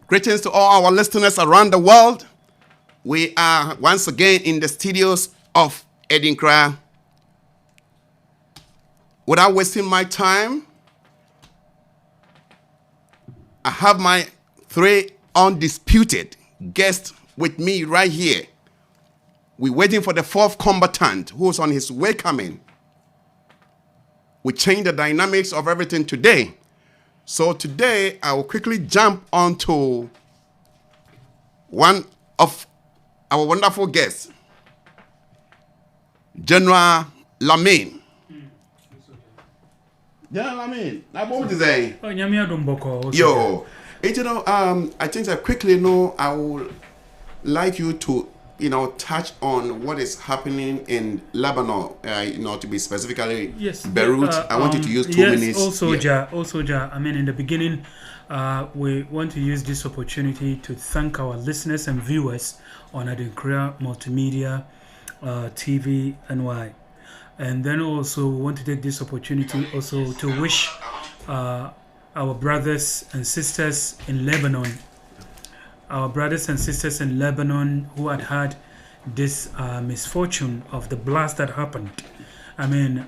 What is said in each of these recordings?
Greetings to all our listeners around the world. We are once again in the studios of ADINKRA. Without wasting my time, I have my three undisputed guests with me right here. We're waiting for the fourth combatant who's on his way coming. We change the dynamics of everything today. So today, I will quickly jump onto one of our wonderful guests, General Lamine. General Lamine, what is it? Yo, I think that quickly, I would like you to, touch on what is happening in Lebanon, to be specifically Beirut. I want you to use 2 minutes. Also, I mean, in the beginning, we want to use this opportunity to thank our listeners and viewers on ADINKRA Multimedia TV NY. And then also, we want to take this opportunity also to wish our brothers and sisters in Lebanon, who had this misfortune of the blast that happened. I mean,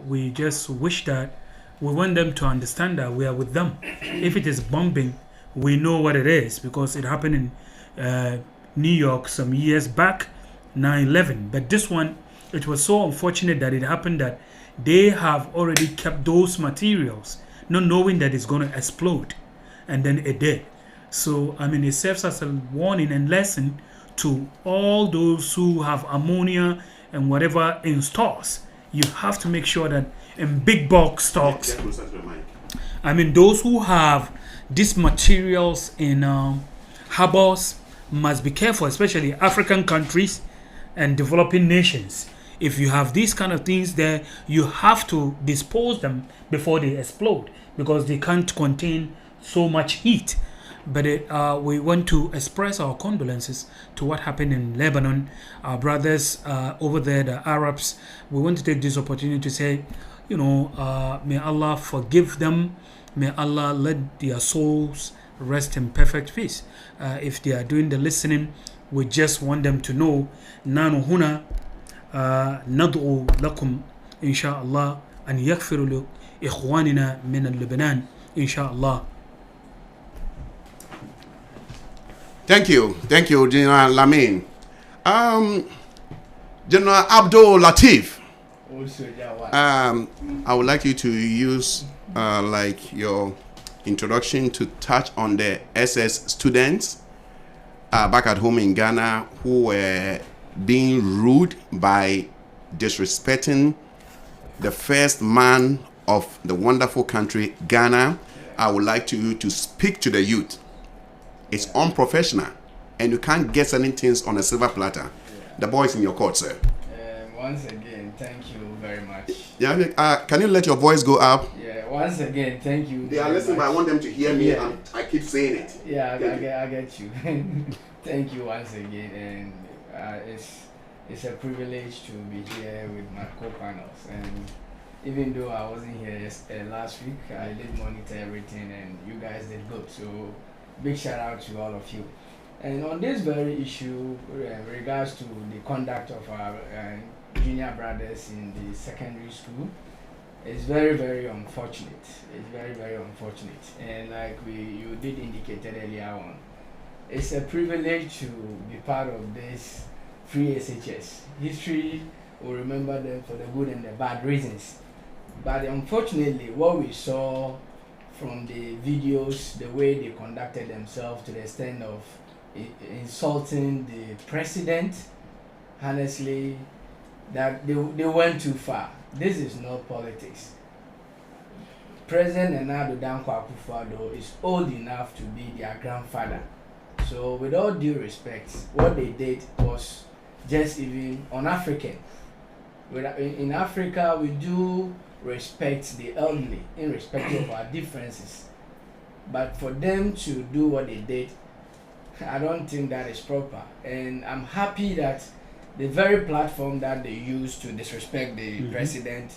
we just wish that we want them to understand that we are with them. If it is bombing, we know what it is because it happened in New York some years back, 9/11. But this one, it was so unfortunate that it happened that they have already kept those materials, not knowing that it's going to explode. And then it did. So, I mean, it serves as a warning and lesson to all those who have ammonia and whatever in stores. You have to make sure that in big bulk stocks, I mean, those who have these materials in harbors must be careful, especially African countries and developing nations. If you have these kind of things there, you have to dispose them before they explode because they can't contain so much heat. But we want to express our condolences to what happened in Lebanon. Our brothers over there, the Arabs, we want to take this opportunity to say, may Allah forgive them. May Allah let their souls rest in perfect peace. If they are doing the listening, we just want them to know, Nanu huna nad'u lakum, inshallah, an yaghfiru li ikhwanina min al-Lebanon, inshallah. Thank you, General Lamine. General Abdul Latif. I would like you to use your introduction to touch on the SS students back at home in Ghana who were being rude by disrespecting the first man of the wonderful country, Ghana. I would like you to speak to the youth. It's unprofessional, and you can't get certain things on a silver platter. The ball is in your court, sir. Once again, thank you very much. Yeah, can you let your voice go up? Yeah, once again, thank you. They are listening, but I want them to hear me, and I keep saying it. Yeah, I get you. Thank you once again, and it's a privilege to be here with my co-panels. And even though I wasn't here last week, I did monitor everything, and you guys did good. So big shout out to all of you. And on this very issue, regards to the conduct of our junior brothers in the secondary school, it's very, very unfortunate. It's very, very unfortunate. And like you did indicate earlier on, it's a privilege to be part of this free SHS. History will remember them for the good and the bad reasons. But unfortunately, what we saw from the videos, the way they conducted themselves to the extent of insulting the president, honestly, that they went too far. This is not politics. President Dankwa Akufo-Addo is old enough to be their grandfather. So with all due respect, what they did was just even un-African. In Africa, we do respect the elderly in respect of our differences. But for them to do what they did, I don't think that is proper. And I'm happy that the very platform that they used to disrespect the president,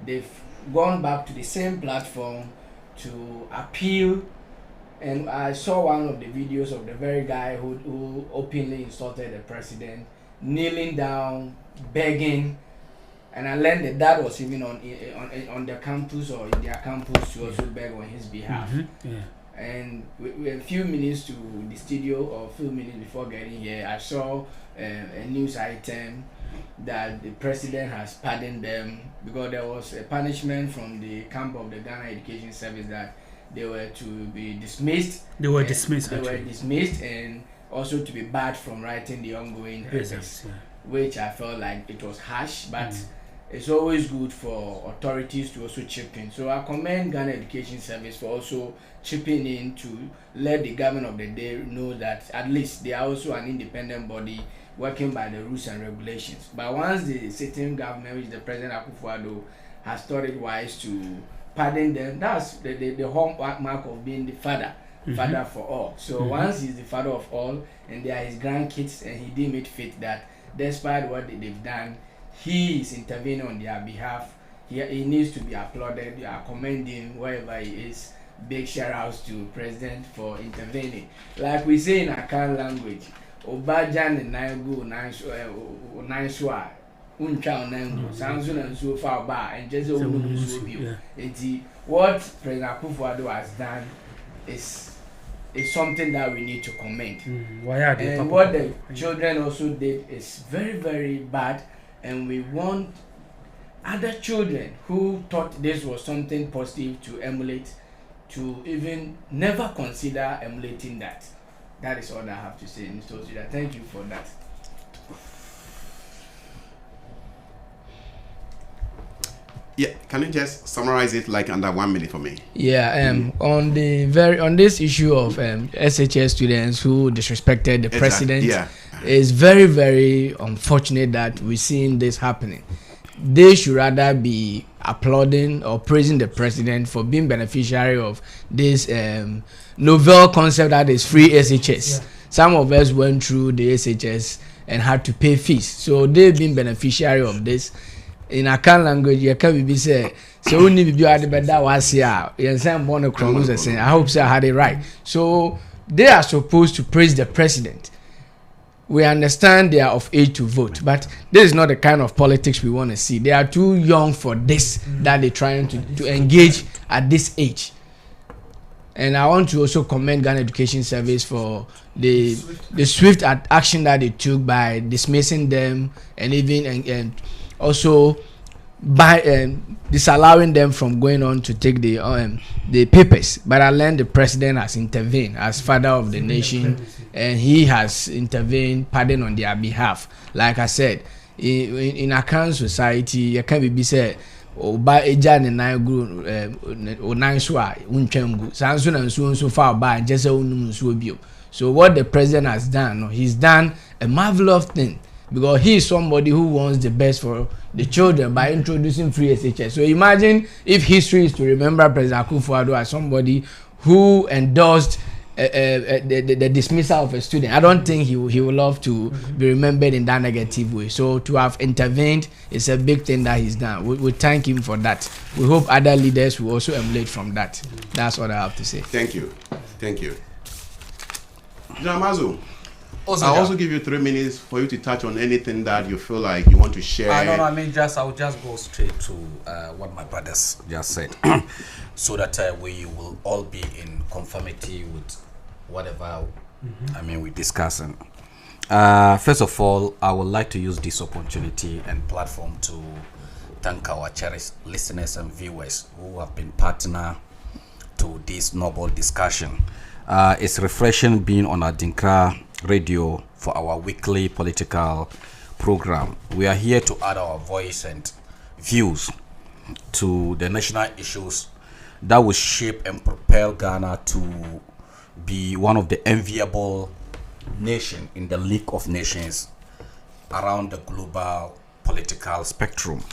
they've gone back to the same platform to appeal And I saw one of the videos of the very guy who openly insulted the president, kneeling down, begging. And I learned that that was even on the campus or in their campus to also beg on his behalf. And we a few minutes to the studio or a few minutes before getting here, I saw a news item that the president has pardoned them because there was a punishment from the camp of the Ghana Education Service that they were to be dismissed. They were dismissed. They were dismissed and also to be barred from writing the ongoing ethics, which I felt like it was harsh, but it's always good for authorities to also chip in. So I commend Ghana Education Service for also chipping in to let the government of the day know that at least they are also an independent body working by the rules and regulations. But once the sitting government, which the President Akufo-Addo, has thought it wise to pardon them, that's the hallmark of being the father for all. So once he's the father of all and they are his grandkids and he deemed it fit that despite what they've done, he is intervening on their behalf. He needs to be applauded. We are commending wherever he is. Big shout outs to President for intervening. Like we say in Akan language, Obajan and Nangu Nanswa Uncha Nangu Samson and so far bar and just what President Akufo-Addo has done is something that we need to commend. And what the children also did is very, very bad. And we want other children who thought this was something positive to emulate to even never consider emulating that. That is all I have to say, Mr. Osida. Thank you for that. Yeah, can you just summarize it like under 1 minute for me? Yeah, on this issue of SHS students who disrespected the president, it's very, very unfortunate that we're seeing this happening. They should rather be applauding or praising the president for being beneficiary of this novel concept that is free SHS. Some of us went through the SHS and had to pay fees, so they've been beneficiary of this. In Akan language, you can be say, so only be able to that was here. I hope so I had it right. So they are supposed to praise the president. We understand they are of age to vote, but this is not the kind of politics we want to see. They are too young for this that they're trying to engage at this age. And I want to also commend Ghana Education Service for the swift action that they took by dismissing them and even and also by disallowing them from going on to take the papers. But I learned the president has intervened as father of the nation, and he has intervened, pardon on their behalf. Like I said, in a current society, you can't be said, Oba eja ne nan guru o nan so a untwam gu sanso na so far ba and just unum so bio. So what the president has done, he's done a marvelous thing, because he is somebody who wants the best for the children by introducing free SHS. So imagine if history is to remember President Akufo-Addo as somebody who endorsed the dismissal of a student. I don't think he will love to be remembered in that negative way. So to have intervened is a big thing that he's done. We thank him for that. We hope other leaders will also emulate from that. That's what I have to say. Thank you. Thank you. Jamazu, I'll also give you 3 minutes for you to touch on anything that you feel like you want to share. I'll just go straight to what my brothers just said, so that we will all be in conformity with whatever we're discussing. First of all, I would like to use this opportunity and platform to thank our cherished listeners and viewers who have been partner to this noble discussion. It's refreshing being on ADINKRA radio for our weekly political program. We are here to add our voice and views to the national issues that will shape and propel Ghana to be one of the enviable nation in the League of Nations around the global political spectrum.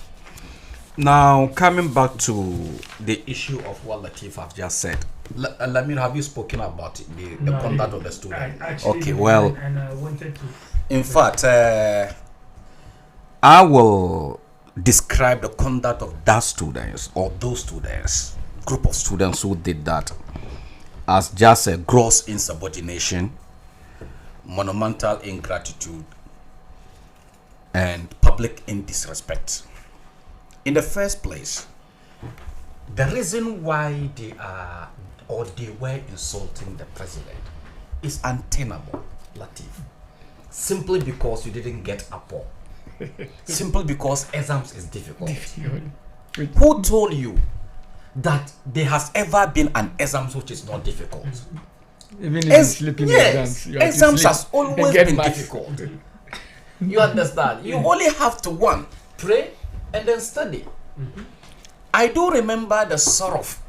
Now, coming back to the issue of what Latif have just said, let me have you spoken about the conduct of the student? Okay, well, and I wanted to. In fact, I will describe the conduct of that students or those students, group of students who did that. as just a gross insubordination, monumental ingratitude, and public disrespect. In the first place, the reason why they are or they were insulting the president is untenable, Latif. Simply because you didn't get Apple. Simply because exams is difficult. Who told you that there has ever been an exam which is not difficult? Even if you're sleeping yes, exams has always been math. difficult. You understand? You only have to one, pray and then study. I do remember the sort of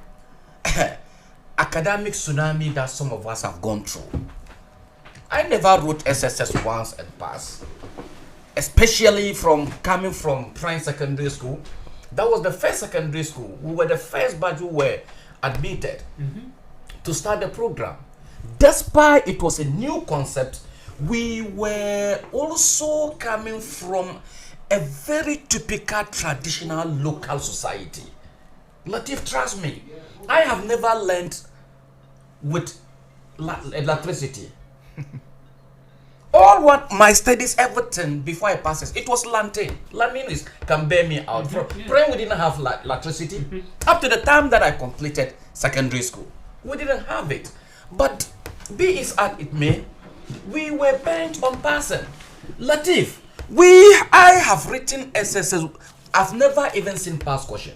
academic tsunami that some of us have gone through. I never wrote SSS once and passed, especially from coming from prime secondary school. That was the first secondary school. We were the first batch who were admitted to start the program. Despite it was a new concept, we were also coming from a very typical traditional local society. Latif, trust me, I have never learned with electricity. All what my studies, everything before I passed it was lantern. Laminis can bear me out. From praying, we didn't have electricity. Up to the time that I completed secondary school, we didn't have it. But be it as it may, we were bent on passing. Latif, I have written SSS. I've never even seen pass question,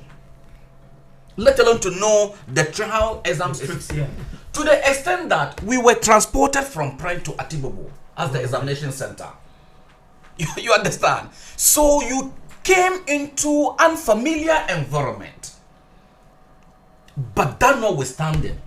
let alone to know the trial exams. To the extent that we were transported from Prime to Atibobo as the examination center. You understand? So you came into unfamiliar environment. But that notwithstanding,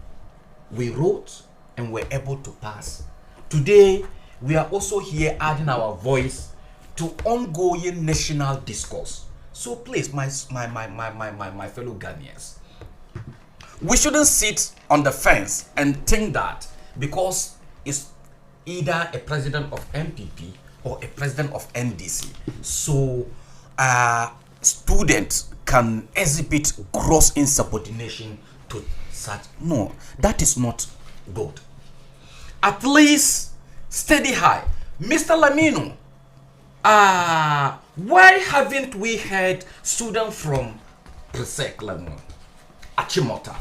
we wrote and were able to pass. Today, we are also here adding our voice to ongoing national discourse. So please, my fellow Ghanaians, we shouldn't sit on the fence and think that because it's either a president of MPP or a president of NDC, so students can exhibit gross insubordination to such. No, that is not good. At least steady high. Mr. Lamino, why haven't we heard students from Presec Lemon, Achimota,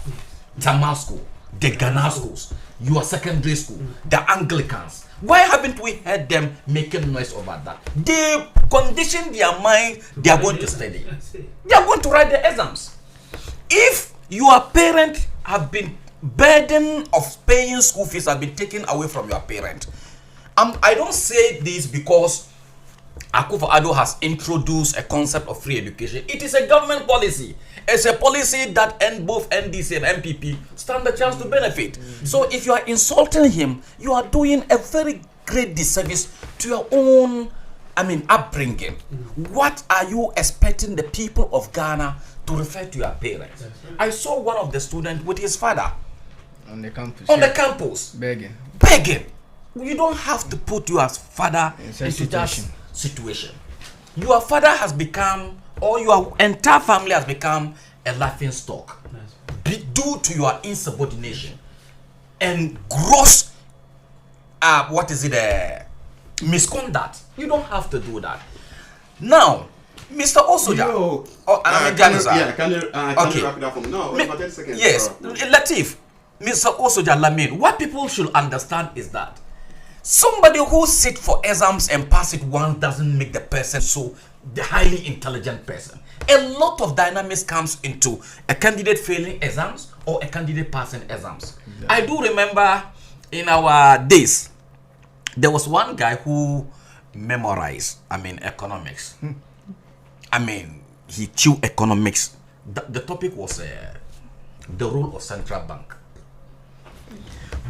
Damasco, the Ghana schools, your secondary school, the Anglicans? Why haven't we heard them making noise over that? They condition their mind, they are going to study. They are going to write the exams. If your parent have been burden of paying school fees have been taken away from your parent, I don't say this because Akufo-Addo has introduced a concept of free education. It is a government policy. It's a policy that both NDC and MPP stand the chance to benefit. So if you are insulting him, you are doing a very great disservice to your own, upbringing. What are you expecting the people of Ghana to refer to your parents? I saw one of the students with his father on the campus. On the campus, begging. You don't have to put your father into that situation. Your father has become, or your entire family has become, a laughing stock due to your insubordination and gross misconduct. You don't have to do that. Now, Mr. Osoja. Can you wrap it up from now? 30 seconds. Yes, Latif, Mr. Osoja Lamin, what people should understand is that somebody who sits for exams and pass it once doesn't make the person so the highly intelligent person. A lot of dynamics comes into a candidate failing exams or a candidate passing exams. Yeah. I do remember in our days, there was one guy who memorized, economics. He chewed economics. The topic was the role of central bank.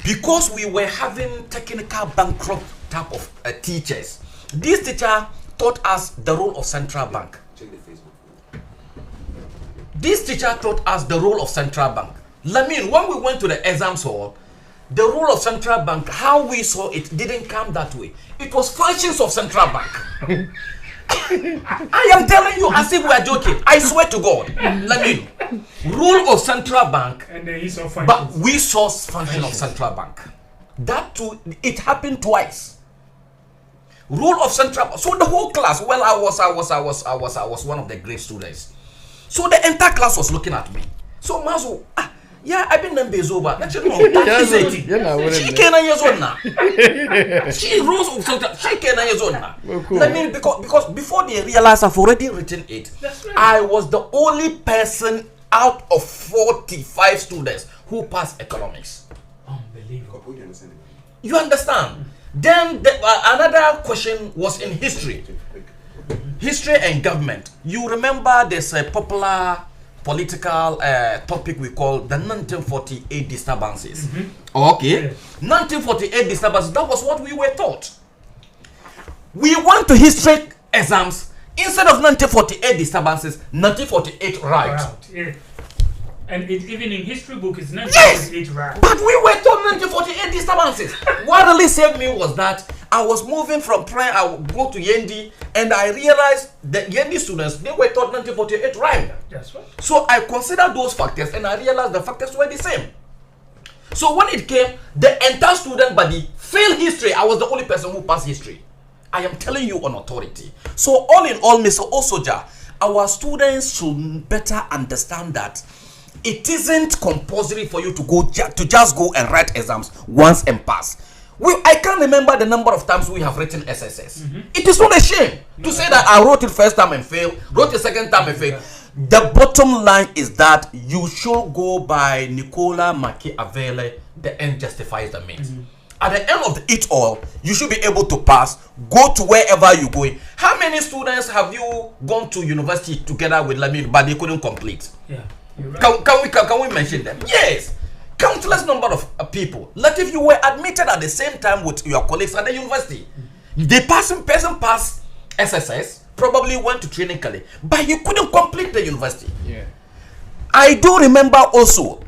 Because we were having technical bankrupt type of teachers, this teacher taught us the role of central bank. Check the Facebook. This teacher taught us the role of central bank. Lamin, when we went to the exams hall, the role of central bank, how we saw it, didn't come that way. It was functions of central bank. I am telling you as if we are joking. I swear to God. Lamin. Rule of central bank, And then he saw functions. but we saw function of central bank. That too, it happened twice. Rule of central bank. So the whole class, well, I was one of the great students. So the entire class was looking at me. So Mazo, yeah, I've been in over. That is it. She can't years old now. She rose of central. She can't years old now. I mean, because before they realized I've already written it, Right. I was the only person out of 45 students who passed economics. Unbelievable. You understand? Then another question was in history. History and government. You remember there's a popular political topic we call the 1948 disturbances. Okay. Yes. 1948 disturbances, that was what we were taught. We went to history exams. Instead of 1948 disturbances, 1948 riot. Right. Yeah. And it, even in history book, it's not Yes! right. But we were taught 1948 disturbances. What really saved me was that I was moving from Praia, I would go to Yendi, and I realized that Yendi students, they were taught 1948 right. That's right. So I considered those factors and I realized the factors were the same. So when it came, the entire student body failed history. I was the only person who passed history. I am telling you on authority. So all in all, Mr. Osoja, our students should better understand that it isn't compulsory for you to go to just go and write exams once and pass. I can't remember the number of times we have written SSS. It is not a shame to say that I wrote it first time and failed, wrote it second time and failed. The bottom line is that you should go by Nicola Machiavelli, the end justifies the means. At the end of it all, you should be able to pass, go to wherever you're going. How many students have you gone to university together with Lamine but they couldn't complete? Yeah. You're right. Can we mention them? Yes. Countless number of people. Like if you were admitted at the same time with your colleagues at the university, the person passed SSS, probably went to training college, but he couldn't complete the university. Yeah. I do remember also,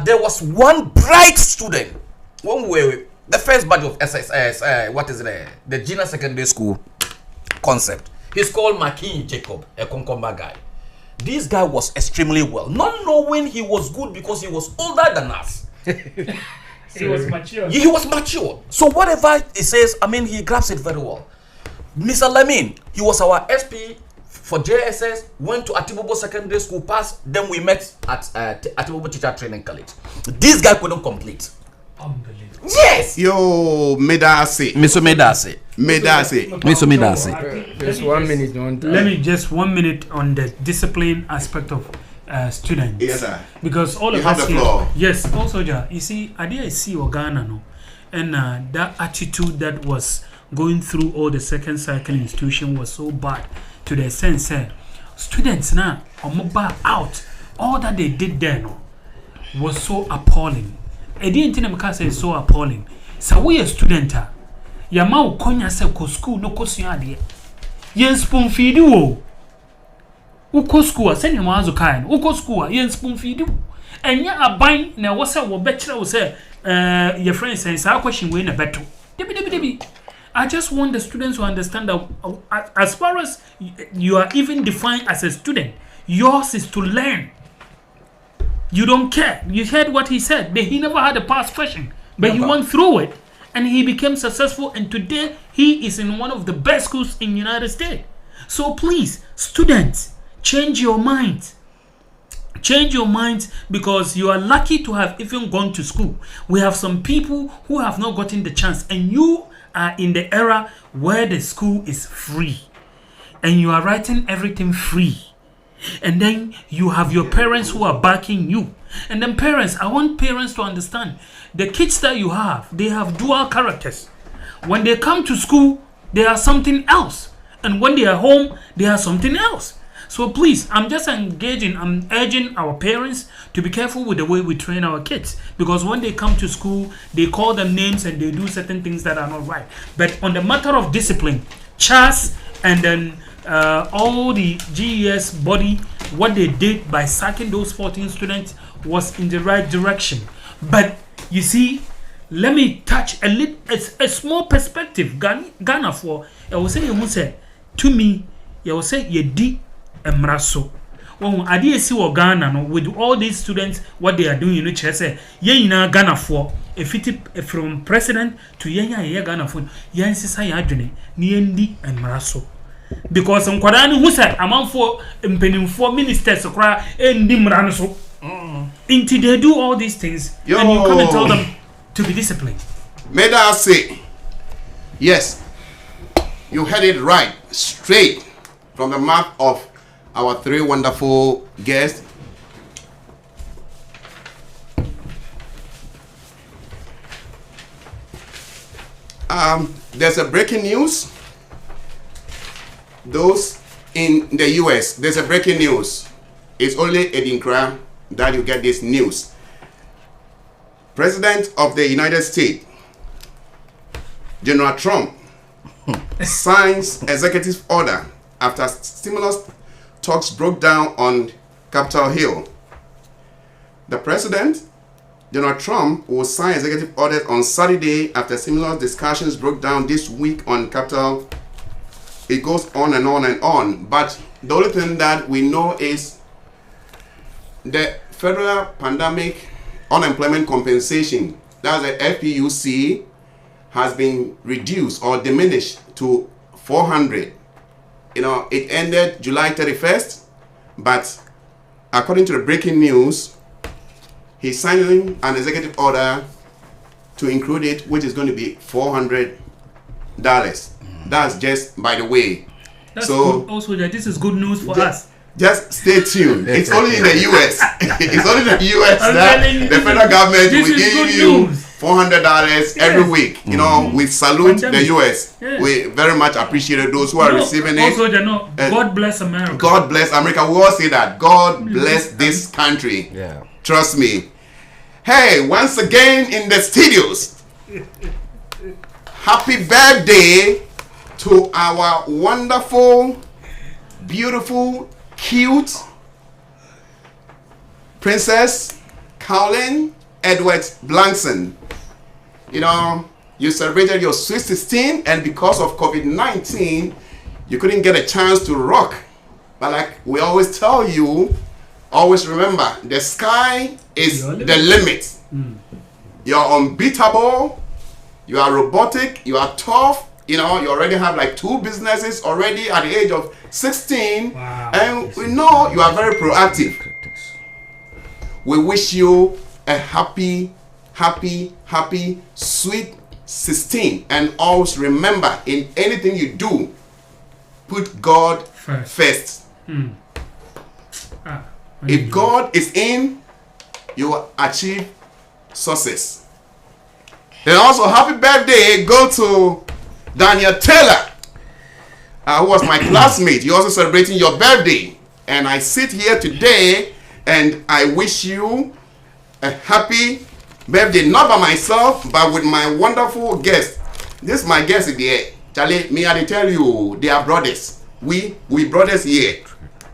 there was one bright student when we were the first batch of SSS, the junior secondary school concept. He's called Makin Jacob, a Konkomba guy. This guy was extremely well, not knowing he was good because he was older than us. He was mature. He was mature. So whatever he says, I mean, he grabs it very well. Mr. Lamin, he was our SP for JSS, went to Atibobo Secondary School, passed, then we met at Atibobo Teacher Training College. This guy couldn't complete. Unbelievable. Yes! Yo, Medase. Mr. Medase. Medase. Just 1 minute on time. Let me just 1 minute on the discipline aspect of students. Yes, sir. Because all You of have us the here, floor. yes, also, you see, I see Ghana, no, and that attitude that was going through all the second cycle institution was so bad to the sense students now out, all that they did there no, was so appalling. I didn't think because it's so appalling. So we a student, Yamau Konya se ko school no kosuade. Yen spoon feed you. Uko school, send your mazo kind. Uko school, yen spoon feed you. And ya a bind na was a bachelor was your friend says, our question win a battle. Debbie. I just want the students to understand that as far as you are even defined as a student, yours is to learn. You don't care. You heard what he said. He never had a past question, but he went through it and he became successful. And today he is in one of the best schools in the United States. So please, students, change your mind. Change your minds because you are lucky to have even gone to school. We have some people who have not gotten the chance, and you are in the era where the school is free and you are writing everything free. And then you have your parents who are backing you. And then parents, I want parents to understand the kids that you have, they have dual characters. When they come to school, they are something else. And when they are home, they are something else. So please, I'm urging our parents to be careful with the way we train our kids. Because when they come to school, they call them names and they do certain things that are not right. But on the matter of discipline, CHAS and then all the GES body, what they did by sacking those 14 students was in the right direction. But you see, let me touch a small perspective. Ghana for I will say to me, I will say ye di emraso. Oh, I did see what Ghana no, with all these students, what they are doing, you know, say, yeah, Ghana for if it from president to yeah, Ghana for yeah, Sisa Yadrine, Niendi and Maraso. Because on Kwadani who said amount for impending 4 ministers across and Dimranaso. Until they do all these things, and you come and tell them to be disciplined. May I say, yes, you heard it right, straight from the mouth of our 3 wonderful guests. There's a breaking news. Those in the US, there's a breaking news. It's only ADINKRA that you get this news. President of the United States, General Trump, signs executive order after stimulus talks broke down on Capitol Hill. The president, General Trump, will sign executive orders on Saturday after stimulus discussions broke down this week on Capitol. It goes on and on and on. But the only thing that we know is the federal pandemic unemployment compensation, that's the FPUC, has been reduced or diminished to $400. You know, it ended July 31st, but according to the breaking news, he's signing an executive order to include it, which is going to be $400. That's just by the way. That's so good. Also, that this is good news for us. Just stay tuned. It's only in the US. It's only in the US that the federal government will give you $400 every week. You know, we salute the US. Yeah. We very much appreciate those who are receiving it. Also, God bless America. God bless America. We all say that. God bless this country. Yeah. Trust me. Hey, once again in the studios, happy birthday to our wonderful, beautiful, cute Princess Caroline Edwards Blankson. You know, you celebrated your sweet 16, and because of COVID-19, you couldn't get a chance to rock. But like we always tell you, always remember, the sky is the limit. You're unbeatable, you are robotic, you are tough. You know, you already have like 2 businesses already at the age of 16. Wow. And we know you are very proactive. We wish you a happy, sweet 16. And always remember, in anything you do, put God first. If God is in, you will achieve success. And also, happy birthday go to Daniel Taylor, who was my classmate. You're also celebrating your birthday. And I sit here today and I wish you a happy birthday, not by myself, but with my wonderful guest. This is my guest here. Charlie, me I tell you, they are brothers. We brothers here.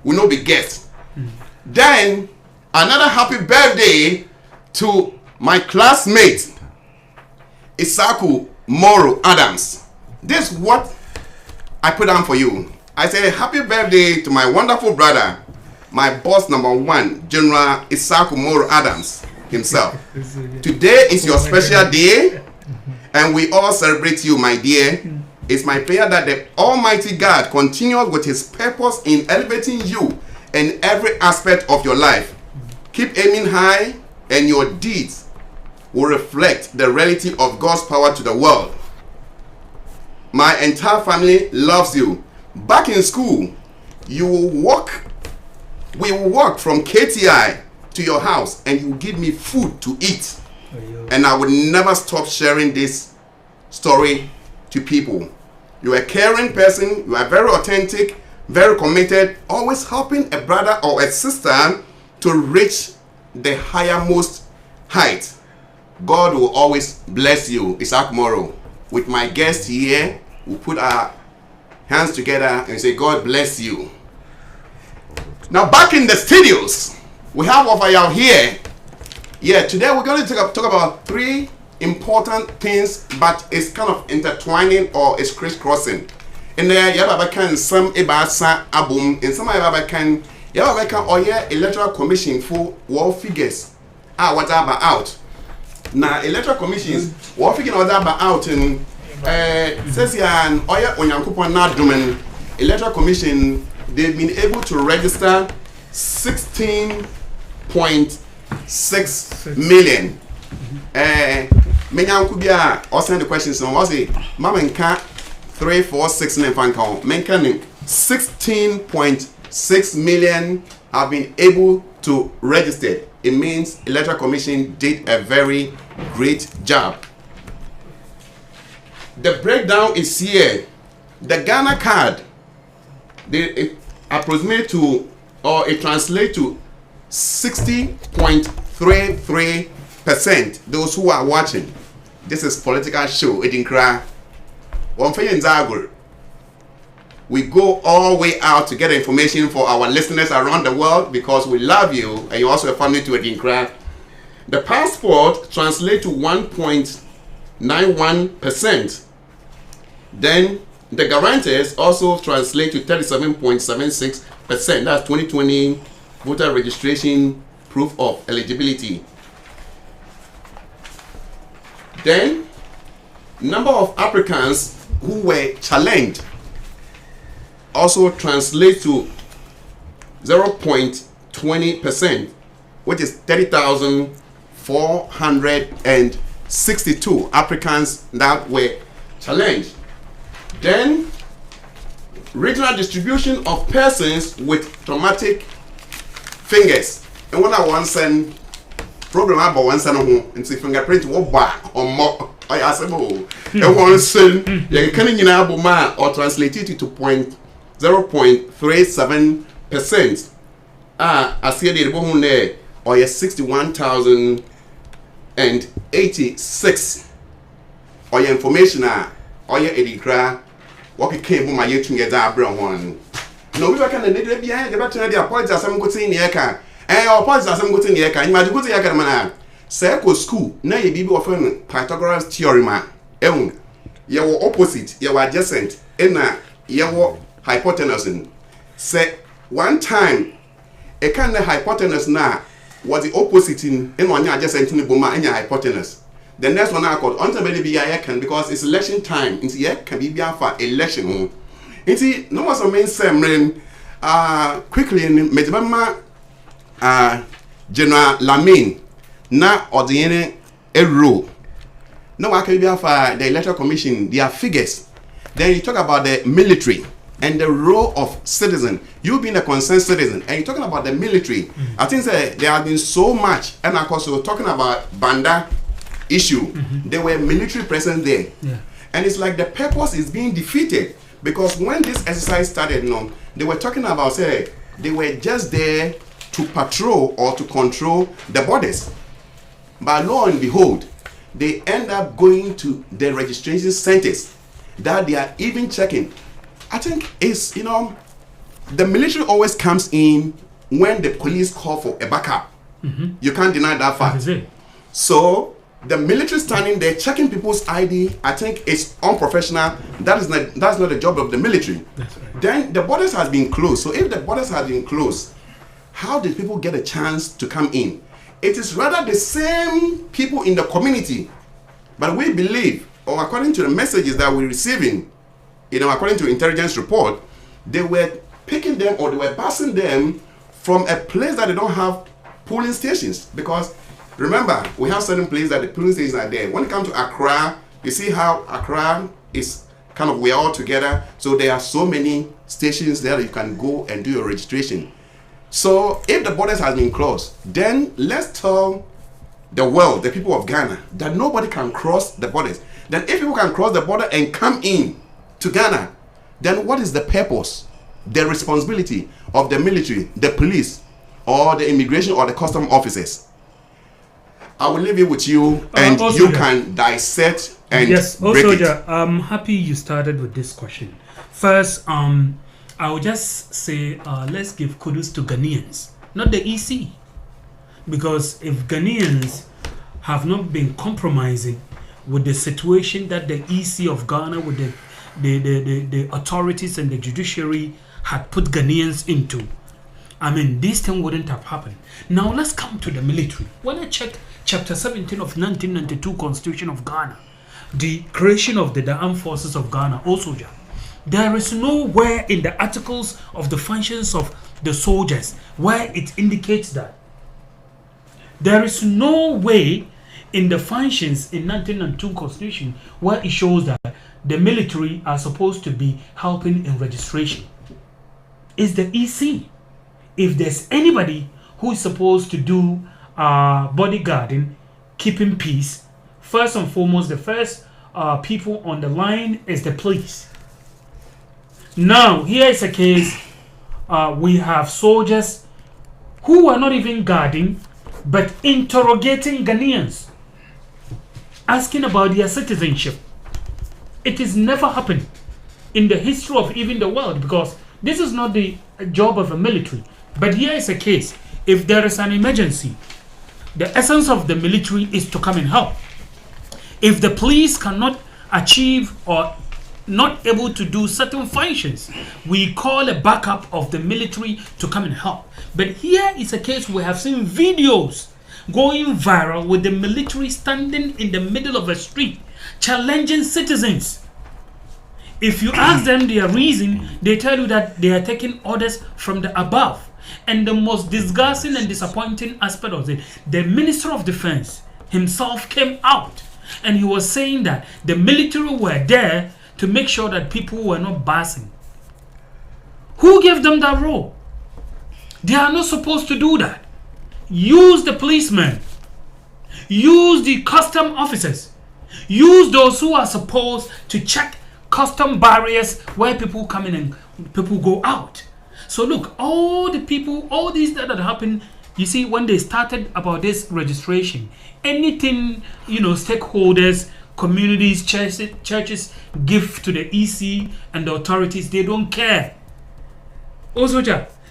We know the guests. Then, another happy birthday to my classmate, Isaku Moro Adams. This is what I put down for you. I say happy birthday to my wonderful brother, my boss number 1, General Isaku Moro Adams himself. Today is your special day, and we all celebrate you, my dear. It's my prayer that the Almighty God continues with His purpose in elevating you in every aspect of your life. Keep aiming high, and your deeds will reflect the reality of God's power to the world. My entire family loves you. Back in school, we will walk from KTI to your house, and you will give me food to eat. And I will never stop sharing this story to people. You are a caring person, you are very authentic, very committed, always helping a brother or a sister to reach the highermost height. God will always bless you. Isaac Morrow. With my guest here, we'll put our hands together and say, God bless you. Now back in the studios, we have Ofayao here. Yeah, today we're going to talk about 3 important things, but it's kind of intertwining or it's crisscrossing. In there, you have some ebasa abum, in some can Yeah, we can electoral commission for war figures. What's about out? Now electoral commissions war figure what's about out in says yan onyankopon na domen electoral commission they've been able to register 16.6 million. Menyanku bia or send the questions on was it mama nka 3 4 6 9 fan count menka 16.6 million have been able to register. It means electoral commission did a very great job. The breakdown is here. The Ghana card, it approximate to, or it translates to 60.33%. Those who are watching, this is political show. ADINKRA. We go all the way out to get information for our listeners around the world because we love you and you're also a family to ADINKRA. The passport translates to 1.91%. Then the guarantors also translate to 37.76%. That's 2020 voter registration proof of eligibility. Then number of applicants who were challenged also translate to 0.20%, which is 30,462 applicants that were challenged. Then regional distribution of persons with traumatic fingers. And when I want send problem about one send home and see fingerprint what bar or more I ask and one send you can or translate it to 0.37%. I see the home there or 61,086 or your information or your ADINKRA what came from my YouTube get that brown one. No, we can the behind the better the appointments some good in the car. And our appointments some good in the car. You might go to the man. Circle school, now you be often Pythagoras theorem. You opposite, you adjacent, and you hypotenuse. Say one time a kind of hypotenuse now was the opposite in one adjacent in the boma and your hypotenuse. The next one I called until maybe can because it's election time. It's can be for election. It's no was a main same quickly in Medibama General Lamine na ordinary a rule. No, I can be for the electoral commission, their figures. Then you talk about the military and the role of citizen. You being a concerned citizen, and you're talking about the military. I think that there has been so much, and of course, we're talking about Banda issue. There were military present there, and it's like the purpose is being defeated because when this exercise started, they were talking about say they were just there to patrol or to control the borders. But lo and behold, they end up going to the registration centers that they are even checking. I think it's the military always comes in when the police call for a backup. You can't deny that fact. So the military standing there checking people's ID, I think it's unprofessional. That's not the job of the military. That's right. Then the borders has been closed. So if the borders have been closed, how did people get a chance to come in? It is rather the same people in the community. But we believe, or according to the messages that we're receiving, according to intelligence report, they were picking them or they were passing them from a place that they don't have polling stations. Because remember, we have certain places that the polling stations are there. When it comes to Accra, you see how Accra is kind of, we're all together. So there are so many stations there that you can go and do your registration. So if the borders has been closed, then let's tell the world, the people of Ghana, that nobody can cross the borders. Then if people can cross the border and come in to Ghana, then what is the purpose, the responsibility of the military, the police, or the immigration or the custom officers? I will leave it with you, and you can dissect and break it. I'm happy you started with this question. First, I will just say let's give kudos to Ghanaians, not the EC, because if Ghanaians have not been compromising with the situation that the EC of Ghana, with the authorities and the judiciary had put Ghanaians into, I mean, this thing wouldn't have happened. Now let's come to the military. When I checked Chapter 17 of 1992 Constitution of Ghana, the creation of the armed forces of Ghana, also, there is nowhere in the articles of the functions of the soldiers where it indicates that. There is no way in the functions in 1992 Constitution where it shows that the military are supposed to be helping in registration. It's the EC. If there's anybody who is supposed to do bodyguarding, keeping peace, first and foremost, the first people on the line is the police. Now, here is a case. We have soldiers who are not even guarding, but interrogating Ghanaians, asking about their citizenship. It has never happened in the history of even the world, because this is not the job of a military. But here is a case. If there is an emergency, the essence of the military is to come and help. If the police cannot achieve or not able to do certain functions, we call a backup of the military to come and help. But here is a case we have seen videos going viral with the military standing in the middle of a street challenging citizens. If you ask them their reason, they tell you that they are taking orders from the above. And the most disgusting and disappointing aspect of it, the Minister of Defense himself came out and he was saying that the military were there to make sure that people were not passing. Who gave them that role? They are not supposed to do that. Use the policemen. Use the custom officers. Use those who are supposed to check custom barriers where people come in and people go out. So look, all the people, all these that happened, you see, when they started about this registration, anything, stakeholders, communities, churches give to the EC and the authorities, they don't care. Also,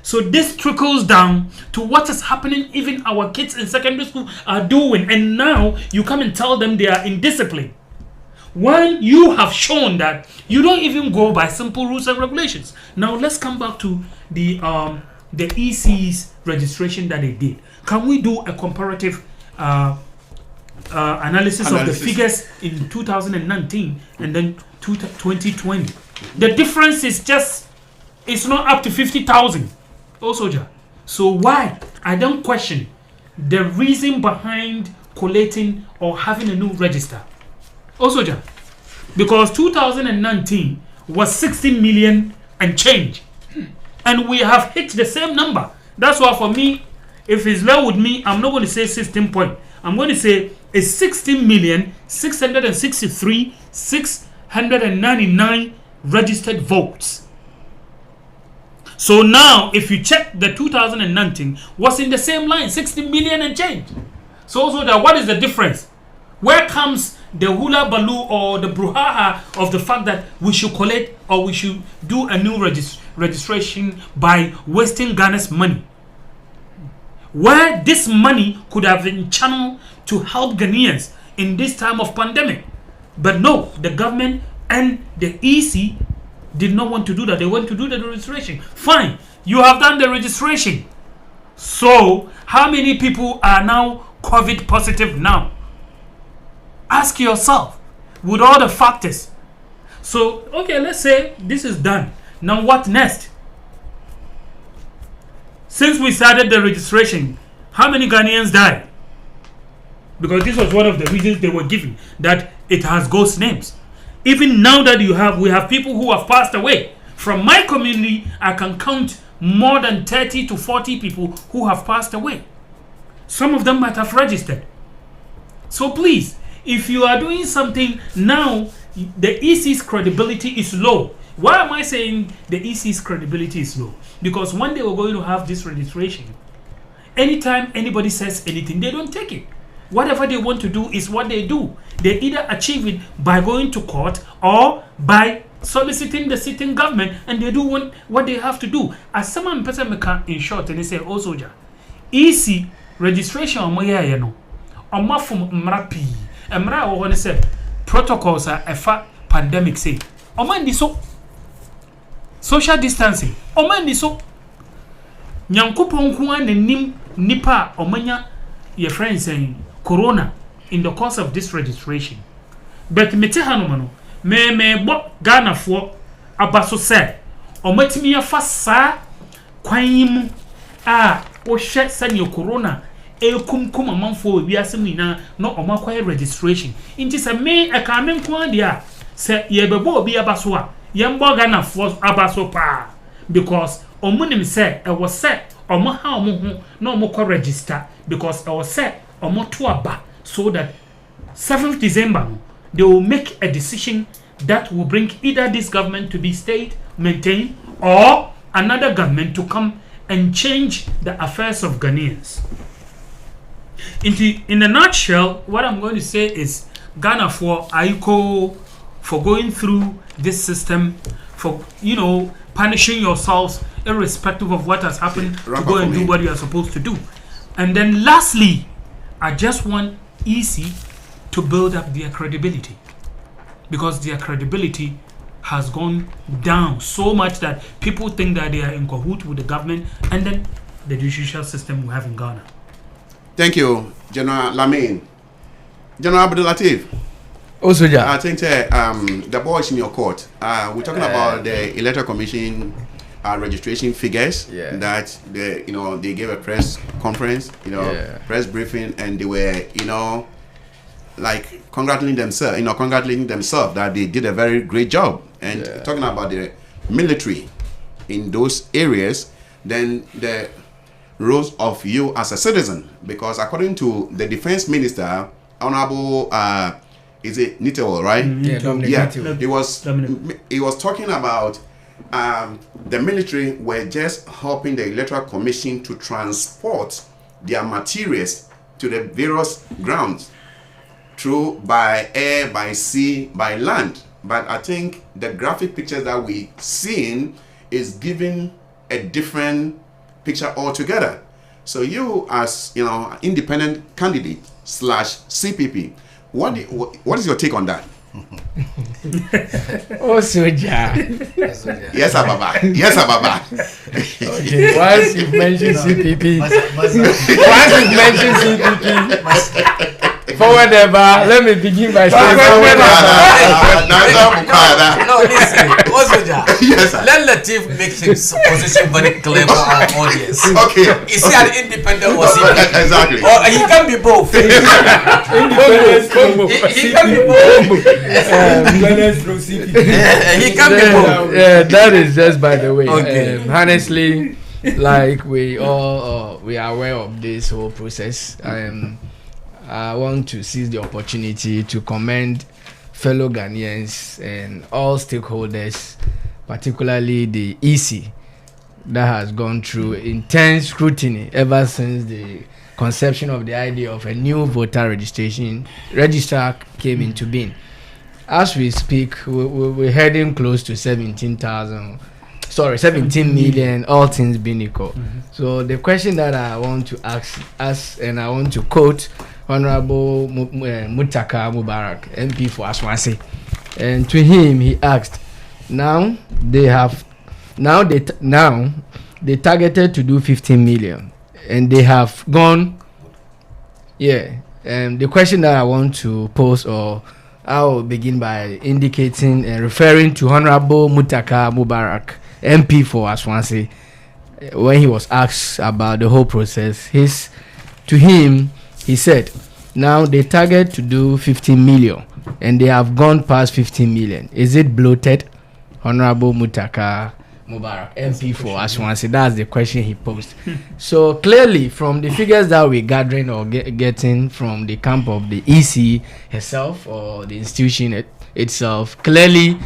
so this trickles down to what is happening even our kids in secondary school are doing. And now you come and tell them they are indisciplined, when you have shown that you don't even go by simple rules and regulations. Now let's come back to the EC's registration that they did. Can we do a comparative analysis of the figures in 2019 and then 2020? The difference is it's not up to 50,000. Also, so why? I don't question the reason behind collating or having a new register. Also, because 2019 was 60 million and change, and we have hit the same number. That's why for me, if it's low with me, I'm not going to say 16 point. I'm going to say it's 16,663,699 registered votes. So now, if you check the 2019, was in the same line, 60 million and change. So also that, what is the difference? Where comes the hula baloo or the brouhaha of the fact that we should collect or we should do a new registration by wasting Ghana's money, where this money could have been channeled to help Ghanaians in this time of pandemic? But no, the government and the EC did not want to do that. They want to do the registration. Fine, you have done the registration. So how many people are now COVID positive now? Ask yourself, with all the factors. So, okay, let's say this is done. Now what next? Since we started the registration, how many Ghanaians died? Because this was one of the reasons they were giving, that it has ghost names. Even now that we have people who have passed away. From my community, I can count more than 30 to 40 people who have passed away. Some of them might have registered. So please, if you are doing something now, the EC's credibility is low. Why am I saying the EC's credibility is low? Because when they were going to have this registration, anytime anybody says anything, they don't take it. Whatever they want to do is what they do. They either achieve it by going to court or by soliciting the sitting government, and they do what they have to do. As someone in short, and they say, oh, soldier, EC registration on my from Mrapi. Emra or when say protocols are a pandemic say. Oman so social distancing. Oman so Nyankopon ko an nim nipa omanya your friend saying corona in the course of this registration. But mete hanom no me bo Ghana fo abaso say omatimi afa saa kwan mu a wo hwe sane corona ekumkum amanfo obi asem ina no omakwaye registration inti se me e ka me nko ade a se ye bebo obi abaso a ye mbo Ghana fo abaso pa because omunim se e wo se omo ha omo ho na omo kwa register because e wo se omo to aba so that 7th December they will make a decision that will bring either this government to be state maintained or another government to come and change the affairs of Ghanaians. In a nutshell, what I'm going to say is Ghana for Aiko for going through this system, for punishing yourselves irrespective of what has happened to go and do what you are supposed to do. And then lastly, I just want EC to build up their credibility, because their credibility has gone down so much that people think that they are in cahoots with the government and then the judicial system we have in Ghana. Thank you, General Lamin. General Abdul Latif. Also, yeah. I think the boys in your court. We're talking about the Electoral Commission registration figures that they gave a press conference, press briefing, and they were like congratulating themselves that they did a very great job, and talking about the military in those areas, then the roles of you as a citizen, because according to the defense minister, Honorable is it Nitewol, right? He was talking about the military were just helping the Electoral Commission to transport their materials to the various grounds through by air, by sea, by land. But I think the graphic pictures that we seen is giving a different picture altogether. So you, as independent candidate / CPP, what is your take on that? Yes, Ababa. Okay. Once you've mentioned CPP, forward ever. Let me begin by saying forward No, listen. Yes, sir. Let Latif make his position very clear for our audience. Okay. Is he an independent or CPP? Exactly. Or he can be both. He can be both. He can be both. That is just by the way. Okay. Honestly, like we all we are aware of this whole process. I want to seize the opportunity to commend fellow Ghanaians and all stakeholders, particularly the EC, that has gone through intense scrutiny ever since the conception of the idea of a new voter register came into being. As we speak, we're heading close to 17 million, all things being equal. Mm-hmm. So the question that I want to ask, and I want to quote Honorable Mutaka Mubarak, MP for Aswanse, and to him he asked, now they targeted to do 15 million, and they have gone. The question that I want to pose, or I will begin by indicating and referring to Honorable Mutaka Mubarak, MP for Aswanse, when he was asked about the whole process. To him, he said, now they target to do 15 million and they have gone past 15 million. Is it bloated? Honorable Mutaka Mubarak, MP for Aswanse, that's the question he posed. So clearly, from the figures that we're gathering or getting from the camp of the EC herself or the institution itself, clearly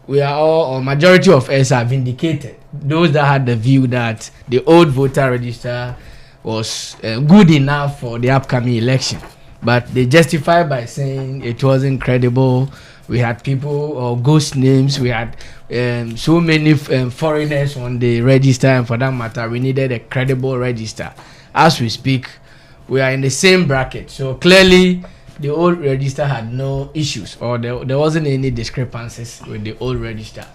we are all, or majority of us, have indicated those that had the view that the old voter register was good enough for the upcoming election, but they justify by saying it wasn't credible. We had people or ghost names. We had so many foreigners on the register, and for that matter, we needed a credible register. As we speak, we are in the same bracket. So clearly, the old register had no issues, or there wasn't any discrepancies with the old register.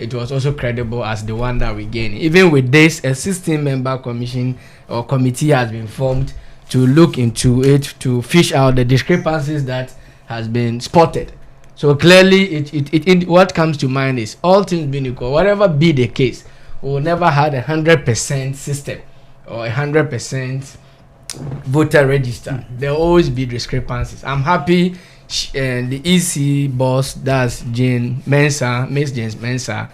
it was also credible as the one that we gained. Even with this, a 16-member commission or committee has been formed to look into it, to fish out the discrepancies that has been spotted. So clearly, it what comes to mind is, all things being equal, whatever be the case, we will never had 100% system or 100% voter register. There will always be discrepancies. I'm happy the EC boss, that's Miss Jane Mensah,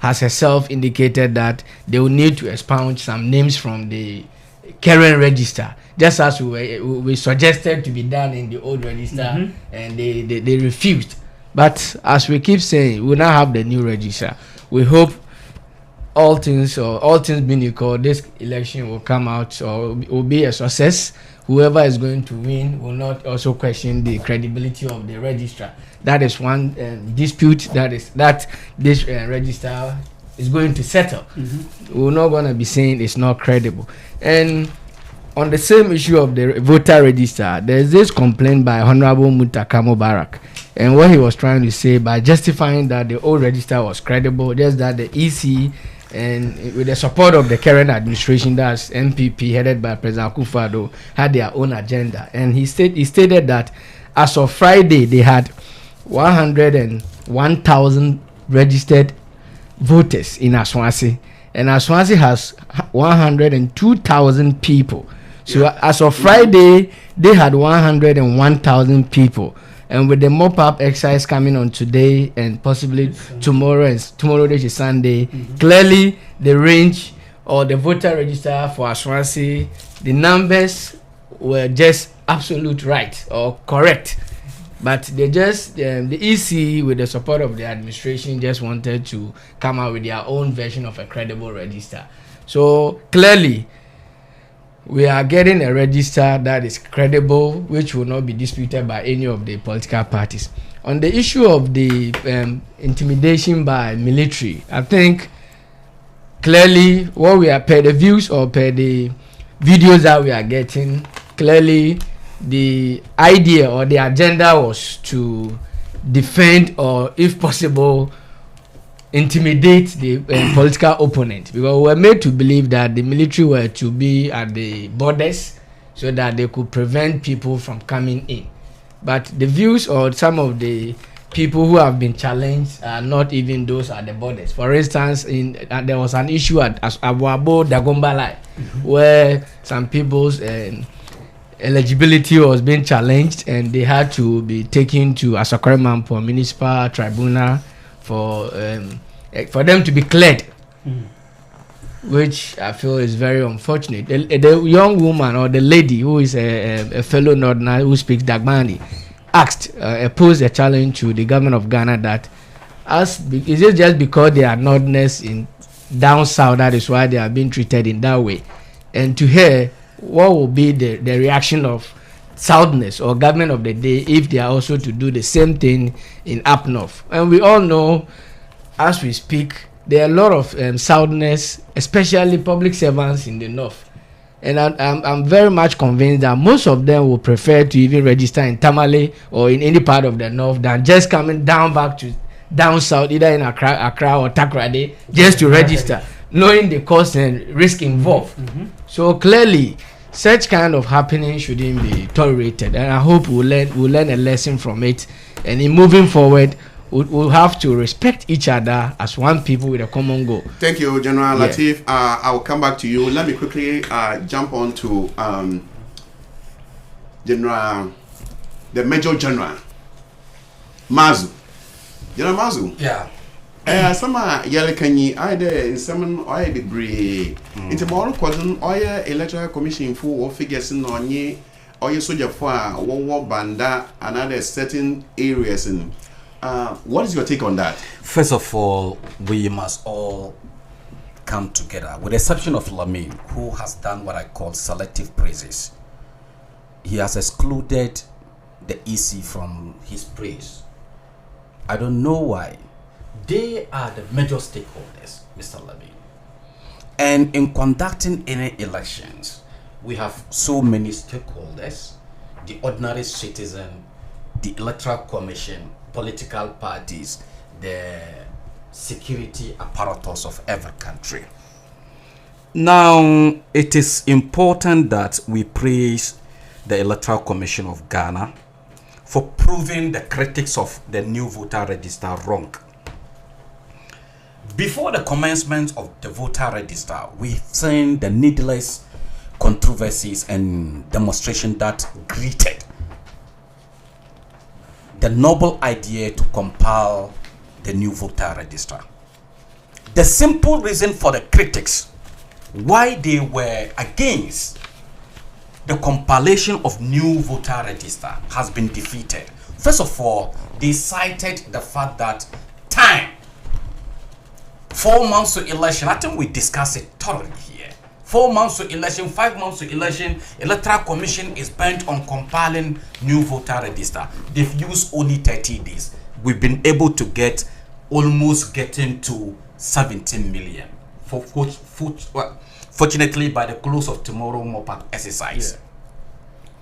has herself indicated that they will need to expunge some names from the current register, just as we suggested to be done in the old register, and they refused. But as we keep saying, we now have the new register. We hope all things being equal, this election will come out or will be a success. Whoever is going to win will not also question the credibility of the registrar. That is one dispute that this register is going to settle. We're not going to be saying it's not credible. And on the same issue of the voter register, there's this complaint by Honorable Muntaka Mubarak. And what he was trying to say, by justifying that the old register was credible, just that the EC, and with the support of the current administration, that's MPP headed by President Akufo-Addo, had their own agenda. And he stated that as of Friday, they had 101,000 registered voters in Aswansi, and Aswansi has 102,000 people. So as of Friday, they had 101,000 people. And with the mop-up exercise coming on today and possibly tomorrow, which is Sunday, clearly the range or the voter register for Aswansi, the numbers were just absolute right or correct. But they just, the EC, with the support of the administration, just wanted to come out with their own version of a credible register. So clearly, we are getting a register that is credible, which will not be disputed by any of the political parties. On the issue of the intimidation by military, I think clearly what we are, per the views or per the videos that we are getting, clearly the idea or the agenda was to defend or, if possible, intimidate the political opponent, because we were made to believe that the military were to be at the borders so that they could prevent people from coming in. But the views or some of the people who have been challenged are not even those at the borders. For instance, there was an issue at Abuabo Dagombalai, where some people's eligibility was being challenged, and they had to be taken to Asokore-Mampo Municipal Tribunal for them to be cleared, which I feel is very unfortunate. The young woman or the lady who is a fellow Northerner who speaks Dagbani posed a challenge to the government of Ghana that is it just because they are Northerners in down south that is why they are being treated in that way? And to her, what will be the reaction of Southness or government of the day if they are also to do the same thing in up north? And we all know, as we speak, there are a lot of Southness, especially public servants in the north. And I'm very much convinced that most of them will prefer to even register in Tamale or in any part of the north than just coming down south, either in Accra or Takoradi, just to register, knowing the cost and risk involved. So clearly, such kind of happening shouldn't be tolerated, and I hope we'll learn a lesson from it. And in moving forward, we'll have to respect each other as one people with a common goal. Thank you, General Latif. I'll come back to you. Let me quickly jump on to the Major General Mazu. General Mazu. Yeah. Sama yale kanyi aide in semen oye degree into more cousin oye electoral commission for figures in onye oye soldier for war banda and other certain areas in what is your take on that? First of all, we must all come together, with the exception of Lamine, who has done what I call selective praises. He has excluded the EC from his praise. I don't know why. They are the major stakeholders, Mr. Lamine. And in conducting any elections, we have so many stakeholders: the ordinary citizen, the electoral commission, political parties, the security apparatus of every country. Now, it is important that we praise the Electoral Commission of Ghana for proving the critics of the new voter register wrong. Before the commencement of the voter register, we've seen the needless controversies and demonstration that greeted the noble idea to compile the new voter register. The simple reason for the critics why they were against the compilation of new voter register has been defeated. First of all, they cited the fact that time, 4 months to election, I think we discussed it thoroughly here. 4 months to election, 5 months to election, Electoral Commission is bent on compiling new voter register. They've used only 30 days. We've been able to get almost getting to 17 million. Fortunately, by the close of tomorrow mop-up exercise.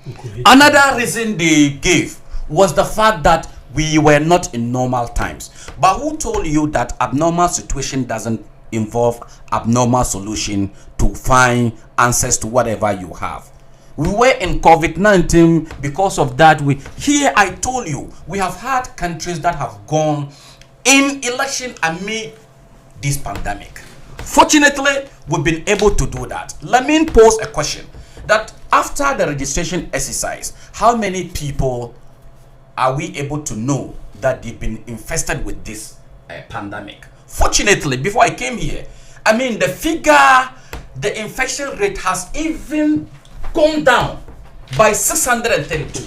Yeah. Another reason they gave was the fact that we were not in normal times. But who told you that abnormal situation doesn't involve abnormal solution to find answers to whatever you have? We were in COVID-19. Because of that, I told you, we have had countries that have gone in election amid this pandemic. Fortunately, we've been able to do that. Let me pose a question that after the registration exercise, how many people are we able to know that they've been infested with this pandemic? Fortunately, before I came here, the infection rate has even gone down by 632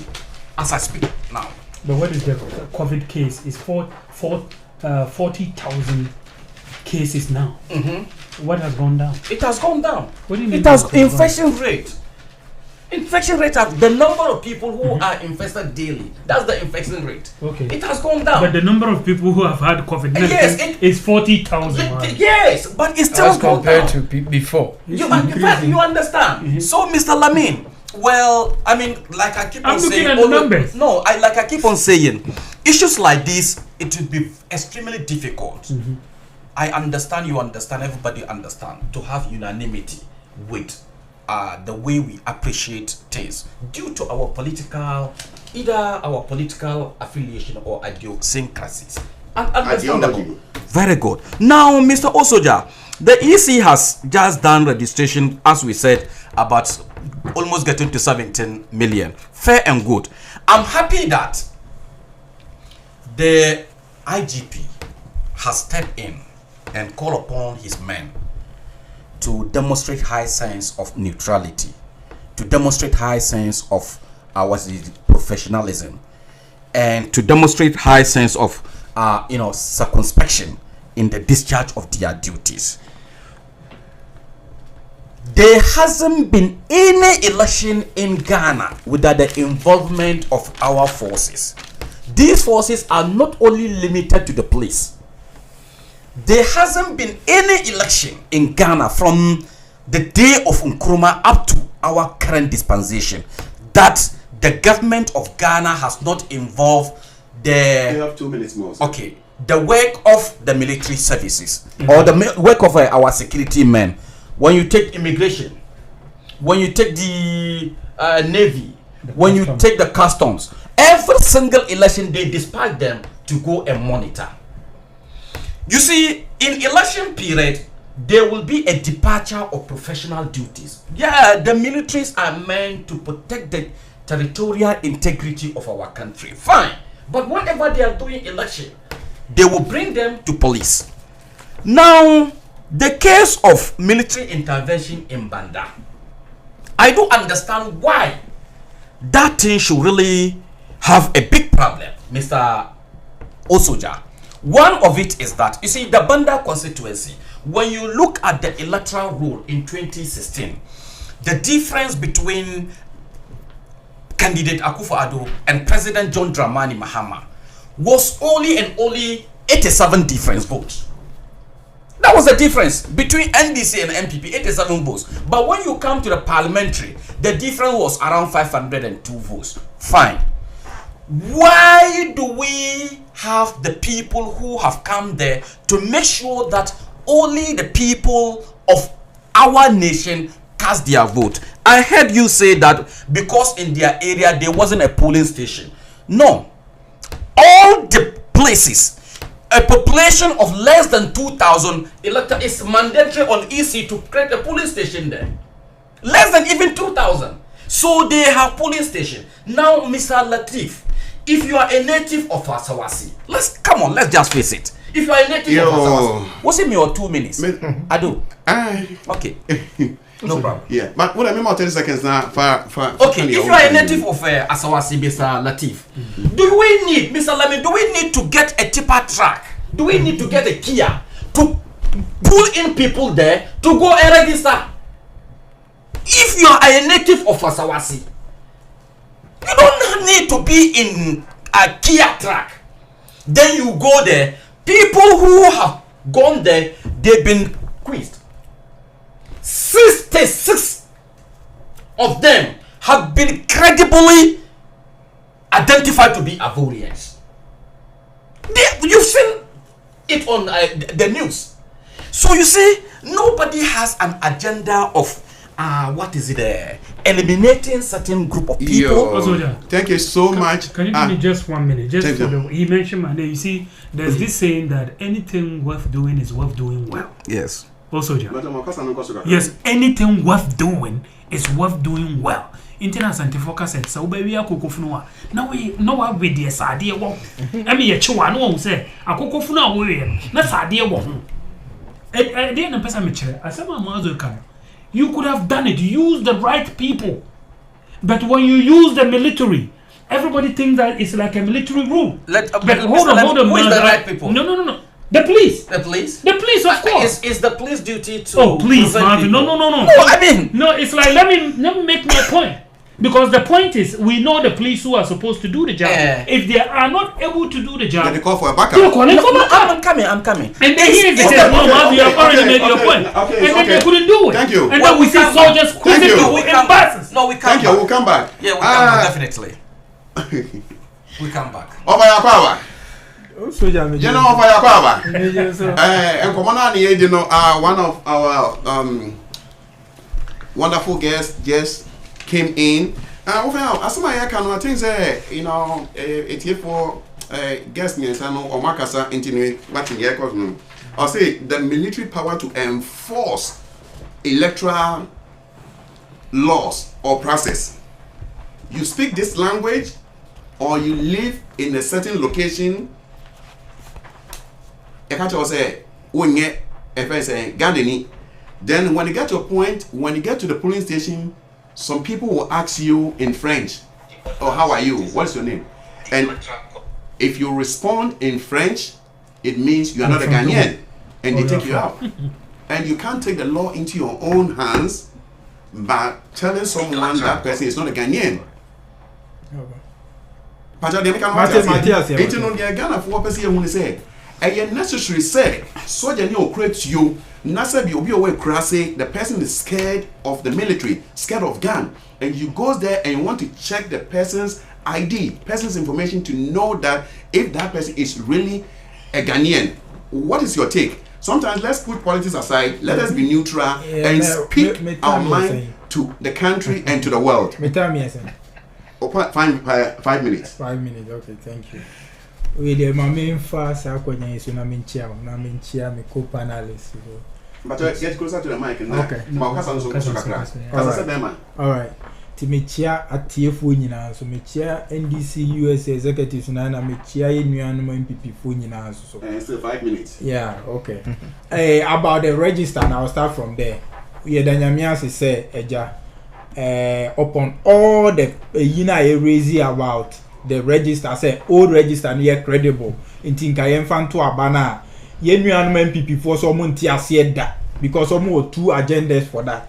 as I speak now. But what is the COVID case? It's 40,000 cases now. What has gone down? It has gone down. What do you mean? It has infection rate. Infection rate of the number of people who are infested daily. That's the infection rate. Okay. It has gone down. But the number of people who have had COVID-19 is 40,000. Yes, but it's still gone compared down. to before. You understand? So, Mr. Lamin, like I keep on saying, like I keep on saying, issues like this, it would be extremely difficult. I understand, you understand, everybody understand, to have unanimity with the way we appreciate things due to our political affiliation or idiosyncrasies. Understandable. Very good. Now, Mr. Osoja, the EC has just done registration, as we said, about almost getting to 17 million. Fair and good. I'm happy that the IGP has stepped in and called upon his men to demonstrate high sense of neutrality, to demonstrate high sense of professionalism, and to demonstrate high sense of circumspection in the discharge of their duties. There hasn't been any election in Ghana without the involvement of our forces. These forces are not only limited to the police. There hasn't been any election in Ghana from the day of Nkrumah up to our current dispensation that the government of Ghana has not involved You have 2 minutes more. Sir. Okay, the work of the military services or the work of our security men. When you take immigration, when you take the navy, when you take the customs, every single election they dispatch them to go and monitor. You see, in election period, there will be a departure of professional duties. Yeah, the militaries are meant to protect the territorial integrity of our country. Fine. But whenever they are doing election, they will bring them to police. Now, the case of military intervention in Banda, I do understand why that thing should really have a big problem, Mr. Osoja. One of it is that, you see, the Banda constituency, when you look at the electoral roll in 2016, the difference between candidate Akufo-Addo and President John Dramani Mahama was only 87 difference votes. That was the difference between NDC and MPP, 87 votes. But when you come to the parliamentary, the difference was around 502 votes. Fine. Why do we have the people who have come there to make sure that only the people of our nation cast their vote. I heard you say that because in their area there wasn't a polling station. No. All the places, a population of less than 2,000 electors is mandatory on EC to create a polling station there. Less than even 2,000. So they have polling station. Now, Mr. Latif, if you are a native of Asawasi, let's just face it. If you are a native of Asawasi, was it me or 2 minutes? I do. Okay. No problem. Yeah, but what I mean about 30 seconds now. Okay, if you are a native of Asawasi, Mr. Latif, do we need to get a tipper truck? Do we need to get a Kia to pull in people there to go and register? If you are a native of Asawasi, you don't need to be in a Kia truck. Then you go there. People who have gone there, they've been quizzed. 66 of them have been credibly identified to be Ivorians. You've seen it on the news. So you see, nobody has an agenda of eliminating certain group of people. Thank you so much. Can you give me just 1 minute? He mentioned my name. You see, there's this saying that anything worth doing is worth doing well. Yes. Also, yes, anything worth doing is worth doing well. Internet scientific said, so baby, I could go for now. We know what with this idea. I mean, a chihuahua won't say, I could go for now. That's idea. I didn't pass a mature. I said, my mother can. You could have done it. Use the right people. But when you use the military, everybody thinks that it's like a military rule. But hold on. Who is the right people? No. The police. The police? The police, of course. Is the police duty to... Oh, please, Martin. No. No, I mean... No, it's like, let me make my point. Because the point is, we know the police who are supposed to do the job. If they are not able to do the job... They call for a backup. They're calling for backup. I'm coming. And then here they say, no, Martin, you have already made your point. And then they couldn't do it. Thank you. And then we see soldiers quizzing people in buses. No, we come Thank you, we'll come back. Yeah, we'll come back, definitely. We come back. Over your power. General of your power. And Commander, you know, one of our wonderful guests just came in. As my can things you know, it's here for guest me or Makasa into what in the I'll say the military power to enforce electoral laws or process. You speak this language or you live in a certain location. I can't say when you gardening. Then when you get to a point, when you get to the polling station, some people will ask you in French, "Oh, how are you? What's your name?" And if you respond in French, it means you are not a Ghanaian, and they take you out. And you can't take the law into your own hands by telling someone that person is not a Ghanaian. And necessary say, so you know, create you. Nasa be obi say the person is scared of the military, scared of gun, and you go there and you want to check the person's ID, person's information to know that if that person is really a Ghanaian. What is your take? Sometimes let's put politics aside, let us be neutral and speak our mind to the country and to the world. 5 minutes. 5 minutes, okay, thank you. We the main fast is me co-panelist. But get closer to the mic and okay. All right. Timechia at TFU nyina so mechia NDC USA executives na mechia yenuanum MPP fu nyina so. Still 5 minutes. Yeah, okay. About the register, and I'll start from there. We danyamia say eja upon all the yina raise about the register, say old register near credible in Tinkayen fan to Abana. Yenuanum MPP for someone tia that because some 2 agendas for that.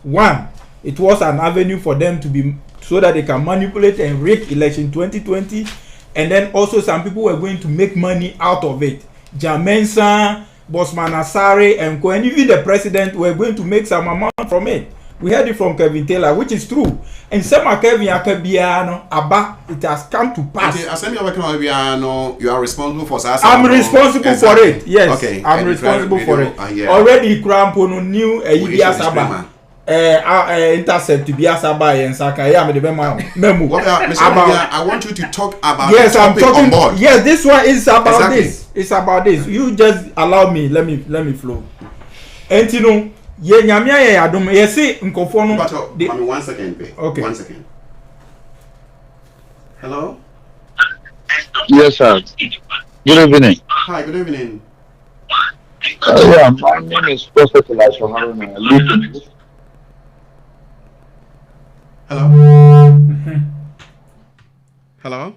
One, it was an avenue for them to be so that they can manipulate and rig election 2020, and then also some people were going to make money out of it. Jamensa, Bosman Asare, and even the president were going to make some amount from it. We heard it from Kevin Taylor, which is true. And some Kevin Akabiano, Abba, it has come to pass. You are responsible for that. I'm responsible for it. Yes. Okay. I'm responsible for it. Yeah. Already Krampono knew a Ibia Saba. Intercept to be Asaba and Saka. Yeah, Memo. I want you to talk about. Yes, I'm talking. Yes, this one is about exactly. this. It's about this. You just allow me. Let me flow. And you know, ye nyamia ye adom. Ye say nkofo no. But 1 second, babe. Okay. 1 second. Hello. Yes, sir. Good evening. Hi. Good evening. Yeah, my name is Prophet Elisha Haruna. Hello. Hello.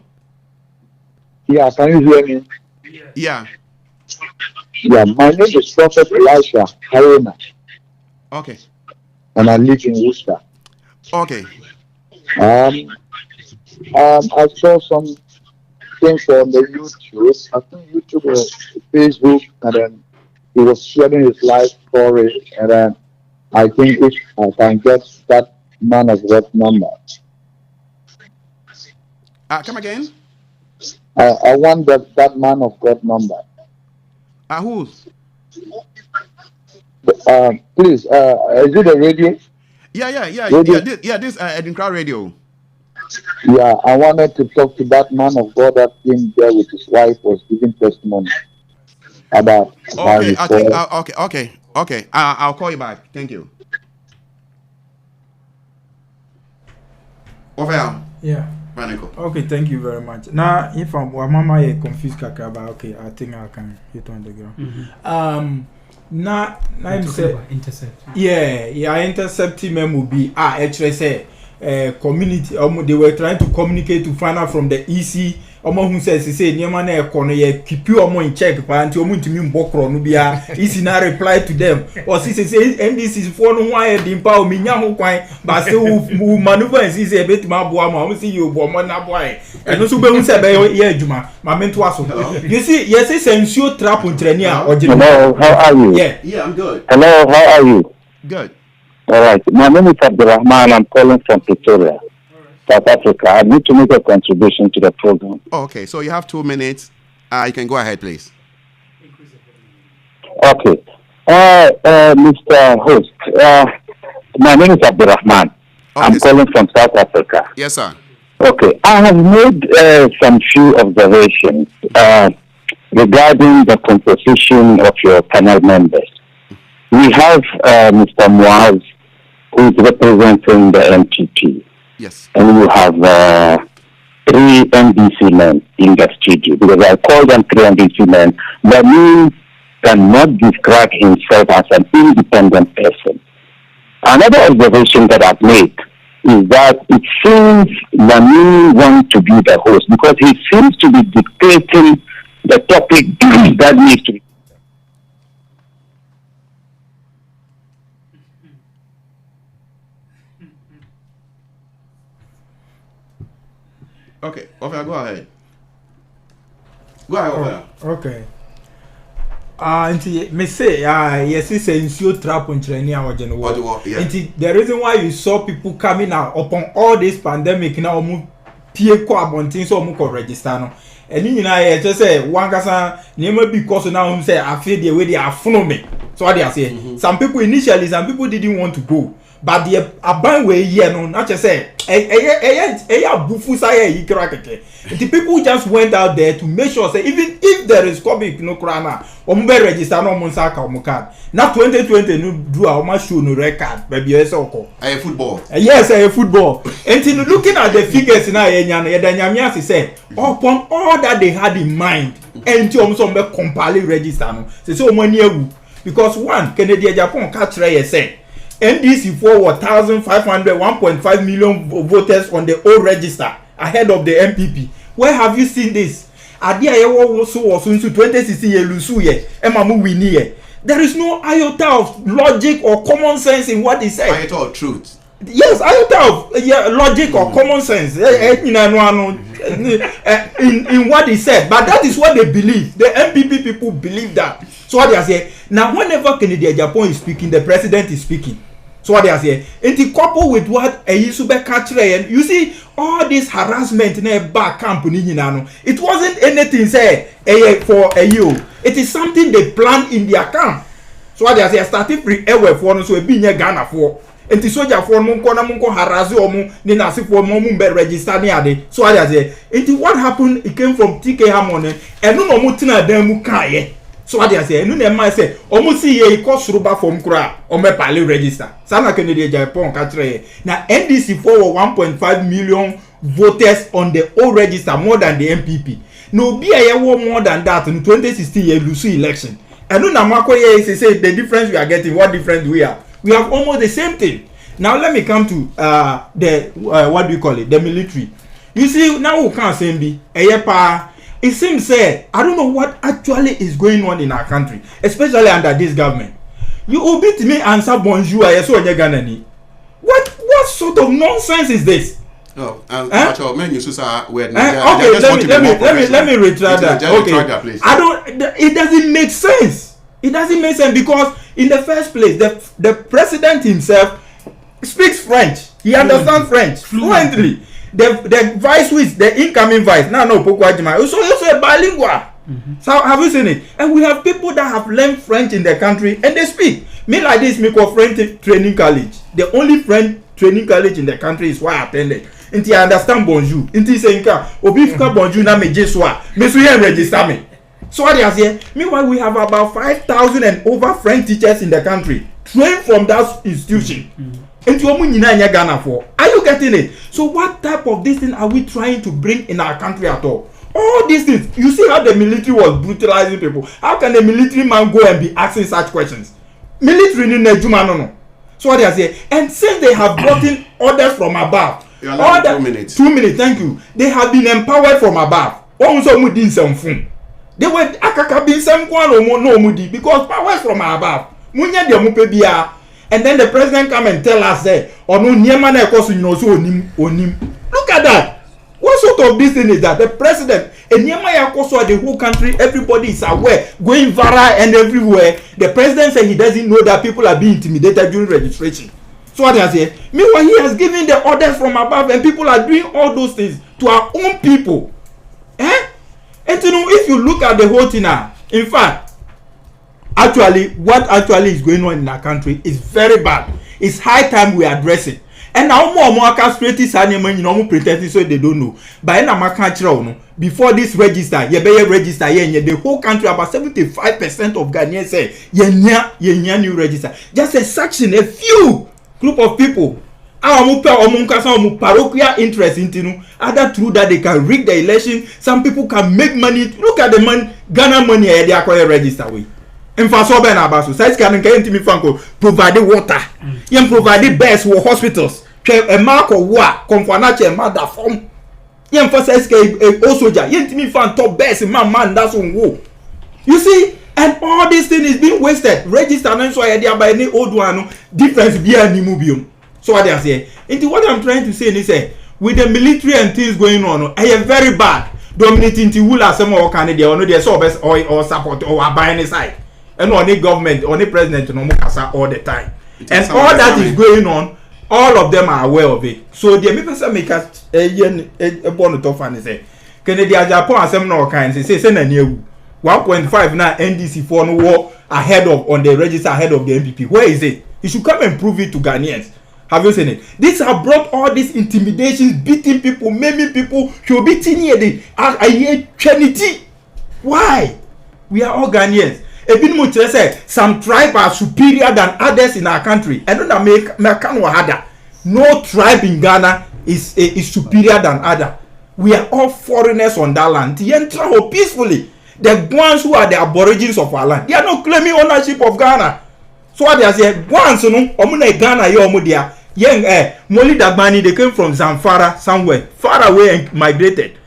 Yeah, can you hear me? Yeah. Yeah, my name is Prophet Elisha Haruna, Okay. and I live in Worcester. Okay. I saw some things on the YouTube. I think YouTube or Facebook, and then he was sharing his life story, and then I think if I can get that man of God number. Come again. I want that man of God number. Who? Please, is it a radio? Yeah. Radio? This ADINKRA radio. Yeah, I wanted to talk to that man of God that came there with his wife, was giving testimony about. Okay, I think. Okay. I'll call you back. Thank you. Over. Yeah. Manico. Okay, thank you very much. Now, if I'm mama confused kakaba, okay, I think I can hit on the ground. Now I'm say intercept. Yeah, intercepting memo be actually say community they were trying to communicate to find out from the EC who says say niema na ekono ye keep you in check pa anti omo ntimi mbokro no bia EC na reply to them or say NDC for no why the empower me nya ho kwan ba say who maneuver and say betima aboa ma o see you bo mo na boy eno so be hu say be ye adwuma ma mento aso you see yes say sensio trap ntrani a ogire. Hello, how are you? Yeah, I'm good. Hello, how are you? Good. All right, my name is Abdurrahman. I'm calling from Pretoria, South Africa. I need to make a contribution to the program. Okay, so you have 2 minutes. You can go ahead, please. Okay. Mr. Host, my name is Abdurrahman. I'm calling from South Africa. Yes, sir. Okay, I have made some few observations regarding the composition of your panel members. We have Mr. Muaz, who is representing the MPP. Yes. And you have 3 NDC men in the studio, because I call them 3 NDC men. Lamin cannot describe himself as an independent person. Another observation that I've made is that it seems Lamin wants to be the host, because he seems to be dictating the topic that needs to be. Okay, Offer, go ahead. Go ahead, Offer. Okay. Auntie, me say, yes, it's a ensure trap on training our general. Auntie, the reason why you saw people coming out upon all this pandemic now, PA Quabontin, so much register. No. And you know, just say, one person, name because now say, I feel the way they are following me. So what they are saying. Some people initially, some people didn't want to go. But the aban way here no not just say bufu say the people just went out there to make sure say even if there is COVID no crana be register no monsa ka card na 2020 no do our show no record baby yes oko football yes football and looking at the figures now nyamia say upon all that they had in mind and some be compile register no say money ewu because one Canadian Japan catch say NDC for 1,500, 1.5 million voters on the old register ahead of the MPP. Where have you seen this? Adia also was into 2016 Lusu ye, Emamu wini ye. There is no iota of logic or common sense in what he said. Iota of truth. Yes, iota of logic or common sense in what he said. But that is what they believe. The MPP people believe that. So what they are saying now, whenever Kennedy Japan is speaking, the president is speaking. So what they say, and to couple with what a Yisube catcher, and you see all this harassment in a back camp it wasn't anything say for a you. It is something they planned in their camp. So what they say, starting free ever for so a being Ghana for. And the soldier for Munko harass omu, then as if for Mumbe register near. So what they say, and what happened, it came from TK Harmony, and no mutina demu kaye. So what they say, no name say, almost see a cost ruba from Kra or me pali register. Sana Kennedy Japan Katre. Now NDC for 1.5 million voters on the old register, more than the MPP. No be a more than that in 2016 Lucy election. And no Namako say the difference we are getting, what difference we are. We have almost the same thing. Now let me come to the what do you call it? The military. You see, now we can't say be a it seems I don't know what actually is going on in our country, especially under this government. You will beat me answer bonjour. What sort of nonsense is this? Oh, let me retract that. Okay, I don't. It doesn't make sense. It doesn't make sense because in the first place, the president himself speaks French. He understands French fluently. The vice with the incoming vice no Pokwajima also a bilingual. So have you seen it? And we have people that have learned French in the country and they speak. Me like this, me call French training college. The only French training college in the country is why I attended. Until I understand bonjour. Until saying obifika bonjour na me jeswa. Me so here register me. So what they say? Meanwhile, we have about 5,000 and over French teachers in the country trained from that institution. Are you getting it? So what type of this thing are we trying to bring in our country at all? All these things. You see how the military was brutalizing people. How can the military man go and be asking such questions? Military in no. So what they say? And since they have gotten orders from above, 2 minutes. 2 minutes, thank you. They have been empowered from above. They were akakabin some because powers from above. And then the president come and tell us that look at that. What sort of this thing is that? The president and the whole country, everybody is aware, going viral and everywhere. The president said he doesn't know that people are being intimidated during registration. So what I say? Meanwhile, he has given the orders from above and people are doing all those things to our own people. And you know, if you look at the whole thing now, in fact, actually, what actually is going on in our country is very bad. It's high time we address it. And now more castrated animals, pretending so they don't know. But in our country, before this register, the whole country, about 75% of Ghanaians say, new register. Just a section, a few group of people. Parochial interest into other through that they can rig the election. Some people can make money. Look at the money, Ghana money they acquire register with. And for so ben abaso, size can me fanko provide water. You provide beds for hospitals. A mark of what confanache mother form. You for size a soldier. You me fan top beds man that's on wo. You see, and all this thing is being wasted. Register and so I by any old one difference be a mubium. So what they say? Into what I'm trying to say is with the military and things going on, I am very bad. Dominating to rule as some or Canada or no their service or support or by any side. And on the government, on the president, no more all the time. And all that is going on, all of them are aware of it. So the people make us a bonnet of and say, Canada, Japan, and some no kind, say, send a new 1.5 now NDC for no war ahead of on the register ahead of the MPP. Where is it? You should come and prove it to Ghanaians. Have you seen it? These have brought all these intimidations, beating people, maiming people, should be teeny a trinity. Why? We are all Ghanaians. Some tribes are superior than others in our country. I don't make no tribe in Ghana is superior than other. We are all foreigners on that land. Peacefully. The ones who are the aborigines of our land, they are not claiming ownership of Ghana. So what they say, once Ghana young Molly Dagbani, they came from Zamfara somewhere far away and migrated.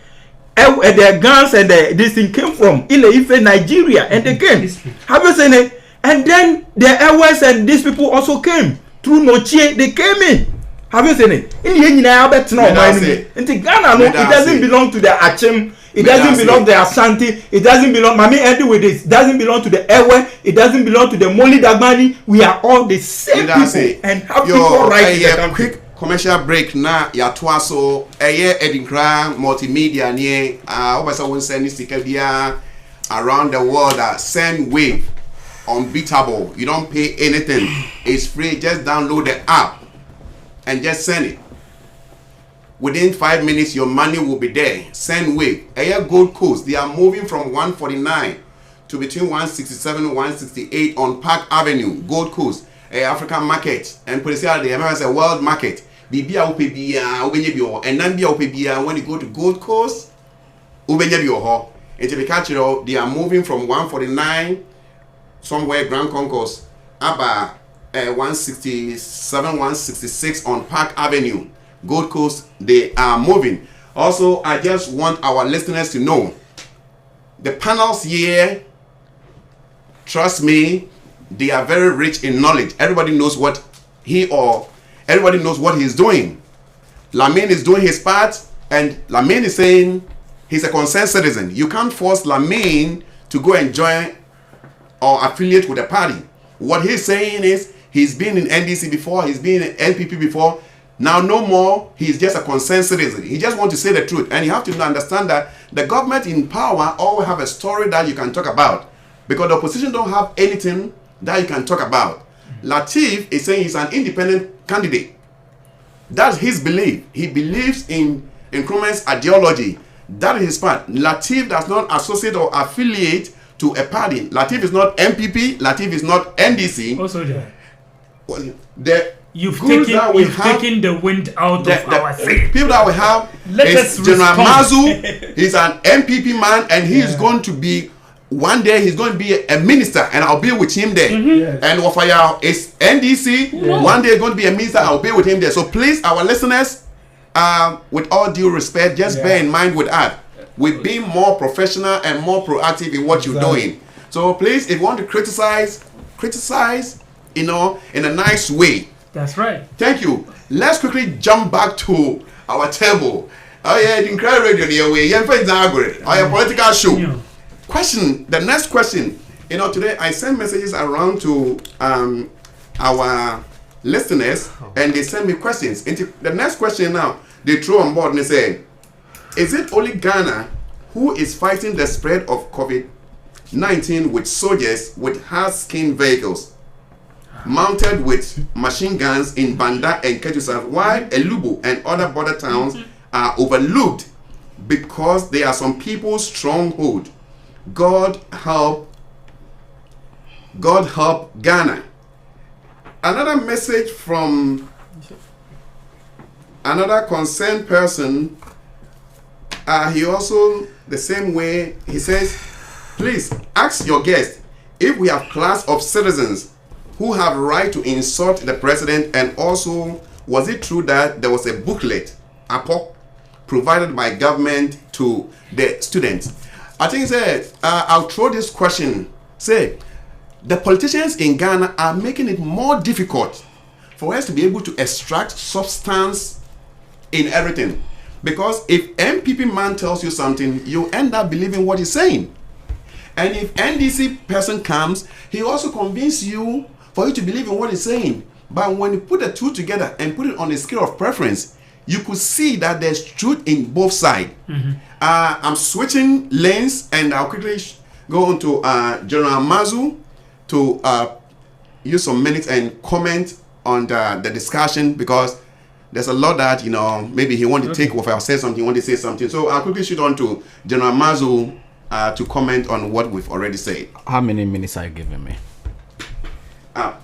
The guns and this thing came from Ile-Ife, Nigeria, and they came. Have you seen it? And then the Airways and these people also came through Noche. They came in. Have you seen it? In Ghana, it doesn't belong to the Achim It doesn't belong to the Ashanti. It doesn't belong. Mami ending with this. It doesn't belong to the Ewe. It doesn't belong to the Moli Dagbani. We are all the same people and have equal rights in the country. Quick commercial break now. Ya twaso. ADINKRA multimedia ni. Obasa won send this around the world that send wave unbeatable. You don't pay anything. It's free. Just download the app and just send it. Within 5 minutes, your money will be there. Send wave. Air Gold Coast. They are moving from 149 to between 167 and 168 on Park Avenue, Gold Coast, African market. And police are the American world market. Bibia upebia, and then be upebia when you go to Gold Coast. Ubenyabi and to be catching, they are moving from 149 somewhere Grand Concourse about 167, 166 on Park Avenue, Gold Coast. They are moving. Also, I just want our listeners to know the panels here, trust me, they are very rich in knowledge. Everybody knows what everybody knows what he's doing. Lamine is doing his part, and Lamine is saying he's a concerned citizen. You can't force Lamine to go and join or affiliate with a party. What he's saying is he's been in NDC before, he's been in NPP before. Now no more, he's just a concerned citizen. He just wants to say the truth. And you have to understand that the government in power always have a story that you can talk about. Because the opposition don't have anything that you can talk about. Lateef is saying he's an independent candidate. That's his belief. He believes in Nkrumah's ideology. That is his part. Lateef does not associate or affiliate to a party. Lateef is not MPP. Lateef is not NDC. Also, there. You've taken the wind out of our sails. People that we have is General Mazu. He's an MPP man, and he is going to be one day. He's going to be a minister, and I'll be with him there. Yes. And Wafaya is NDC. Yes. One day going to be a minister. I'll be with him there. So please, our listeners, with all due respect, just bear in mind with us. We're being more professional and more proactive in what you're doing. So please, if you want to criticize, in a nice way. That's right. Thank you. Let's quickly jump back to our table. ADINKRA radio near way. Our political show. Yeah. Question. The next question. Today I sent messages around to our listeners, and they send me questions. The next question now, they throw on board and they say, is it only Ghana who is fighting the spread of COVID-19 with soldiers with hard-skin vehicles mounted with machine guns in Banda and Ketusa, while Elubu and other border towns are overlooked because they are some people's stronghold? God help Ghana. Another message from another concerned person. He also, the same way, he says, please ask your guest if we have class of citizens who have right to insult the president, and also, was it true that there was a booklet, APOC, provided by government to the students? I think I'll throw this question. Say, the politicians in Ghana are making it more difficult for us to be able to extract substance in everything. Because if MPP man tells you something, you end up believing what he's saying. And if NDC person comes, he also convinces you for you to believe in what he's saying. But when you put the two together and put it on a scale of preference, you could see that there's truth in both sides. I'm switching lanes, and I'll quickly go on to General Mazu to use some minutes and comment on the discussion, because there's a lot that, maybe he wanted to take off or say something, he wanted to say something. So I'll quickly shoot on to General Mazu to comment on what we've already said. How many minutes are you giving me?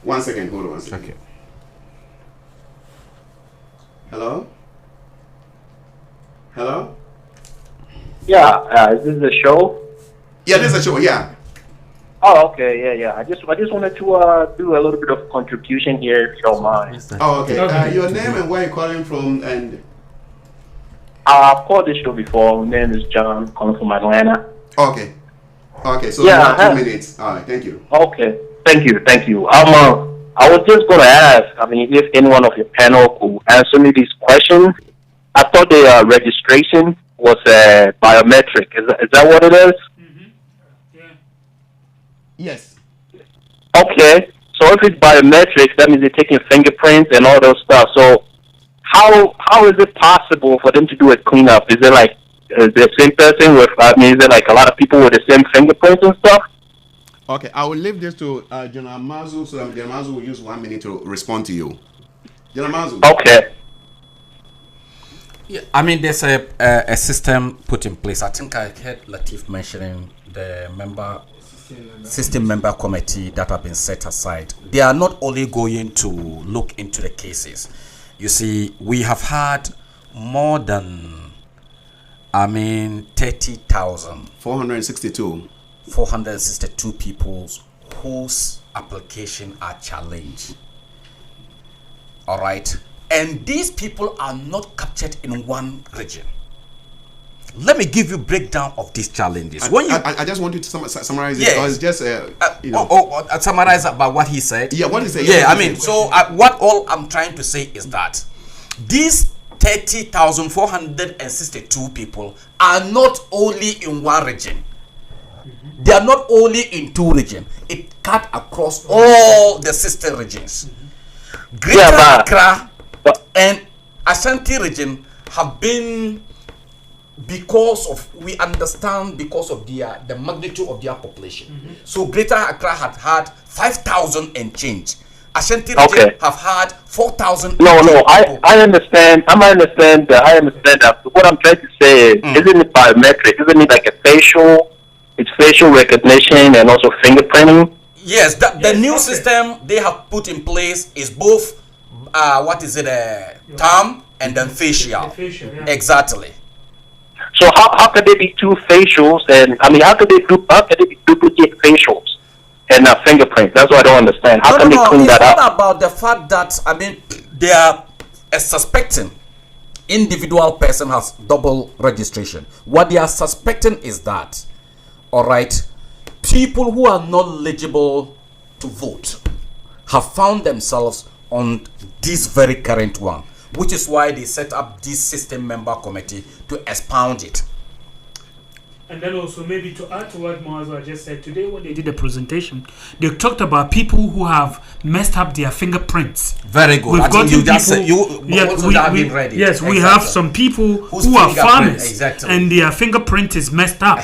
1 second, hold on 1 second. Okay. Hello? Hello? Yeah, is this the show? Yeah, this is a show, yeah. Oh, okay, yeah. I just wanted to do a little bit of contribution here, if you don't mind. Oh, okay. Your name and where you're calling from, and... I've called this show before. My name is John, calling from Atlanta. Okay. Okay, so Yeah, you have 2 minutes. All right, thank you. Okay, thank you. I was just going to ask, if any one of your panel could answer me these questions. I thought the registration was biometric. Is that what it is? Yeah. Yes. Okay. So if it's biometric, that means they're taking fingerprints and all those stuff. So how is it possible for them to do a cleanup? Is it like the same person with? I mean, is it like a lot of people with the same fingerprints and stuff? Okay, I will leave this to General Mazu, so General Mazu will use 1 minute to respond to you. General Mazu. Okay. Yeah, I mean, there's a system put in place. I think I heard Latif mentioning the system member committee that have been set aside. They are not only going to look into the cases. You see, we have had more than, 30,000. 462 people whose application are challenged. All right. And these people are not captured in one region. Let me give you breakdown of these challenges. I just want you to summarize it, because just summarize about what he said. Yeah, what he said. Yeah, what all I'm trying to say is that these 30,462 people are not only in one region. They are not only in two regions. It cut across all the sister regions. Greater Accra and Ashanti region have been, because of the magnitude of their population. So Greater Accra had 5,000 and change. Ashanti region have had 4,000. No, I understand. I understand that. What I'm trying to say is, isn't it biometric? Isn't it like it's facial recognition and also fingerprinting? Yes, the new system they have put in place is both thumb and then facial. Exactly. So how could there be two facials? And how could they be duplicate facials and fingerprints? That's what I don't understand. How can they clean that up? It's not about the fact that they are suspecting individual person has double registration. What they are suspecting is that, all right, people who are not eligible to vote have found themselves on this very current one, which is why they set up this system member committee to expound it. And then also, maybe to add to what Moazo just said, today when they did the presentation, they talked about people who have messed up their fingerprints. Very good. We've got people. We have some people who are farmers and their fingerprint is messed up.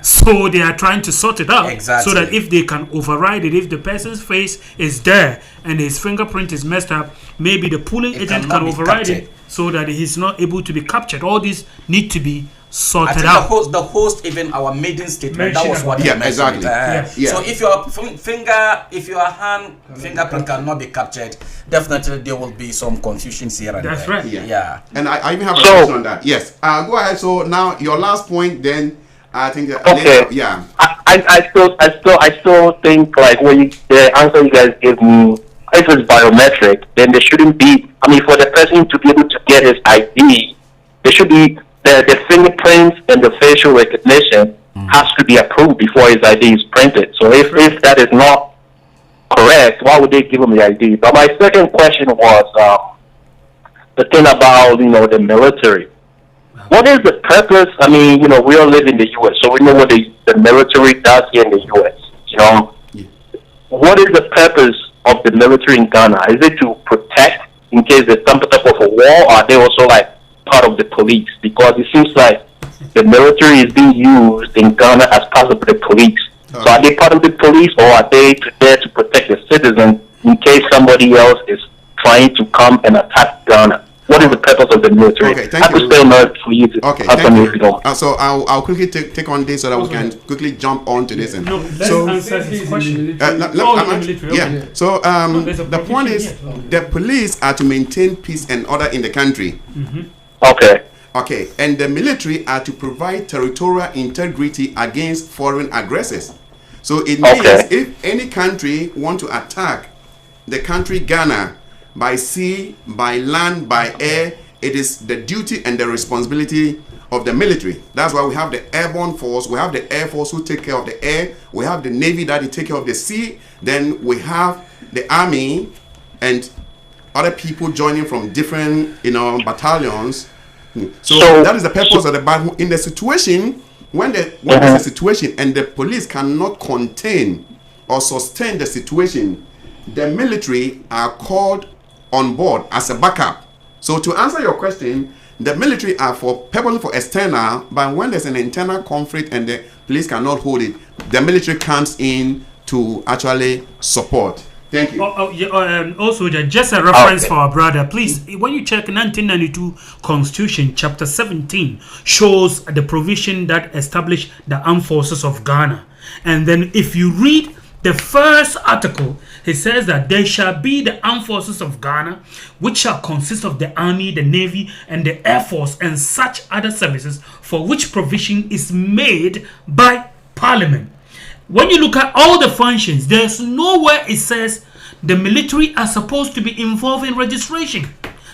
So they are trying to sort it out so that if they can override it, if the person's face is there and his fingerprint is messed up, maybe the polling agent can override it so that he's not able to be captured. All these need to be sorted out. The host, even our maiden statement, that was what he mentioned. Exactly. So if your hand fingerprint cannot be captured, definitely there will be some confusions here and That's there. right. Yeah. And I even have a question on that. Yes. Go ahead. So now your last point. Then I think. Yeah. I still think like the answer you guys gave me. If it's biometric, then there shouldn't be. For the person to be able to get his ID, there should be. The fingerprints and the facial recognition has to be approved before his ID is printed. So if that is not correct, why would they give him the ID? But my second question was the thing about the military. What is the purpose? We all live in the U.S., so we know what the military does here in the U.S. What is the purpose of the military in Ghana? Is it to protect in case there's some type of a war, or are they also like part of the police? Because it seems like the military is being used in Ghana as part of the police. So are they part of the police, or are they there to protect the citizens in case somebody else is trying to come and attack Ghana? What is the purpose of the military? Okay, thank you. For you to thank you. So I'll quickly take on this so that we can quickly jump on to this. Let's answer his question. So the point is, the police are to maintain peace and order in the country. Okay, and the military are to provide territorial integrity against foreign aggressors. So it means if any country want to attack the country Ghana by sea, by land, by air, it is the duty and the responsibility of the military. That's why we have the airborne force, we have the air force who take care of the air, we have the navy that take care of the sea, then we have the army and other people joining from different battalions So that is the purpose of the ban. In the situation when there's a situation and the police cannot contain or sustain the situation, the military are called on board as a backup. So to answer your question, the military are purposely for external, but when there's an internal conflict and the police cannot hold it, the military comes in to actually support. Thank you. Also, just a reference for our brother. Please, when you check 1992 Constitution, Chapter 17 shows the provision that established the Armed Forces of Ghana. And then if you read the first article, it says that there shall be the Armed Forces of Ghana, which shall consist of the Army, the Navy, and the Air Force, and such other services for which provision is made by Parliament. When you look at all the functions, there's nowhere it says the military are supposed to be involved in registration.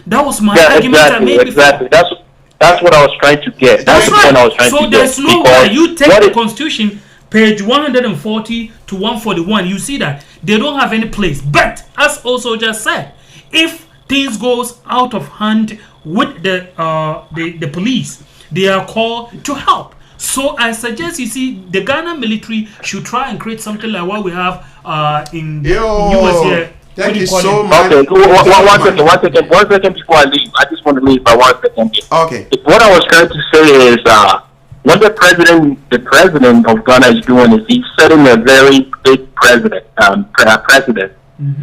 That was my argument I made exactly. Before. That's what I was trying to get. That's right. What I was trying to get. So there's no way you take the Constitution, page 140 to 141, you see that they don't have any place. But as also just said, if things goes out of hand with the police, they are called to help. So I suggest, you see, the Ghana military should try and create something like what we have in US here. Thank you so much. Okay, one second before I leave. I just want to leave by 1 second. Okay. What I was trying to say is, what the president of Ghana is doing is he's setting a very big precedent.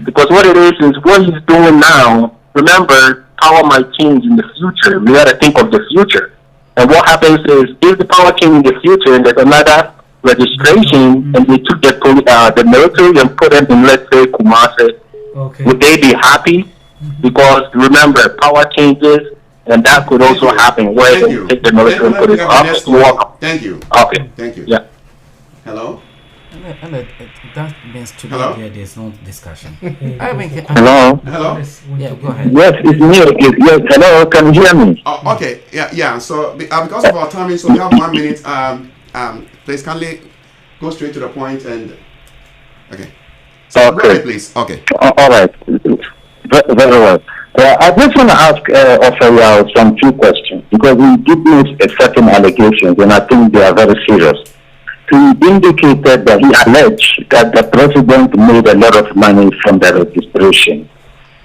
Because what it is what he's doing now. Remember, power might change in the future. We got to think of the future. And what happens is, if the power came in the future and there's another registration, and they took the military and put them in, let's say, Kumasi, would they be happy? Because remember, power changes, and that could also happen where they take the military and put it up. Thank you. Okay. Thank you. Yeah. Hello? And that means today there's no discussion. Hello? Hello? Yeah, go ahead. Yes, it's me. Yes, hello, can you hear me? Oh, okay. Yeah. So because of our timing, so we have 1 minute. Please kindly go straight to the point and okay. So go ahead, please. Okay. All right. Very well. I just want to ask Ofeyao some few questions, because he did make certain allegations, and I think they are very serious. He indicated that he alleged that the president made a lot of money from the registration.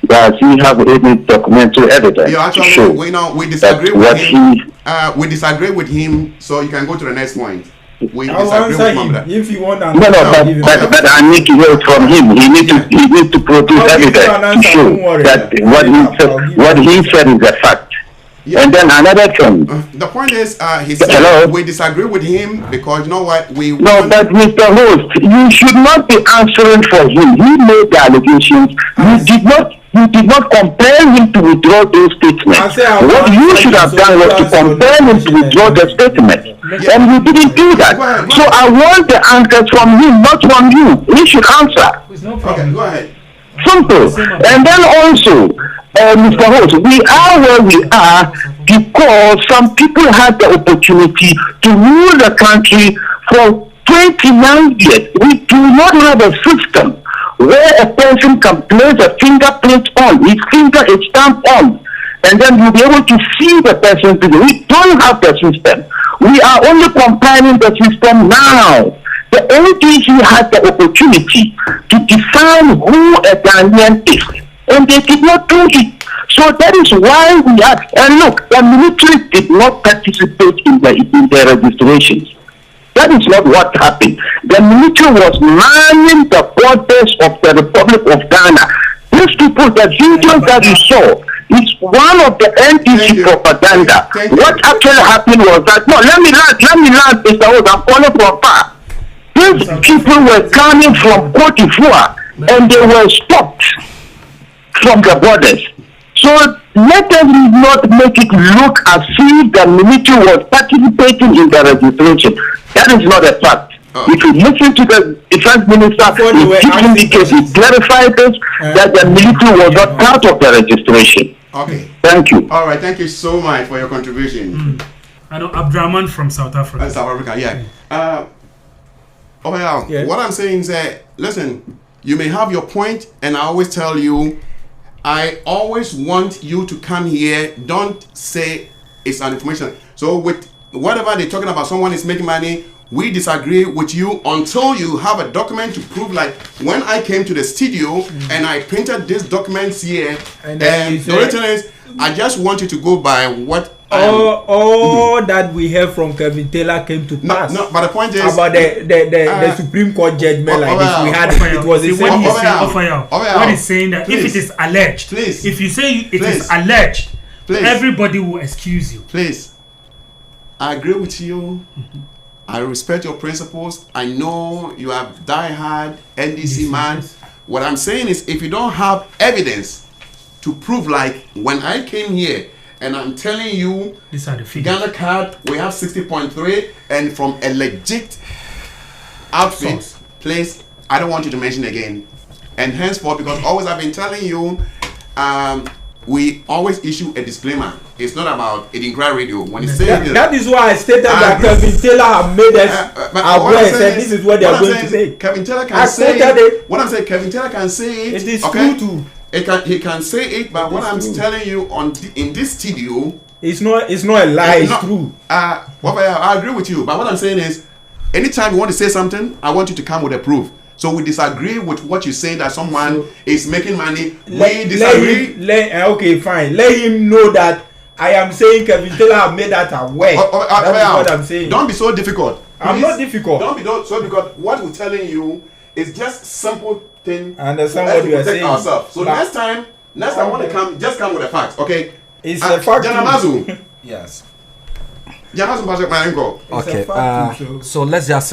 Does he have any documentary evidence to show we disagree with him. We disagree with him, so you can go to the next point. We disagree with him. If you want, but I need to hear it from him. He needs to produce evidence to show that what he said is a fact. Yeah. And then another thing. The point is, he said we disagree with him because you know what No, but Mr. Host, you should not be answering for him. He made the allegations. You did not compel him to withdraw those statements. What you should have done was to compel him to withdraw the statement. And you didn't do that. So I want the answers from him, not from you. He should answer. Okay, go ahead. Simple. And then also, Mr. Host, we are where we are because some people had the opportunity to rule the country for 29 years. We do not have a system where a person can place a fingerprint on, his finger is stamped on, and then you'll be able to see the person's video. We don't have the system. We are only compiling the system now. The NDC had the opportunity to define who a Ghanaian is, and they did not do it. So that is why we are. And look, the military did not participate in the registrations. That is not what happened. The military was manning the borders of the Republic of Ghana. These people, the videos that you saw, is one of the NDC propaganda. What actually happened was that, no, let me land, Mr. Hood, I'm calling from far. These people were coming from Cote d'Ivoire and they were stopped from the borders. So let us not make it look as if the military was participating in the registration. That is not a fact. If you listen to the defense minister, he clarified this, that the military was not part of the registration. Okay. Thank you. All right. Thank you so much for your contribution. I know Abdraman from South Africa. South Africa, yeah. What I'm saying is that, listen, you may have your point, and I always tell you, I always want you to come here. Don't say it's an information. So with whatever they're talking about, someone is making money, we disagree with you until you have a document to prove. Like when I came to the studio and I printed these documents here, and the only thing is, I just want you to go by what all that we heard from Kevin Taylor came to pass. No, but the point is about the Supreme Court judgment like this. We had it was the what same. he's saying that if it is alleged, if you say it is alleged, everybody will excuse you. Please, I agree with you. I respect your principles. I know you are die-hard NDC man. What I'm saying is, if you don't have evidence to prove, like when I came here and I'm telling you, these are the figures. Ghana card, we have 60.3, and from a legit outfit place, I don't want you to mention again. And henceforth, because always I've been telling you, we always issue a disclaimer. It's not about ADINKRA Radio. When you say that is why I stated that Kevin Taylor have made us aware that this is what they are going to say. Kevin Taylor can say it. What I'm saying, Kevin Taylor can say it. It is true too. He can say it, but what I'm telling you in this studio, it's not a lie. It's true. I agree with you, but what I'm saying is, anytime you want to say something, I want you to come with a proof. So we disagree with what you say that someone is making money. We disagree. Okay, fine. Let him know that I am saying Kevin Taylor have made that aware. That's what I'm saying. Don't be so difficult. I'm not difficult. Don't be so difficult. What we're telling you is just simple thing. I understand what you are saying. Ourselves. So next time I want to come, just come with the facts, okay? It's a fact. Janamazu. Yes. Janamazu Marengo. Okay. So let's just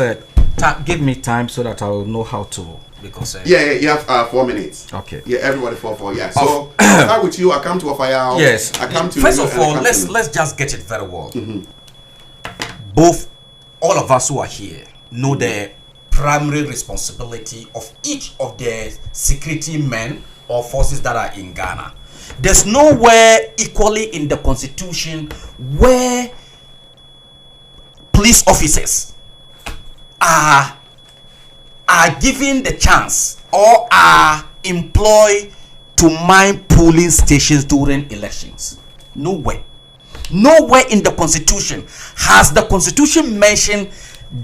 give me time so that I will know how to. Because you have 4 minutes. Okay. Yeah, everybody 4. Yeah. So I'll start with you. I come to offer you. Yes. I come to. First of all, let's just get it very well. All of us who are here know the primary responsibility of each of the security men or forces that are in Ghana. There's nowhere equally in the constitution where police officers are given the chance or are employed to mine polling stations during elections. Nowhere in the constitution has the constitution mentioned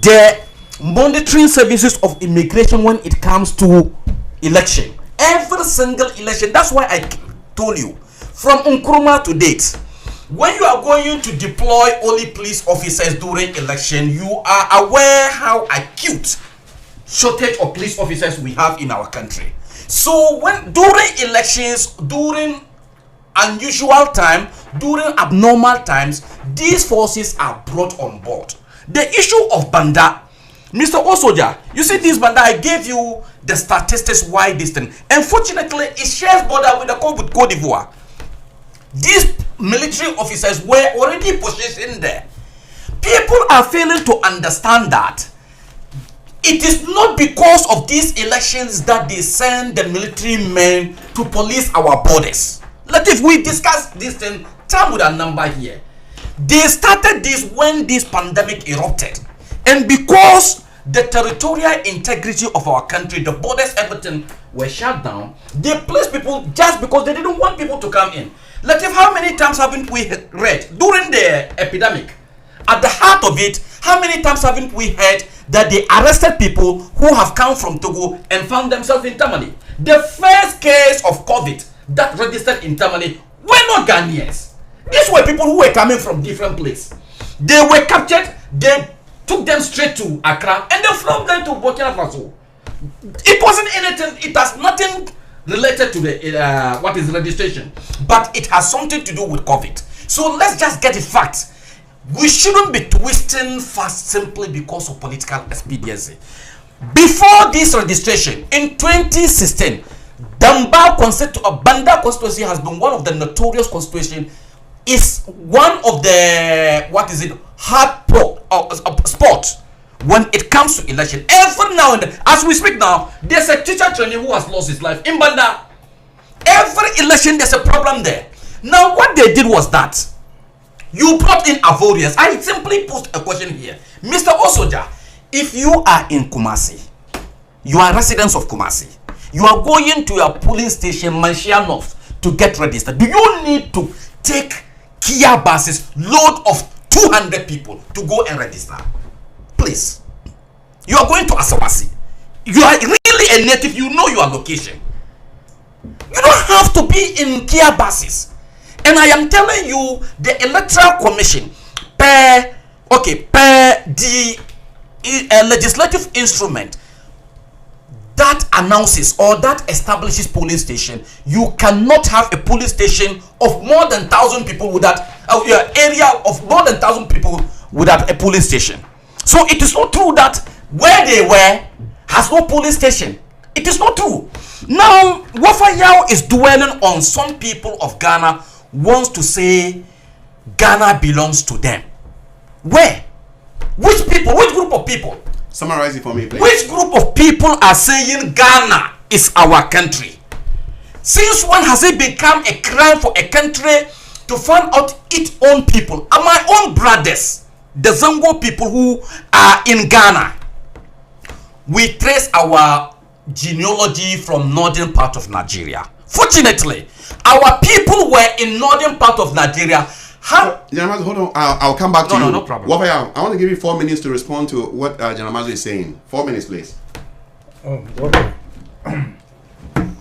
the monitoring services of immigration when it comes to election. Every single election. That's why I told you from Nkrumah to date, when you are going to deploy only police officers during election, you are aware how acute shortage of police officers we have in our country. So when during elections, during unusual time, during abnormal times, these forces are brought on board. The issue of Banda, Mr. Osoja, you see this Banda, I gave you the statistics why this thing. Unfortunately, it shares border with Cote d'Ivoire. These military officers were already positioned there. People are failing to understand that it is not because of these elections that they send the military men to police our borders. If we discuss this thing, time with a number here. They started this when this pandemic erupted. And because the territorial integrity of our country, the borders, everything were shut down, they placed people just because they didn't want people to come in. How many times haven't we read during the epidemic? At the heart of it, how many times haven't we heard that they arrested people who have come from Togo and found themselves in Tamale? The first case of COVID that registered in Tamale were not Ghanaians. These were people who were coming from different places. They were captured, they took them straight to Accra, and they flew them to Burkina Faso. It wasn't anything, it has nothing related to the what is registration, but it has something to do with COVID. So let's just get it fact. We shouldn't be twisting fast simply because of political expediency. Before this registration in 2016, Banda constituency has been one of the notorious constituencies. Is one of the hard sport when it comes to election. Every now and then, as we speak now, there's a teacher trainee who has lost his life in Banda. Every election there's a problem there. Now what they did was that you brought in Ivorians. I simply posed a question here, Mr. Osoja. If you are in Kumasi, you are residents of Kumasi, you are going to your polling station Manshia North to get registered, do you need to take Kia buses, load of 200 people to go and register. Please. You are going to Asawasi. You are really a native, you know your location. You don't have to be in Kia buses. And I am telling you, the Electoral Commission, per the legislative instrument that announces or that establishes polling station, you cannot have a polling station of more than 1,000 people without your area of more than 1,000 people without a polling station. So it is not true that where they were has no polling station. It is not true. Now, Wafayao is dwelling on some people of Ghana wants to say Ghana belongs to them. Where? Which people? Which group of people? Summarize it for me, please. Which group of people are saying Ghana is our country? Since when has it become a crime for a country to find out its own people? And my own brothers, the Zango people who are in Ghana, we trace our genealogy from northern part of Nigeria. Fortunately, our people were in northern part of Nigeria. General, hold on. I'll come back to you. No problem. Wafayao, I want to give you 4 minutes to respond to what General Mazu is saying. 4 minutes, please. Oh, okay.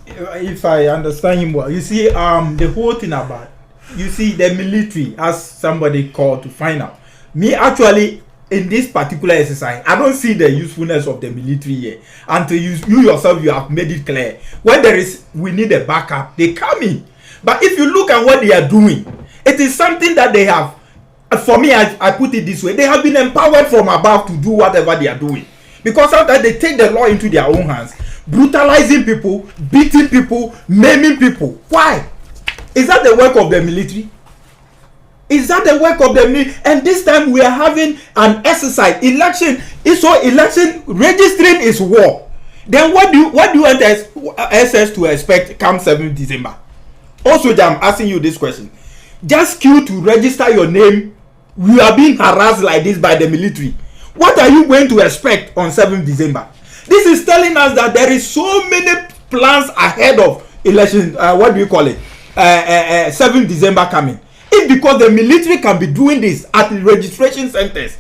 If I understand him well, you see, the whole thing about, you see, the military, as somebody called to find out. Me, actually, in this particular exercise, I don't see the usefulness of the military here. Until you yourself, you have made it clear. When we need a backup, they come in. But if you look at what they are doing, it is something that they have, for me, I put it this way, they have been empowered from above to do whatever they are doing. Because sometimes they take the law into their own hands, brutalizing people, beating people, maiming people. Why? Is that the work of the military? Is that the work of the military? And this time we are having an exercise. Election registering is war. Then what do you want SS to expect come 7th December? Also, I'm asking you this question. Just queue to register your name. You are being harassed like this by the military. What are you going to expect on 7th December? This is telling us that there is so many plans ahead of election. 7th December coming. If because the military can be doing this at the registration centers,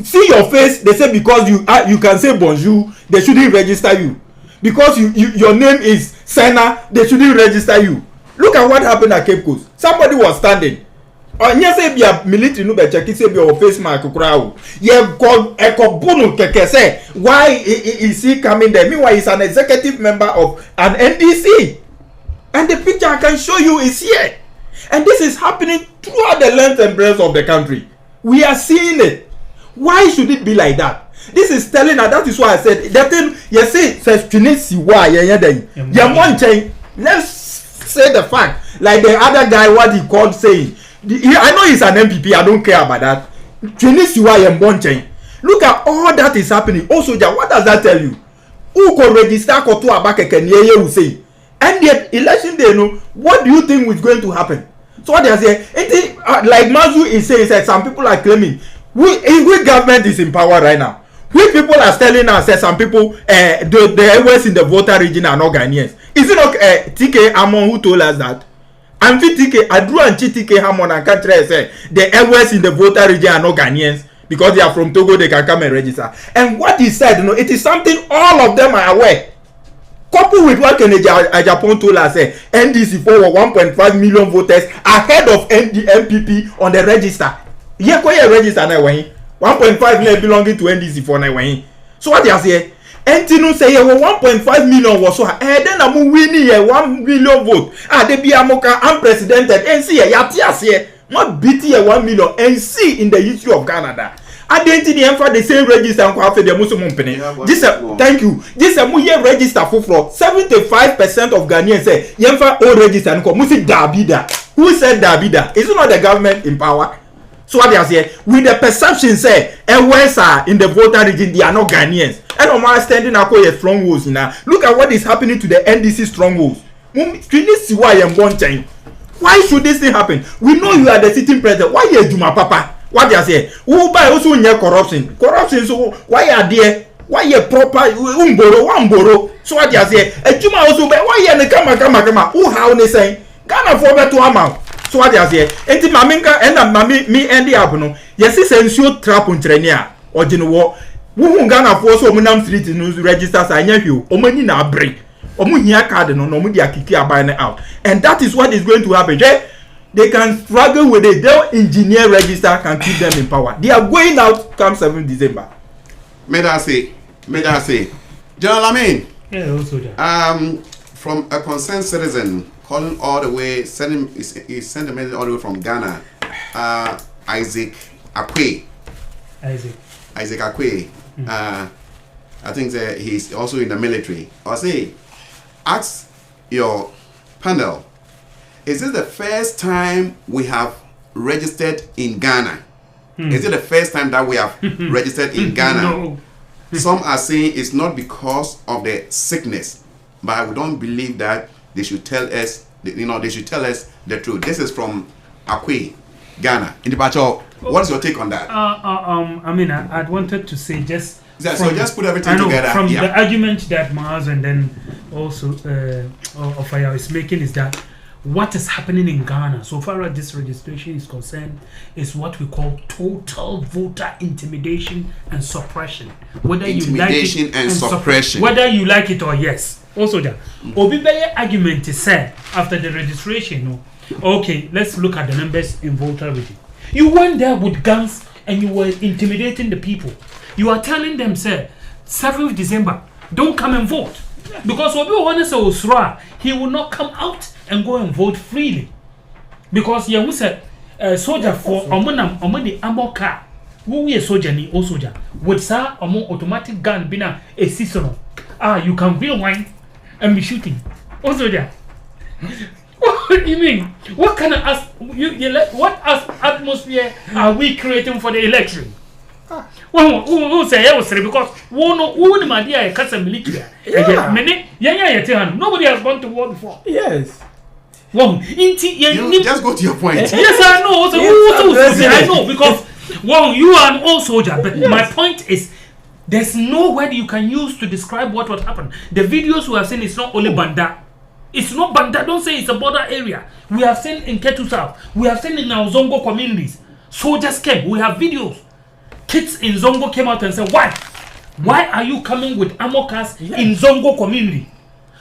see your face, they say because you can say bonjour, they shouldn't register you. Because your name is Senna, they shouldn't register you. Look at what happened at Cape Coast. Somebody was standing. Yes, say be a military no be check say be your face mark crowd. Yeah, God ekobunu keke say why is he coming there? Meanwhile, he's an executive member of an NDC. And the picture I can show you is here. And this is happening throughout the length and breadth of the country. We are seeing it. Why should it be like that? This is telling us, that is why I said that thing you say says let's say the fact, like the other guy, what he called saying. I know he's an MPP, I don't care about that. Look at all that is happening. Also, what does that tell you? Who could register Kotu Abakeke will say? And yet, election day, what do you think is going to happen? So what they are saying, like Mazu is saying, that some people are claiming, which government is in power right now? Which people are telling us that some people, the areas in the voter region are not Ghanaians? Is it not TK Amon who told us that? And TK, Adru and TK Hamon and Katre say the areas in the voter region are not Ghanaians because they are from Togo, they can come and register. And what he said, it is something all of them are aware. Coupled with what Kennedy Japan told us, NDC for 1.5 million voters ahead of MPP on the register. Yeah, register now, 1.5 million belonging to NDC for now. So what they are saying? Entinu say 1.5 million was so then I'm winning 1 million vote. They be amoka unprecedented. And see not beating 1 million and see in the history of Canada. I didn't the same register and have the Muslim company. Thank you. This a muye register for 75% of Ghanaians say Yemfa all register and come Musi Dabida. Who said Dabida? Is it not the government in power? So what they are saying, with the perception say west are in the voter region, they are not Ghanaians. And I'm standing up with strongholds now. Look at what is happening to the NDC strongholds. Why should this thing happen? We know you are the sitting president. Why you Juma Papa? What they are saying? Who buy also near corruption? Corruption. So why are there? Why you proper umboro? So what they are saying? Juma also buy. Why you come? Who how they say? Ghana for better amount. So what they say? Enti maminka and mami me end the up no. Yes, it's ensure trap on trenia or general. Who Ghana for so munam street news registers I know you. Omani na break. Omunya card no mu dia kiki abine out. And that is what is going to happen. They can struggle with it. Their engineer register can keep them in power. They are going out come 7 December. May I say. General Amin. Yeah, also from a concerned citizen calling all the way, he sent a message all the way from Ghana. Isaac Akwe. I think that he's also in the military. I say, ask your panel, is this the first time we have registered in Ghana? Is it the first time that we have registered in Ghana? No. Some are saying it's not because of the sickness, but we don't believe that they should tell us, they should tell us the truth. This is from Akwe, Ghana. In the Bacho, what's your take on that? I mean, I'd wanted to say just. So just put everything together. From the argument that Mars and then also Ofaya is making is that what is happening in Ghana, so far as this registration is concerned, is what we call total voter intimidation and suppression. Whether intimidation you like it and suppression. Whether you like it or yes. Also that. Obibeye argument is said after the registration. No, okay, let's look at the numbers in voter registration. You went there with guns and you were intimidating the people. You are telling them, sir, 7th December, don't come and vote. Because Obi Owane say Osra, he will not come out and go and vote freely. Because you said soldier for omoni amoka. Who we a soldier ni o soldier. With sa automatic gun bina a seasonal. You can build wine and be shooting. O soldier. What do you mean? What kind of what atmosphere are we creating for the election? Who say I was because one my dear cousin military. Nobody has gone to war before. Yes. You just go to your point. Yes, I know. So I know because you are an old soldier. But my point is, there's no word you can use to describe what happened. The videos we have seen is not only Banda. It's not Banda. Don't say it's a border area. We have seen in Ketu South. We have seen in our Zongo communities. Soldiers came. We have videos. Kids in Zongo came out and said, why? Why are you coming with ammo cars in Zongo community?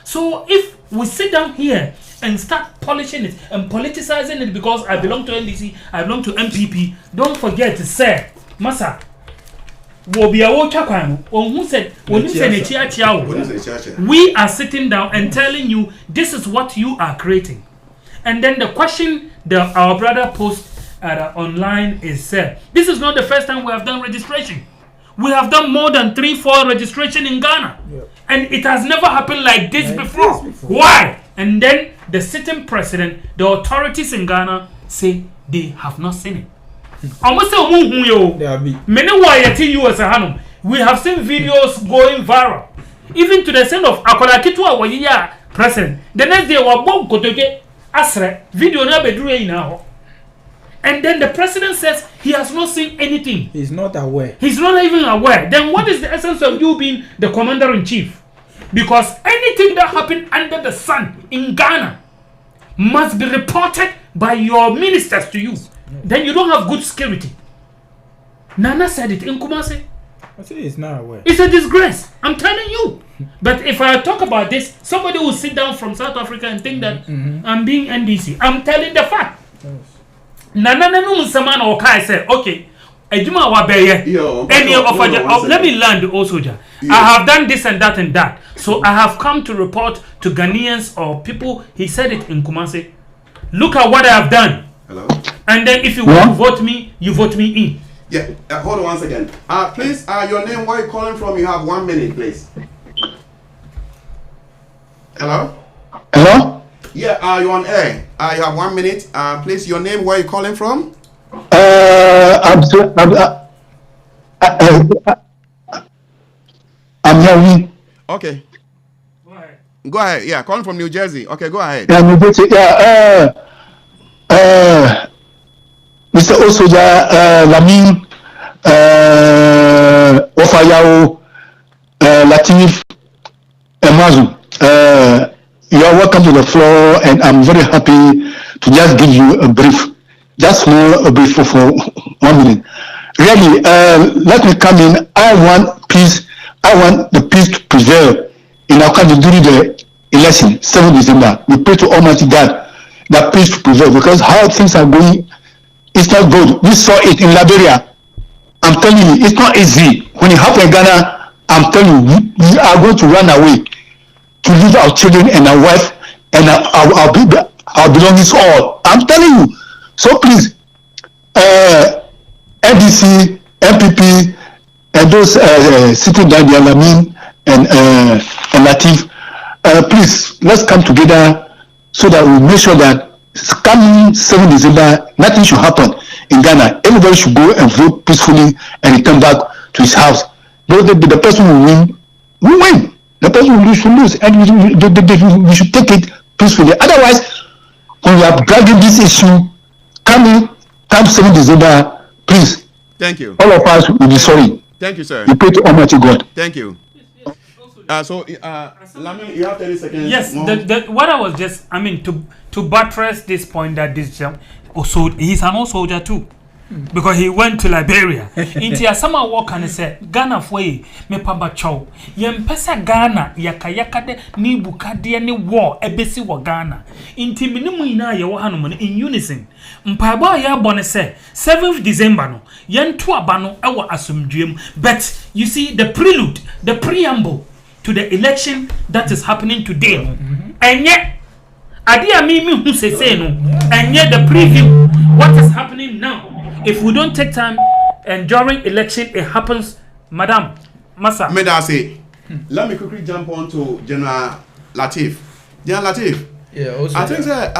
So if we sit down here and start polishing it and politicizing it because I belong to NDC, I belong to MPP, don't forget to say, Masa, we are sitting down and telling you this is what you are creating. And then the question that our brother posed online is said, this is not the first time we have done registration. We have done more than 3-4 registration in Ghana. Yep. And it has never happened like this before. Why? And then the sitting president, the authorities in Ghana say they have not seen it. We have seen videos going viral. Even to the extent of Akola Kitwa Waya president. The next day, video now. And then the president says he has not seen anything. He's not aware. He's not even aware. Then what is the essence of you being the commander-in-chief? Because anything that happened under the sun in Ghana must be reported by your ministers to you. Then you don't have good security. Nana said it in Kumasi. I say he's not aware. It's a disgrace. I'm telling you. But if I talk about this, somebody will sit down from South Africa and think that I'm being NDC. I'm telling the fact. Yes. Nana Saman or Kai said, okay, Ejuma Wabeye, let me land also. I have done this and that and that. So I have come to report to Ghanaians or people. He said it in Kumasi. Look at what I have done. Hello. And then if you want to vote me, you vote me in. Yeah, hold on once again. Please, your name, where you calling from? You have 1 minute, please. Hello? Hello? Yeah, you're on air. You have 1 minute. Please, your name, where you calling from? I'm Harry. Okay. Go ahead. Yeah, calling from New Jersey. Okay, go ahead. Yeah, New Jersey. Yeah. Mr. Osoja, Lamin, Ofayao, Latif, Mazu. You are welcome to the floor, and I'm very happy to just give you a brief, just small a brief for 1 minute. Really, let me come in. I want the peace to prevail in our country during the election, 7th December. We pray to Almighty God that peace to prevail, because how things are going, it's not good. We saw it in Liberia. I'm telling you, it's not easy. When it happened in Ghana, I'm telling you, we are going to run away to leave our children and our wife and our belongings all. I'm telling you. So please, NDC, MPP, and those sitting down there, Lamin and Latif, please, let's come together so that we make sure that coming 7th December, nothing should happen in Ghana. Everybody should go and vote peacefully and return back to his house. The person who will win. The person who lose should lose, and we should take it peacefully. Otherwise, when we are dragging this issue, come 7th December, please. Thank you. All of us will be sorry. Thank you, sir. We pray to Almighty God. Thank you. Lamin, you have 30 seconds. Yes, what I was just, to buttress this point that this also he's an old soldier too, because he went to Liberia. Into a summer walk and say Ghana way me pamba chow. Yem pesa Ghana yaka de ni bukadi ni war ebesi wa Ghana. Into minimu ina ya wahanumone in unison. Mpaba ya bone say 7th December no yen to abano ewa asumdwem. But you see the prelude, the preamble to the election that is happening today. And yet adia mimi who say no, and yet the preview what is happening now. If we don't take time and during election it happens, Madam Massa. Medase, let me quickly jump on to General Latif. General Latif. Yeah, also I think that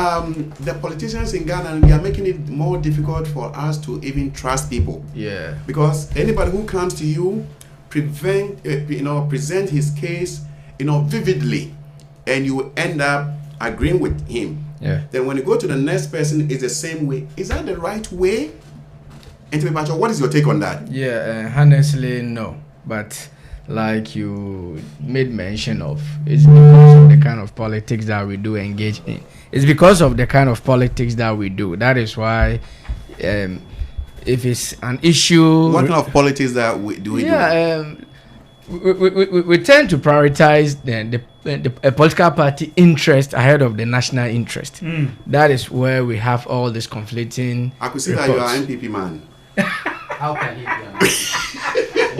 the politicians in Ghana, they are making it more difficult for us to even trust people. Yeah. Because anybody who comes to you present his case, vividly, and you end up agreeing with him. Yeah. Then when you go to the next person, it's the same way. Is that the right way? And what is your take on that? Yeah, honestly, no. But like you made mention of, it's because of the kind of politics that we do engage in. It's because of the kind of politics that we do. That is why, if it's an issue, what kind of politics that we do? We tend to prioritize the political party interest ahead of the national interest. That is where we have all this conflicting. I could see reports. That you are an MPP man. How can he be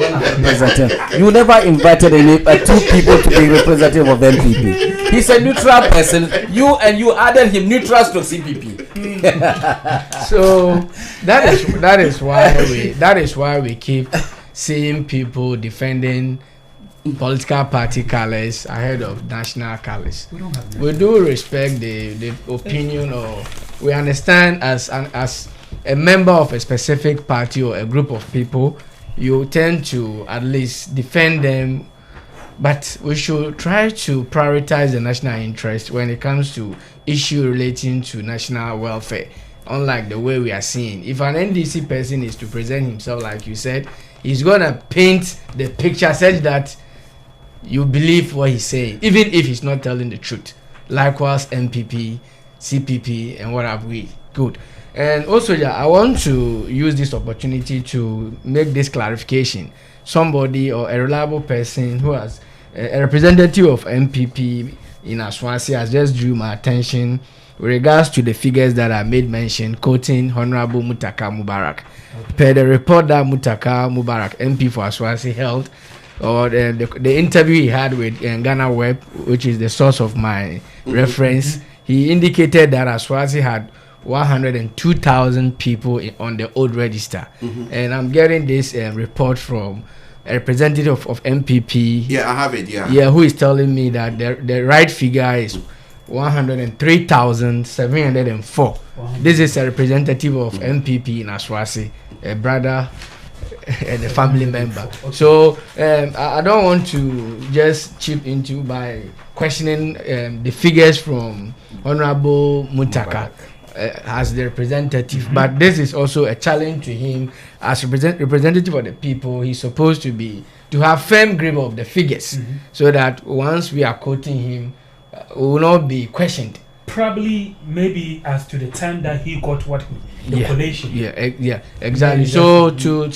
representative? You never invited any two people to be representative of MPP. He's a neutral person. You added him neutral to CPP. So that is why we keep seeing people defending political party colors ahead of national colors. We do respect the opinion, or we understand as a member of a specific party or a group of people, you tend to at least defend them, but we should try to prioritize the national interest when it comes to issue relating to national welfare. Unlike the way we are seeing, if an NDC person is to present himself like you said, he's gonna paint the picture such that you believe what he's saying, even if he's not telling the truth. Likewise, MPP, CPP, and what have we. Good. And also, I want to use this opportunity to make this clarification. Somebody or a reliable person who has a representative of MPP in Aswasi has just drew my attention with regards to the figures that I made mention, quoting Honorable Mutaka Mubarak. Per the report that Mutaka Mubarak, MP for Aswasi, held, or the interview he had with Ghana Web, which is the source of my reference, he indicated that Aswasi had 102,000 people on the old register. And I'm getting this report from a representative of MPP. Yeah, I have it, yeah. Yeah, who is telling me that the right figure is 103,704. Wow. This is a representative of MPP in Aswasi, a brother and a family member. Okay. So I don't want to just chip into by questioning the figures from Honorable Mutaka as the representative, but this is also a challenge to him as representative of the people. He's supposed to have firm grip of the figures, so that once we are quoting him, we will not be questioned probably maybe as to the time that he got what the collation. Yeah, exactly. So to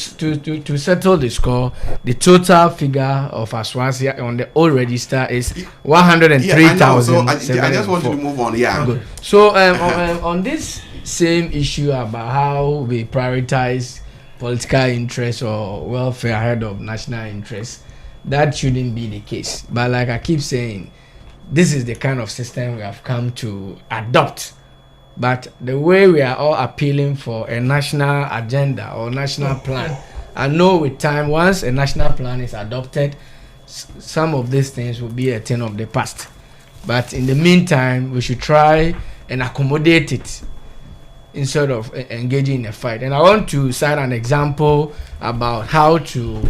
settle the score, the total figure of Aswasia on the old register is 103,000. I just wanted to move on. Yeah. Good. So on this same issue about how we prioritize political interests or welfare ahead of national interests, that shouldn't be the case. But like I keep saying, this is the kind of system we have come to adopt. But the way we are all appealing for a national agenda or national plan, I know with time, once a national plan is adopted, some of these things will be a thing of the past. But in the meantime, we should try and accommodate it instead of engaging in a fight. And I want to cite an example about how to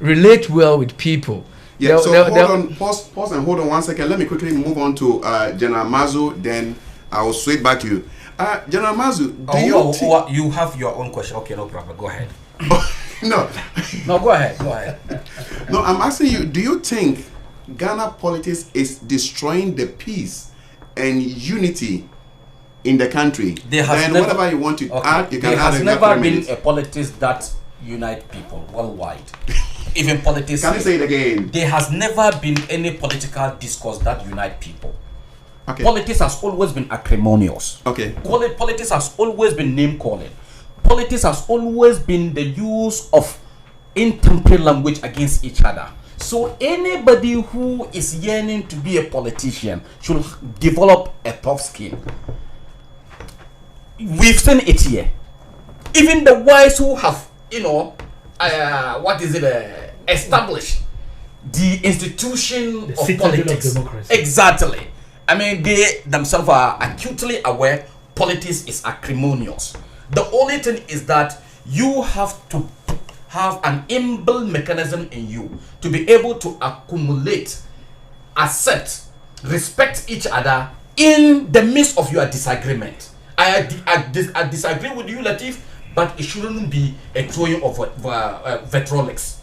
relate well with people. Yeah, hold on, pause and hold on 1 second. Let me quickly move on to General Mazu, then I will switch back to you. General Mazu, you have your own question? Okay, no problem. Go ahead. No, go ahead. No, I'm asking you, do you think Ghana politics is destroying the peace and unity in the country? Then whatever you want to add, you can add. There has never been a politics that unite people worldwide. Even politics. Can you say it again? There has never been any political discourse that unite people. Okay. Politics has always been acrimonious. Okay. Politics has always been name calling. Politics has always been the use of intemperate language against each other. So anybody who is yearning to be a politician should develop a tough skin. We've seen it here. Even the wise who have, established the institution of politics. Exactly. I mean, they themselves are acutely aware politics is acrimonious. The only thing is that you have to have an inbuilt mechanism in you to be able to accumulate, accept, respect each other in the midst of your disagreement. I disagree with you, Latif, but it shouldn't be a throwing of vitriolics.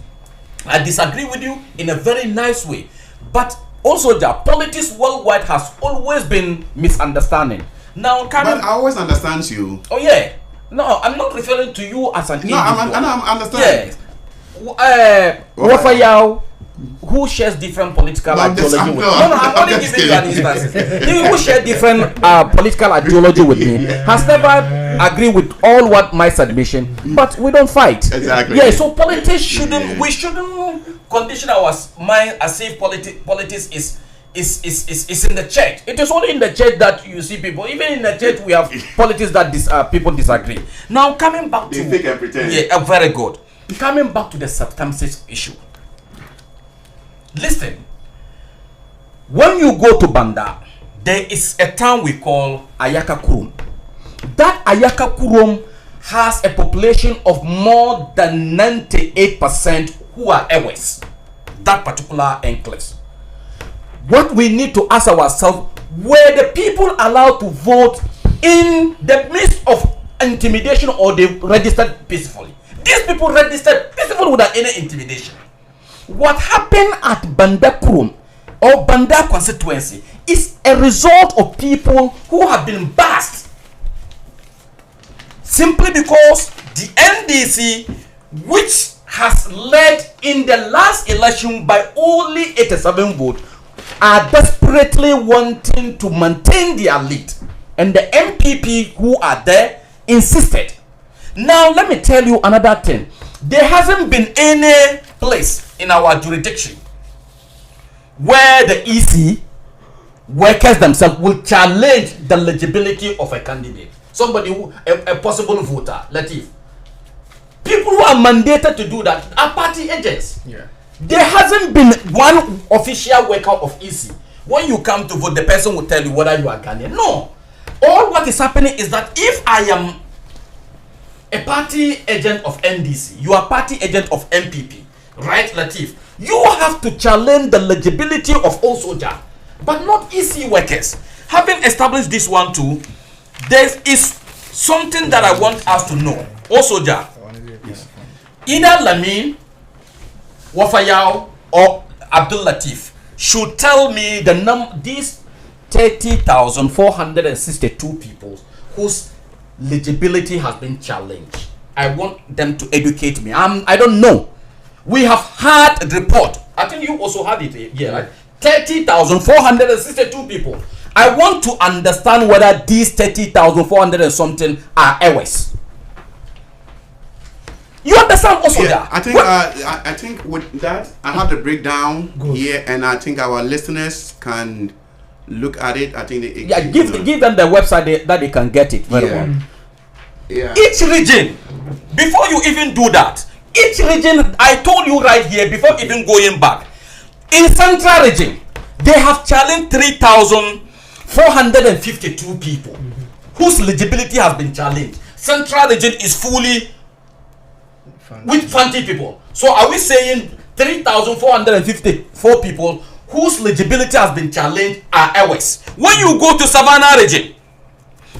I disagree with you in a very nice way, but also the politics worldwide has always been misunderstanding. Now, but I always understand you. Oh yeah. No, I'm not referring to you as an individual. I'm understanding. Yes. Wafayao, who shares different political ideology with me. No, I'm only giving you an instance. Who shares different political ideology with me has never agreed with all what my submission, but we don't fight. Exactly. Yeah, so politics we shouldn't condition our mind as if politics is in the church. It is only in the church that you see people. Even in the church, we have politics that people disagree. Now, coming back to fake and pretend. Yeah, very good. Coming back to the substantive issue. Listen, when you go to Banda, there is a town we call Ayaka Kurum. That Ayaka Kurum has a population of more than 98% who are Ewes. That particular enclave. What we need to ask ourselves, were the people allowed to vote in the midst of intimidation, or they registered peacefully? These people registered peacefully without any intimidation. What happened at Banda Kurum or Banda constituency is a result of people who have been bashed simply because the NDC, which has led in the last election by only 87 votes, are desperately wanting to maintain their lead, and the MPP who are there insisted. Now let me tell you another thing. There hasn't been any place in our jurisdiction where the EC workers themselves will challenge the legibility of a candidate, somebody who a possible voter. Latif, people who are mandated to do that are party agents. Yeah. There hasn't been one official worker of EC. When you come to vote, the person will tell you whether you are Ghanaian. No. All what is happening is that if I am a party agent of NDC, you are party agent of MPP, right, Latif? You have to challenge the legibility of all soldiers, but not EC workers. Having established this one too, there is something that I want us to know. All soldier, either Lamin, Wafayao, or Abdul Latif should tell me these 30,462 people whose legibility has been challenged. I want them to educate me. I don't know. We have had a report. I think you also had it here, right? 30,462 people. I want to understand whether these 30,400 and something are errors. You understand also that? I think with that, I have the breakdown here, and I think our listeners can look at it. I think give them the website that they can get it very well. Yeah. Each region, before you even do that, each region, I told you right here before even going back, in Central region, they have challenged 3,452 people whose legibility has been challenged. Central region is fully with 20 people. So are we saying 3,454 people whose legibility has been challenged are errors? When you go to Savannah region,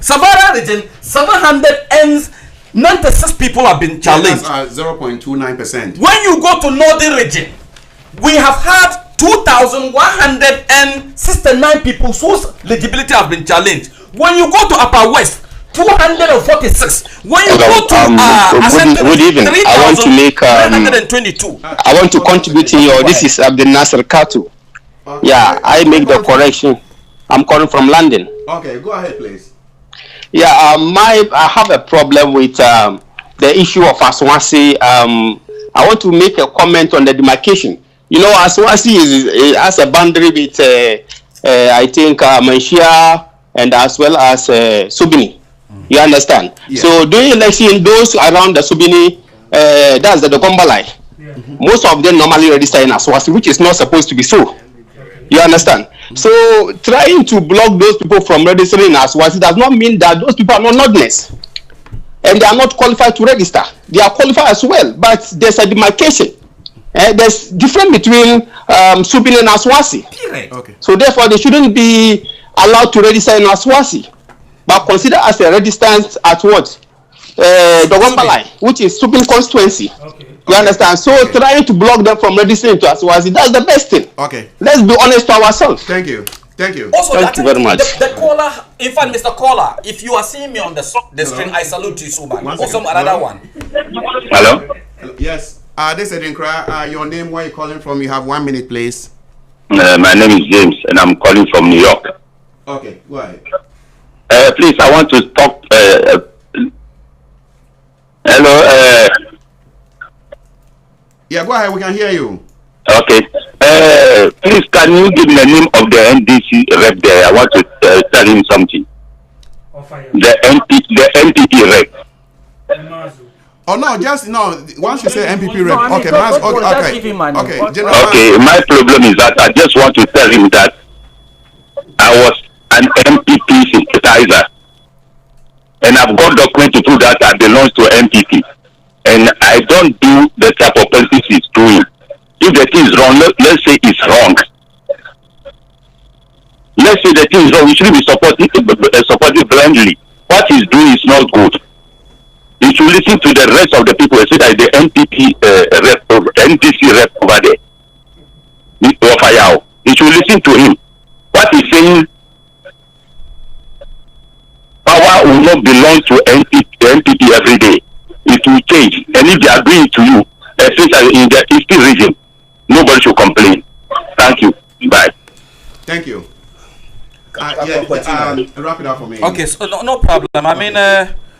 796 people have been challenged. That's 0.29%. When you go to Northern region, we have had 2,169 people whose legibility has been challenged. When you go to Upper West, 246. When you go to good evening. I want to make 922. I want to contribute in your. This is Abdel Nasser Katu. Okay. Yeah, I make the correction. I'm calling from London. Okay, go ahead, please. Yeah, I have a problem with the issue of Aswasi. I want to make a comment on the demarcation. You know, Aswasi has a boundary with I think Manshia and as well as Subini. You understand? Yeah. So during election, those around the Subini, that's the Gombalai. Yeah. Most of them normally register in Aswasi, which is not supposed to be so. You understand? So trying to block those people from registering in Aswasi does not mean that those people are not Northerners and they are not qualified to register. They are qualified as well, but there's a demarcation. There's difference between Subini and Aswasi. Okay. So therefore, they shouldn't be allowed to register in Aswasi, but consider as a registrant at what? Dogombalai, which is Subini constituency. Okay. You understand? So trying to block them from registering to Aswasi, that's the best thing. Okay. Let's be honest to ourselves. Thank you. Thank you. Also, thank you very much. The caller, in fact, Mr. Caller, if you are seeing me on the screen, I salute you so much. Also, another one. Hello? Yes. This is ADINKRA. Your name, where are you calling from? You have 1 minute, please. My name is James, and I'm calling from New York. Okay, go ahead. Please, I want to talk. Hello. Yeah, go ahead. We can hear you. Okay. Please, can you give me the name of the NDC rep there? I want to tell him something. The NPP rep. Oh no, just no. Once you say MPP rep, okay, okay. Okay, my problem is that I just want to tell him that I was an MPP sympathizer, and I've got document to prove that I belong to MPP, and I don't do the type of politics he's doing. If the thing is wrong, let's say it's wrong. Let's say the thing is wrong. We shouldn't be supporting blindly. What he's doing is not good. You should listen to the rest of the people, especially the NPP NDC rep over there. You should listen to him. What he's saying, power will not belong to NPP every day. It will change. And if they are doing it to you, especially in the Eastern region, nobody should complain. Thank you. Bye. Thank you. Wrap it up for me. Okay, so no problem. I mean,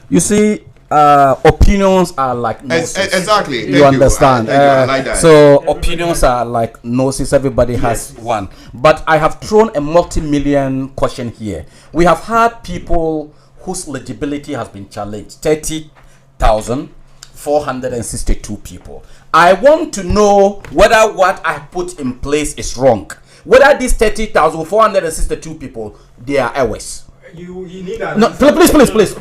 you see, opinions are like noses. Exactly. You understand? I like that. So opinions are like noses. Everybody has one. But I have thrown a multi-million question here. We have had people whose legibility has been challenged. 30,462 people. I want to know whether what I put in place is wrong. Whether these 30,462 people, they are errors. You need that. No, please,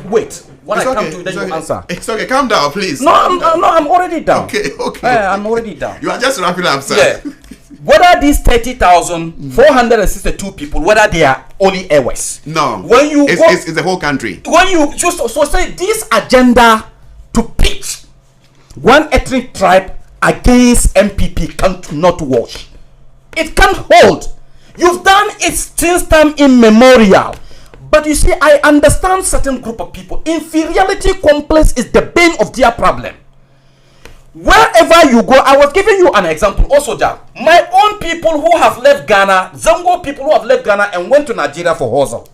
wait. When I come to you, then you answer. It's okay. Calm down, please. No, I'm already down. Okay. I'm already down. You are just wrapping up, sir. Yeah. Whether these 30,462 people, whether they are only errors. No. When you it's the whole country. When you just so say this agenda to pitch one ethnic tribe against MPP cannot wash. It can't hold. You've done it since time immemorial. But you see, I understand certain group of people. Inferiority complex is the bane of their problem. Wherever you go, I was giving you an example also, Jack. My own people who have left Ghana, Zango people who have left Ghana and went to Nigeria for hustle.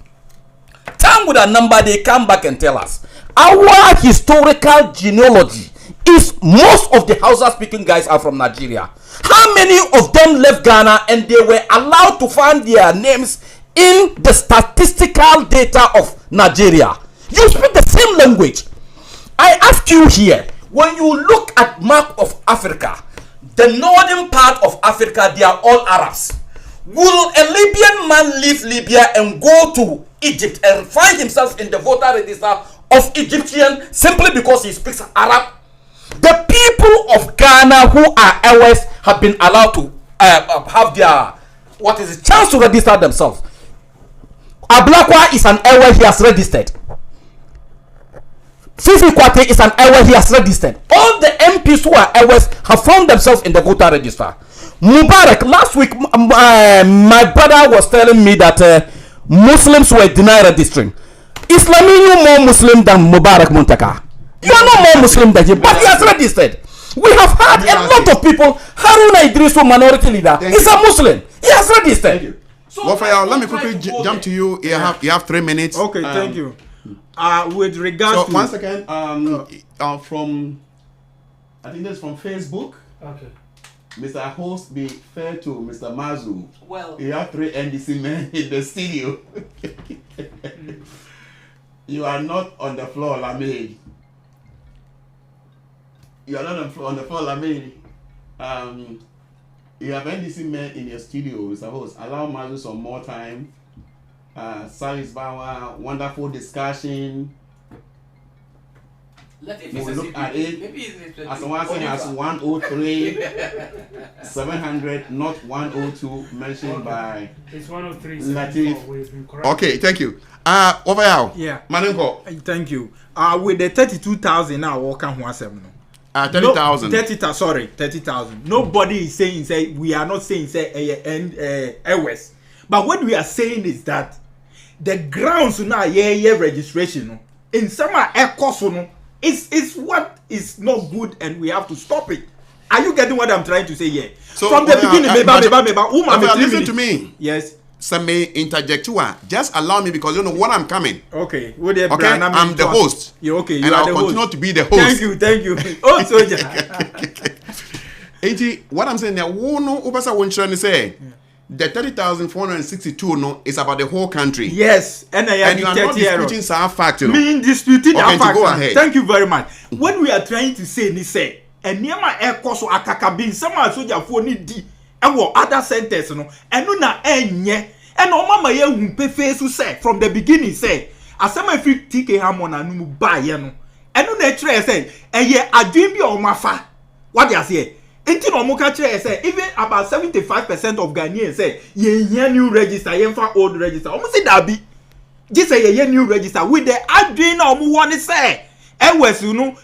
Time with a number, they come back and tell us. Our historical genealogy is most of the Hausa speaking guys are from Nigeria. How many of them left Ghana and they were allowed to find their names in the statistical data of Nigeria? You speak the same language. I ask you here, when you look at map of Africa, the northern part of Africa, they are all Arabs. Will a Libyan man leave Libya and go to Egypt and find himself in the voter register of Egyptian simply because he speaks Arab? The people of Ghana who are Ewes have been allowed to have their chance to register themselves. Ablakwa is an Ewe, he has registered. Fifi Kwate is an Ewe, he has registered. All the MPs who are Ewes have found themselves in the voter register. Mubarak, last week, my brother was telling me that Muslims were denied registering. Islaminu more Muslim than Mubarak Muntaka. You are not more Muslim than him, but he has registered. We have had a lot of people. Haruna Idrisu, minority leader, is a Muslim. He has registered. Thank you. So Rafael, let me quickly jump to you. You have 3 minutes. Okay, thank you. With regards to 1 second, from I think that's from Facebook. Okay. Mr. Host, be fair to Mr. Mazu. Well, you have 3 NDC men in the studio. You are not on the floor, Lamine. You are not on the floor, Lamine. You have NDC men in your studio, Mr. Host. Allow Mazu some more time. Salis Bawa, wonderful discussion. We'll look at it. As one saying has 103, 700, not 102, mentioned by. It's 103. Latif. Okay, thank you. Over here. Yeah. Manenko. Thank you. With the 32,000 now, what can one say? 30,000. 30,000. Sorry, 30,000. Nobody is saying we are not saying West. But what we are saying is that the grounds now registration in some cost is what is not good and we have to stop it. Are you getting what I'm trying to say here? So from the beginning, listen to me. Yes. Some may interject you. Just allow me because you know what I'm coming. Okay. Okay. I'm the host. You okay? You and are I'll the continue host. to be the host. Thank you. Oh, soldier. What I'm saying now, no, Ubasa won't try to say. The 30,462 no is about the whole country. Yes, and you are not disputing some fact. Me disputing that fact. Go ahead. Thank you very much. What we are trying to say is say, and near my air course or akakabin, some soldier for need D, and what other sentence no, and no na enye, and no mama ye wumpe face to say from the beginning say, as some if you take a hamon and no buy no, and no nature say, and ye a dream be on my fa. What they say? Inti no muka chere say even about 75% of Ghanaians say ye new register ye fa old register. Almost say that be just say ye new register with the adwin na omo want say West you know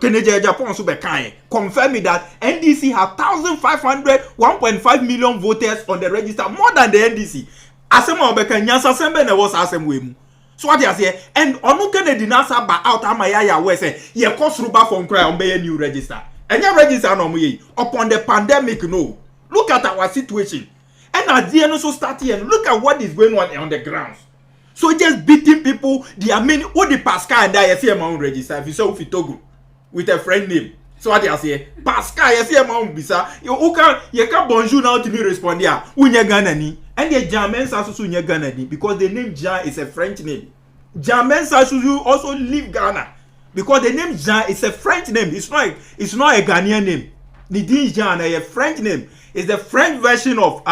Canada Japan so be kan confirm me that NDC have 1,500 1.5 million voters on the register, more than the NDC. Asema obeka nyansa sembe na was asemwe mu. So what they say and onu Kennedy na sa ba out amaya we say ye cost ruba from cry on be new register. And your register no me upon the pandemic no. Look at our situation. And at the end also start here and look at what is going on the grounds. So just beating people, they are many all the Pascal and I see my own register. If you say if Togo with a friend name. So what they say Pascal I see my own bisa. You can bonjour now to me respond here. Unye Ghana ni. And the Germans also unye Ghana ni because the name Jean is a French name. Germans also leave Ghana. Because the name Jean is a French name. It's not a Ghanaian name. The name Jean is a French name. It's the French version of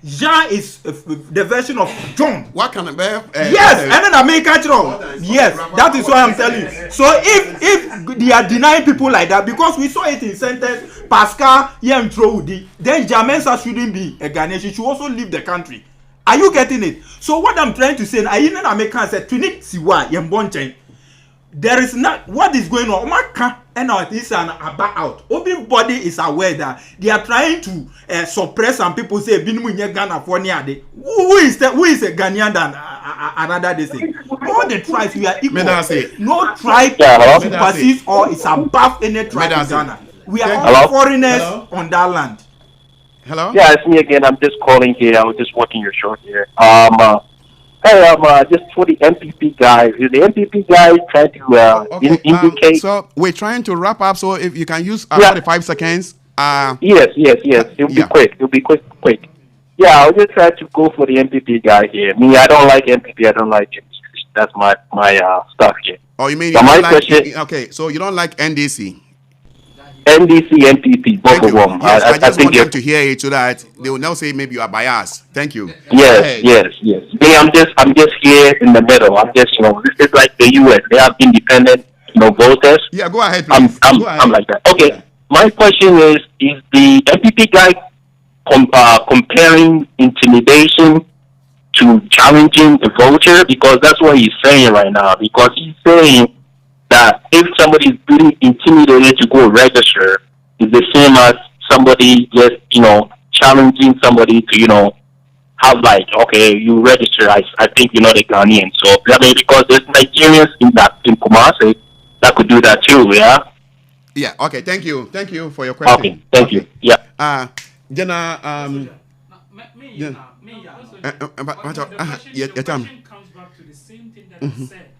Jean is the version of John. What can it be? Yes, and then American wrong. Yes, that is what I'm telling you. So if they are denying people like that, because we saw it in sentence, Pascal Yemtroudi, then Jamensa shouldn't be a Ghanaian. She should also leave the country. Are you getting it? So what I'm trying to say, I even American said, "Trinit siwa yembonchen." there is not what is going on. Omaka and this and about out. Everybody is aware that they are trying to suppress some people say Binumunye Ghana for near. Who is a Ghanaian than another this thing? All the tribes we are equal. No tribe supersedes or is above any tribe in Ghana. We are all foreigners on that land. Hello? Yeah, it's me again. I'm just calling here. I was just watching your show here. Hey, just for the MPP guy. Is the MPP guy trying to indicate? So we're trying to wrap up. So if you can use 45 seconds. Yes. It'll be quick. It'll be quick. Yeah, I'll just try to go for the MPP guy here. Me, I don't like MPP. I don't like it. That's my stuff here. Oh, you mean so you don't like okay? So you don't like NDC? NDC, MPP, both of them. Yes, I just want them to hear it so that they will now say maybe you are biased. Thank you. Yes. Me, I'm just here in the middle. I'm just, this is like the US. They have independent, voters. Yeah, go ahead, please. I'm like that. Okay. Yeah. My question is the MPP guy comparing intimidation to challenging the voter? Because that's what he's saying right now. Because he's saying that if somebody is being intimidated to go register, is the same as somebody just, challenging somebody to, have okay, you register, I think you're not a Ghanaian. So, I mean, because there's Nigerians in Kumasi that could do that too, yeah? Yeah, okay, thank you. Thank you for your question. Okay, thank you. Yeah. Jenna, the question comes back to the same thing that I said.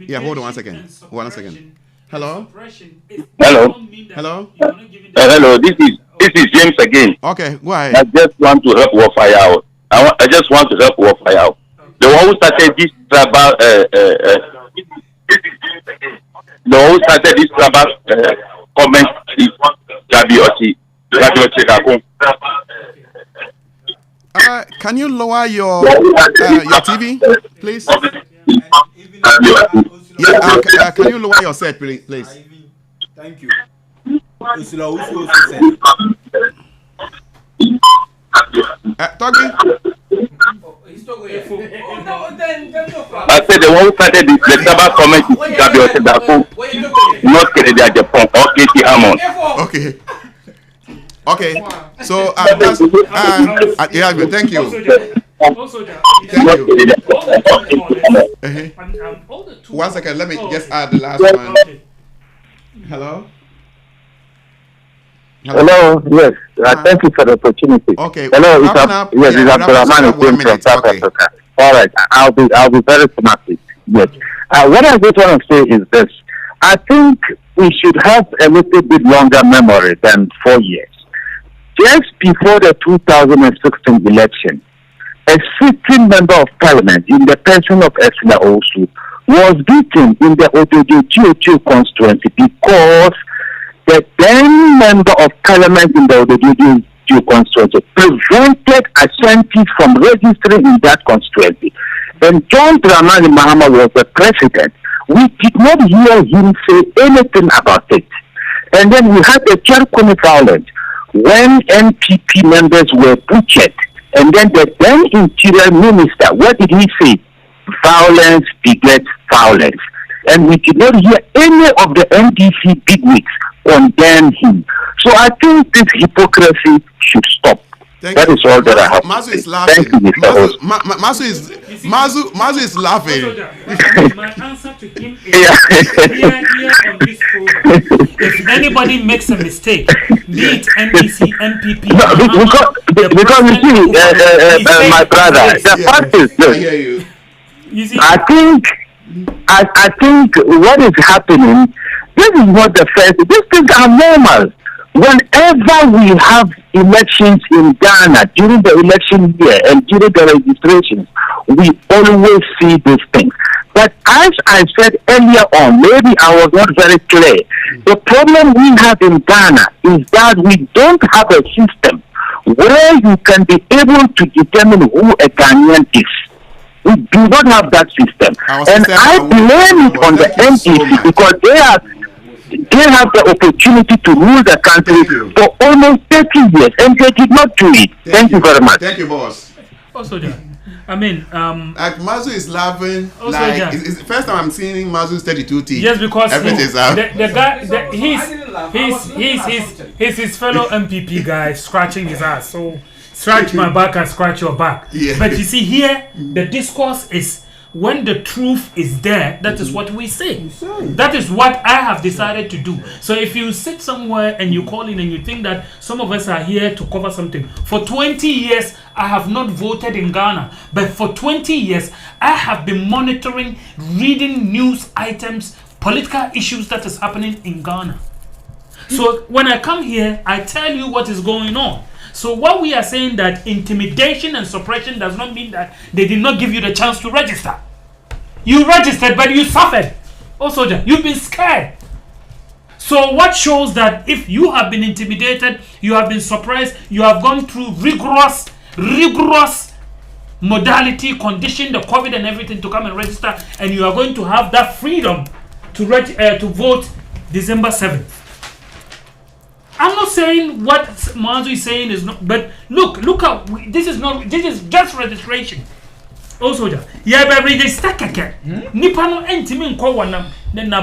Yeah, hold on 1 second. 1 second. Hello? Hello. Hello, this is James again. Okay, go ahead. I just want to help Warfire out. I just want to help Warfire out. The one who started this tribal comment is Gabioti. Can you lower your TV, please? Can you lower your set, please? Thank you. Togi? I said the one who started the tribal comment is Gabioti Daku, not Kennedy Japan or Katie Hammond. Okay, so that's yeah, thank you. Thank you. 1 second, let me just add the last one. Hello? Hello, yes. Thank you for the opportunity. Okay. Hello, it's Abdurrahman from South Africa. All right, I'll be very thematic. Yes. What I just want to say is this. I think we should have a little bit longer memory than 4 years. Just before the 2016 election, a sitting member of parliament in the person of Esla Osu was beaten in the Ododo constituency because the then member of parliament in the Ododo constituency prevented Ashanti from registering in that constituency. When John Dramani Mahama was the president, we did not hear him say anything about it. And then we had the Cherkoni violence when NPP members were butchered. And then the then interior minister, what did he say? Violence begets violence. And we did not hear any of the NDC bigwigs condemn him. So I think this hypocrisy should stop. That is all that I have. Mazu is laughing. Thank you, Mr. Host. Mazu is laughing. My answer to him is here on this program. If anybody makes a mistake, be it NDC, MPP, because you see, my brother, the fact is this. I think what is happening, this is not the first. These things are normal. Whenever we have elections in Ghana during the election year and during the registrations, we always see these things. But as I said earlier on, maybe I was not very clear. The problem we have in Ghana is that we don't have a system where you can be able to determine who a Ghanaian is. We do not have that system. And I blame it on the NDC because they have the opportunity to rule the country for almost 30 years and they did not do it. Thank you very much. Thank you, boss. Also, I mean, like Mazu is laughing. Also, Like yeah. it's the first time I'm seeing Mazu's 32 teeth. Yes, because everything's out. the guy, he's his fellow MPP guy scratching his ass. So scratch my back and scratch your back. Yeah. But you see here, the discourse is when the truth is there. That is what we say. That is what I have decided to do. So if you sit somewhere and you call in and you think that some of us are here to cover something, for 20 years I have not voted in Ghana, but for 20 years I have been monitoring, reading news items, political issues that is happening in Ghana. So when I come here, I tell you what is going on. So what we are saying that intimidation and suppression does not mean that they did not give you the chance to register. You registered, but you suffered. Oh, soldier, you've been scared. So what shows that if you have been intimidated, you have been suppressed, you have gone through rigorous modality, condition, the COVID and everything to come and register, and you are going to have that freedom to vote December 7th. I'm not saying what Mazu is saying is not, but look how this is just registration. Also, yeah, but register keke. Nipa no entimi nko wanam. Then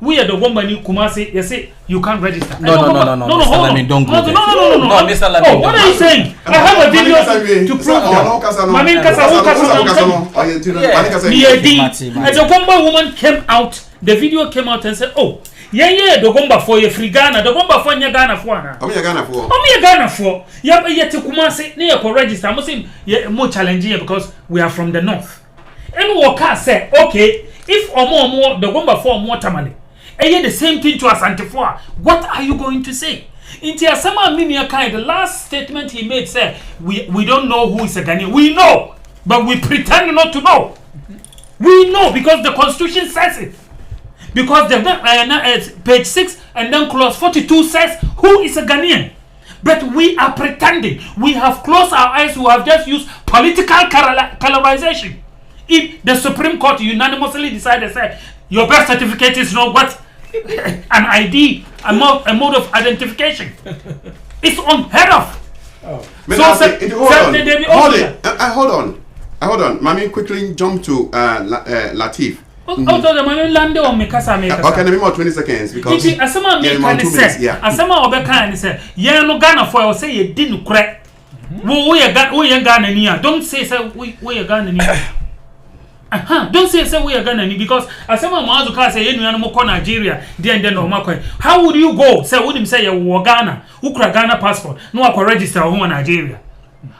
we are the woman you Kumasi. You say you can't register. No, Mr. Lamin, don't go there. No, Mr. Lamin. Oh, what are you saying? I have a video to prove that. Mami Kasa. And the Gomba woman came out. The video came out and said, "Oh, yeah, the Gomba for your free Ghana. The Gomba for your Ghana for na. I'm Ghana for. Yeah, but yet to Kumasi near for register. I'm saying more challenging because we are from the north. And Waka said, okay, if or more the Gomba for more tamale. And yet the same thing to Asante. What are you going to say? Into Asama Minia Kai, the last statement he made said, we don't know who is a Ghanaian. We know, but we pretend not to know. We know because the constitution says it. Because the page 6 and then clause 42 says who is a Ghanaian. But we are pretending. We have closed our eyes. We have just used political colorization. If the Supreme Court unanimously decided, say, your birth certificate is not what? An ID, a mode of identification. It's unheard of. Oh. Hold on. Mami, quickly jump to Latif. Okay, maybe more 20 seconds because Asama Obeka said, yeah, no Ghana for I say you didn't crack. We are Ghana. Don't say we are Ghana. Don't say we are Ghana because Asama Mazuka say you know Nigeria, then how would you go? Say would him say you were Ghana, who crack Ghana passport, no I can register home in Nigeria.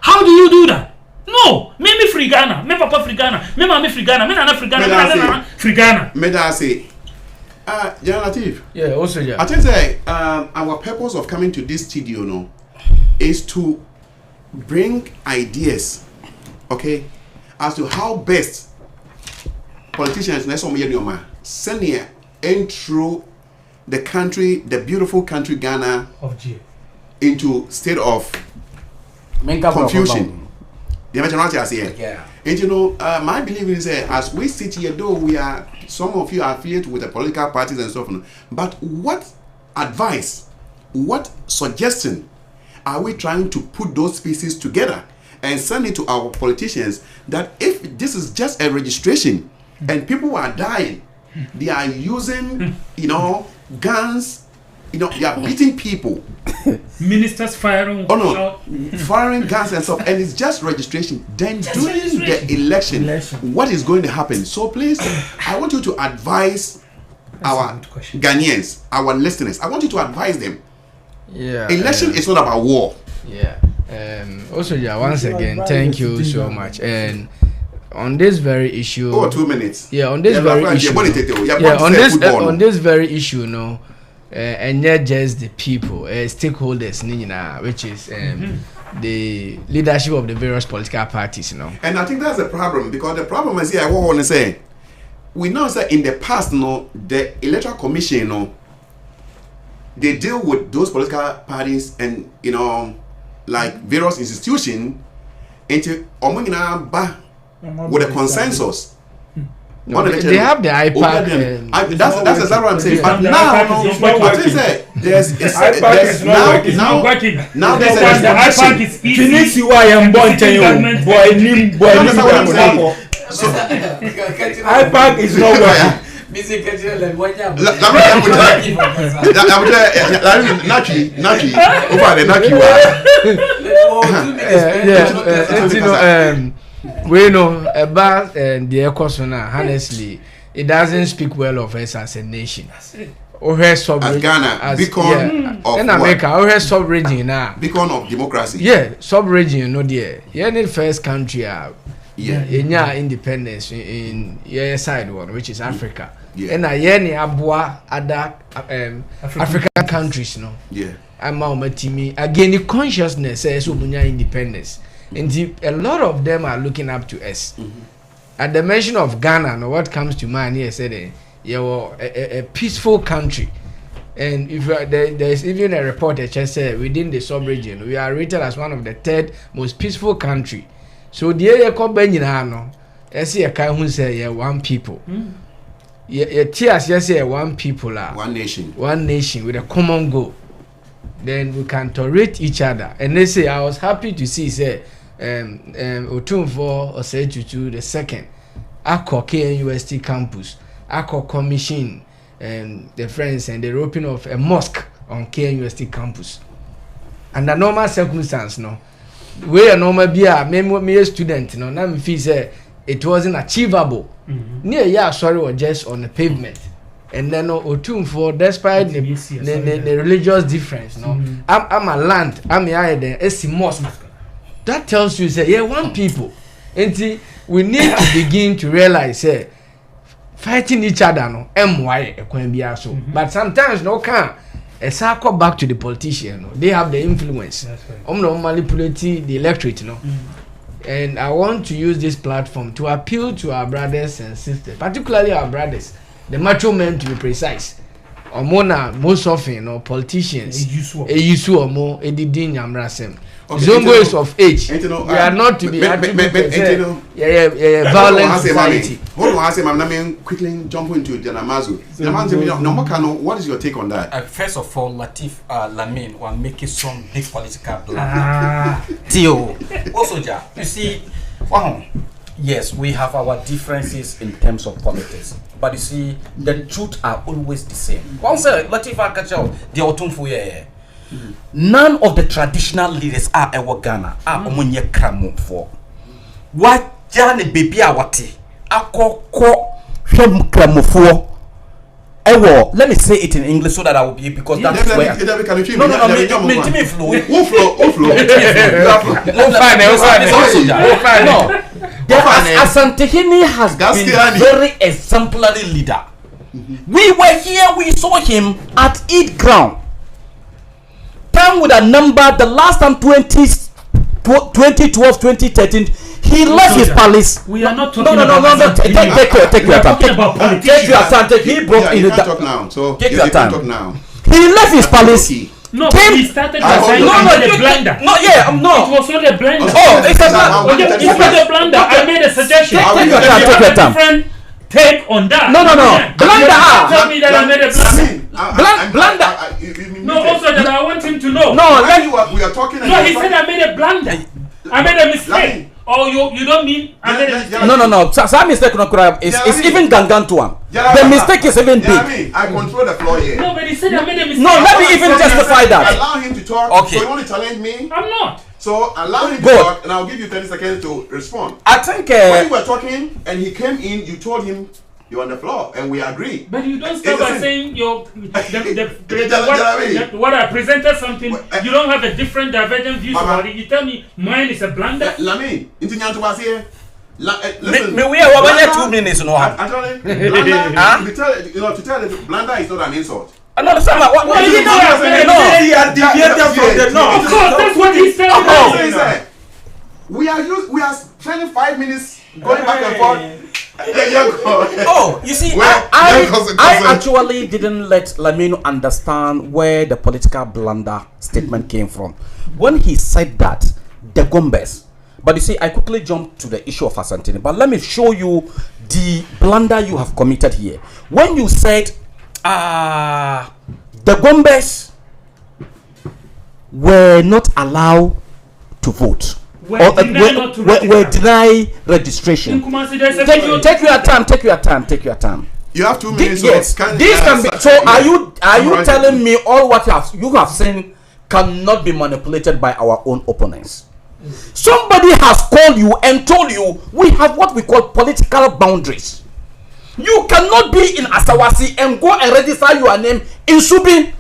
How do you do that? No, me free Ghana, me papa free Ghana, me mama free Ghana, me nana free Ghana, me nana free Ghana. Me da say, General Latif. Yeah, also yeah. I think that our purpose of coming to this studio, no, is to bring ideas, okay, as to how best politicians send here and through the country, the beautiful country Ghana, into state of confusion. Yeah. And you know, my belief is as we sit here, though we are, some of you are affiliated with the political parties and so on, but what advice, what suggestion are we trying to put those pieces together and send it to our politicians that if this is just a registration and people are dying, they are using, guns, they are beating people. Ministers firing. Firing guns and stuff, and it's just registration. Then during the election, what is going to happen? So please, I want you to advise our Ghanaians, our listeners. I want you to advise them. Yeah. Election is not about war. Yeah. Also, once again, thank you so much. And on this very issue. 2 minutes. Yeah, on this very issue. On this very issue, and not just the people, stakeholders, which is the leadership of the various political parties, And I think that's the problem, because the problem is here. I want to say, we know that in the past, the Electoral Commission, they deal with those political parties and like various institutions into with a consensus. No, they have the iPad. That's exactly what I'm saying. But now, I think that there's not working. Now the iPad is easy. Boy, iPad is not working. We know about the Ecosona. Honestly, it doesn't speak well of us as a nation. As Ghana, beacon of in America, sub-region now. Beacon of democracy. Yeah, sub-region, no dear. Yeah, the first country, in your independence in your side one, which is Africa. Yeah. And abua other African countries, no. Yeah. I'm again the consciousness says independence. And a lot of them are looking up to us. At the mention of Ghana, no, what comes to mind here said you're a peaceful country. And if there's even a report that just said within the sub-region, we are rated as one of the third most peaceful country. So the area called Benjinano, I see a kind who say one people. Tears just say one people are one nation with a common goal. Then we can tolerate each other. And they say I was happy to see say Otunfo or say to the second Akko KNUST campus, Akko commission the friends and the opening of a mosque on KNUST campus. Under normal circumstance, no. We are normal be a student, no, now me feel say it wasn't achievable. Near or just on the pavement. And then Otunfo, despite the religious difference, no, I'm a land, I'm a mosque. That tells you say one people. And we need to begin to realize fighting each other no so. But sometimes no can a circle back to the politician. No? They have the influence. No manipulate the electorate, no. And I want to use this platform to appeal to our brothers and sisters, particularly our brothers, the macho men to be precise. Most often, politicians, or more, Edidin Yamrasem. Zongo is of age. We are not to be violent society. Hold on, let me quickly jump into Janamazu. What is your take on that? First of all, Lamin will make some big political blunder. Theo, also, you see, yes, we have our differences in terms of politics, but you see, the truth are always the same. Once Latif Akacho, the Otunfu, none of the traditional leaders are ever Ghana are omunye kramu for. What Jane baby awati ako hwem kramu for. Ewo, let me say it in English so that I will be because that's where me flow. Asantehene has been very exemplary leader. We were here, we saw him at Eid Ground. Time with a number, the last time 2012, 2013, he left his palace. We are not talking about take your time. Take your time. He broke in the talk now. So take your time. Talk now. He left his palace. No, he started by saying a blunder. No, yeah, no. It was not a blunder. Oh, it's not a blunder. I made a suggestion. Take your time. Different take on that. No. Blunder. Tell me that I made a blunder. Blunder. No, also that I want him to know. No, we are talking. No, he said I made a blunder. I made a mistake. Oh, you don't mean I made a mistake? No. Some mistake is even Gangantuan. The mistake is even big. I control the floor here. No, but he said I made a mistake. No, let me even justify that. Allow him to talk. Okay. So you want to challenge me? I'm not. So allow him to talk, and I'll give you 30 seconds to respond. I think when you were talking and he came in, you told him you're on the floor, and we agree. But you don't start by saying what I presented something. You don't have a different divergent views about it. You tell me mine is a blunder. Lami, into was here. Listen, we are 2 minutes. No, actually, to tell the blunder is not an insult. No, what you know? He had deviated from the norm. Of course, that's what he said. We are spending 5 minutes going back and forth. Oh, you see, I actually didn't let Lamino understand where the political blunder statement came from. When he said that, the Gombes, But you see, I quickly jumped to the issue of Asantini. But let me show you the blunder you have committed here. When you said the Gombes were not allowed to vote. Were denied registration. Take your time. You have 2 minutes. Yes, this can be. So are you telling me all what you have seen cannot be manipulated by our own opponents? Somebody has called you and told you we have what we call political boundaries. You cannot be in Asawasi and go and register your name in Subin.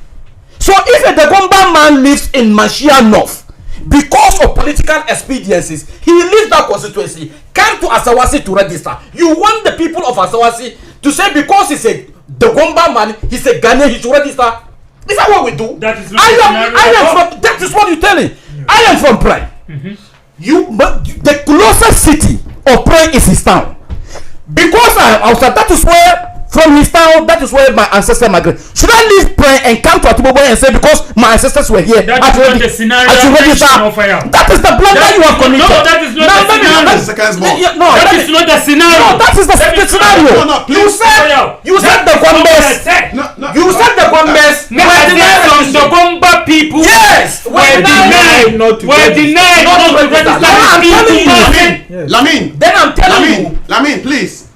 So if a Dagomba man lives in Mashia North, because of political expediencies, he leaves that constituency, came to Asawasi to register. You want the people of Asawasi to say because he's a Dagomba man, he's a Ghanaian, he should register? Is that what we do? That is not that is what you're telling. I am from Prime. But the closest city of Prime is his town. Because that is where, from his town, that is where my ancestors migrated. Should I leave Prime and come to Atibobo and say because my ancestors were here? That is not the scenario. That is the blunder you have committed. No, that is not the scenario. That is not the scenario. No, that is the scenario. You said the Gombes. You said the Gombes. The Gomba people. Yes, were denied not to register. Lamin. Then I'm telling you. Lamin, please.